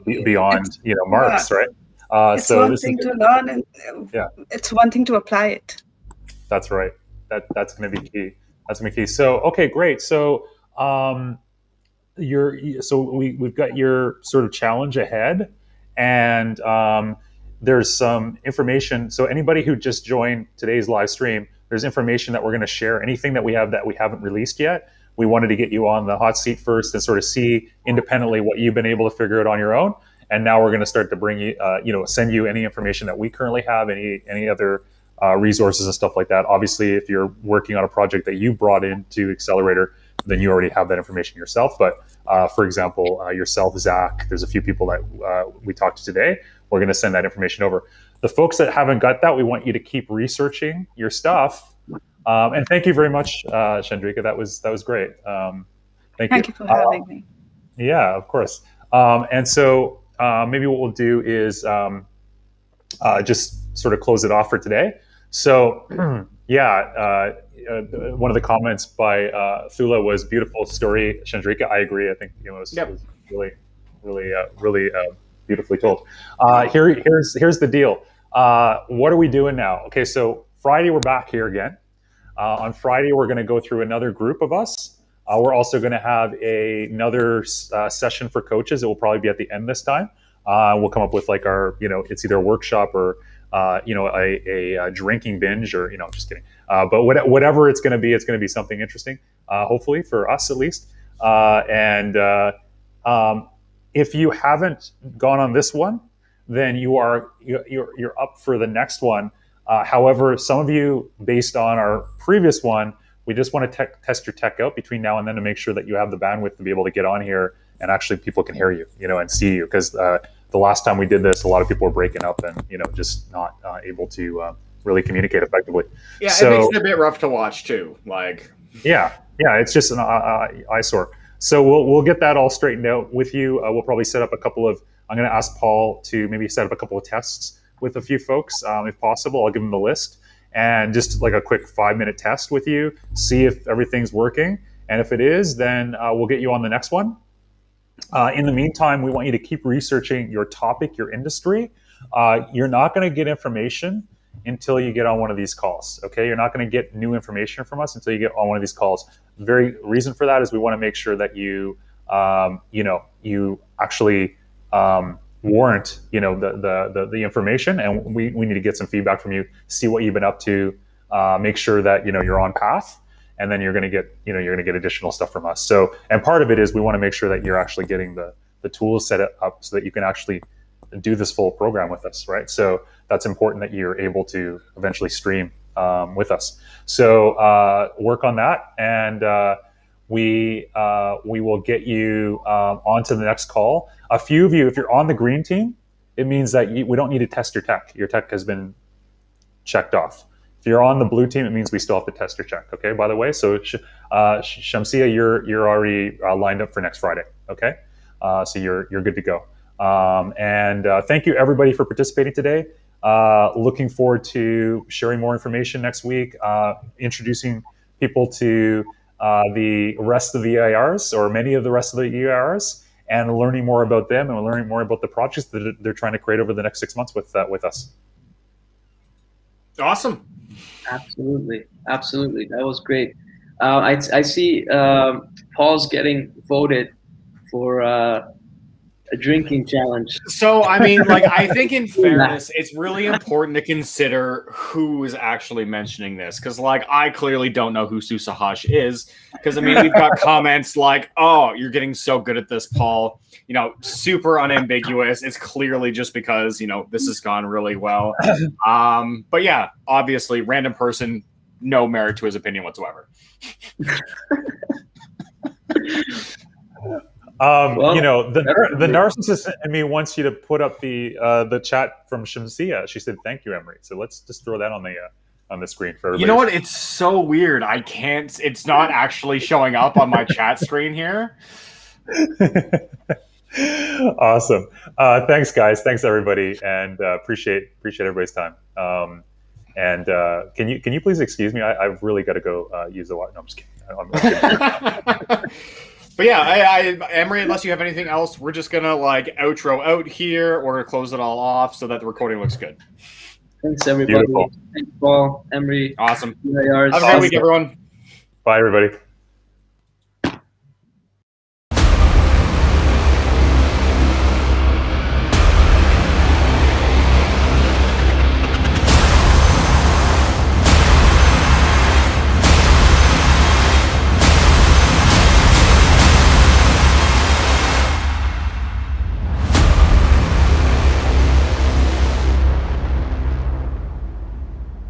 beyond, marks, right? It's one thing to learn, and it's one thing to apply it. That's right. That's going to be key. That's going to be key. So, okay, great. So, we've got your sort of challenge ahead, and there's some information. So, anybody who just joined today's live stream, there's information that we're going to share. Anything that we have that we haven't released yet, we wanted to get you on the hot seat first and sort of see independently what you've been able to figure out on your own. And now we're going to start to bring you, send you any information that we currently have, any other resources and stuff like that. Obviously, if you're working on a project that you brought into Accelerator, then you already have that information yourself. But for example, yourself, Zach, there's a few people that we talked to today. We're going to send that information over. The folks that haven't got that, we want you to keep researching your stuff. And thank you very much, Chandrika. That was great. Thank you for having me. Yeah, of course. And so maybe what we'll do is just sort of close it off for today. So, one of the comments by Thula was beautiful story, Chandrika. I agree. I think it was really beautifully told. Here's the deal. What are we doing now? Okay, so Friday we're back here again. On Friday we're going to go through another group of us. We're also going to have another session for coaches. It will probably be at the end this time. We'll come up with like our, it's either a workshop or a drinking binge, or just kidding. But whatever it's going to be something interesting, hopefully for us at least. If you haven't gone on this one, then you're up for the next one. However, some of you, based on our previous one, we just want to test your tech out between now and then to make sure that you have the bandwidth to be able to get on here and actually people can hear you, and see you. Because the last time we did this, a lot of people were breaking up and, just not able to really communicate effectively. Yeah, so, it makes it a bit rough to watch too. Like, yeah, it's just an eyesore. So we'll get that all straightened out with you. We'll probably set up I'm going to ask Paul to maybe set up a couple of tests with a few folks, if possible. I'll give them the list and just like a quick 5-minute test with you, see if everything's working. And if it is, then we'll get you on the next one. In the meantime, we want you to keep researching your topic, your industry. You're not going to get information until you get on one of these calls. Okay, you're not going to get new information from us until you get on one of these calls. The very reason for that is we want to make sure that you, you actually warrant, the information, and we need to get some feedback from you, see what you've been up to, make sure that you're on path. And then you're going to get additional stuff from us. So, and part of it is we want to make sure that you're actually getting the tools set up so that you can actually do this full program with us, right? So that's important that you're able to eventually stream with us. So work on that, and we will get you onto the next call. A few of you, if you're on the green team, it means that we don't need to test your tech. Your tech has been checked off. If you're on the blue team, it means we still have to test your check. Okay, by the way, so Shamsia, you're already lined up for next Friday. Okay, so you're good to go. And thank you everybody for participating today. Looking forward to sharing more information next week, introducing people to the rest of the EIRs, or many of the rest of the EIRs, and learning more about them and learning more about the projects that they're trying to create over the next 6 months with us. Awesome. Absolutely, absolutely. That was great. I see Paul's getting voted for a drinking challenge. So, I mean, like, I think in fairness, it's really important to consider who is actually mentioning this. Because, like, I clearly don't know who Susahash is. Because, I mean, we've got comments like, oh, you're getting so good at this, Paul. You know, super unambiguous. It's clearly just because, you know, this has gone really well. But yeah, obviously, random person, no merit to his opinion whatsoever. You know, the narcissist in me wants you to put up the chat from Shamsia. She said, "Thank you, Emery." So let's just throw that on the screen for everybody. You know what? It's so weird. I can't. It's not actually showing up on my chat screen here. Awesome. Thanks, guys. Thanks, everybody, and appreciate everybody's time. And can you please excuse me? I've really got to go use the water. No, I'm just kidding. But yeah, Emery, unless you have anything else, we're just gonna like outro out here or close it all off so that the recording looks good. Thanks, everybody. Beautiful. Thanks, Paul, Emery. Awesome. Have a great week, everyone. Bye, everybody.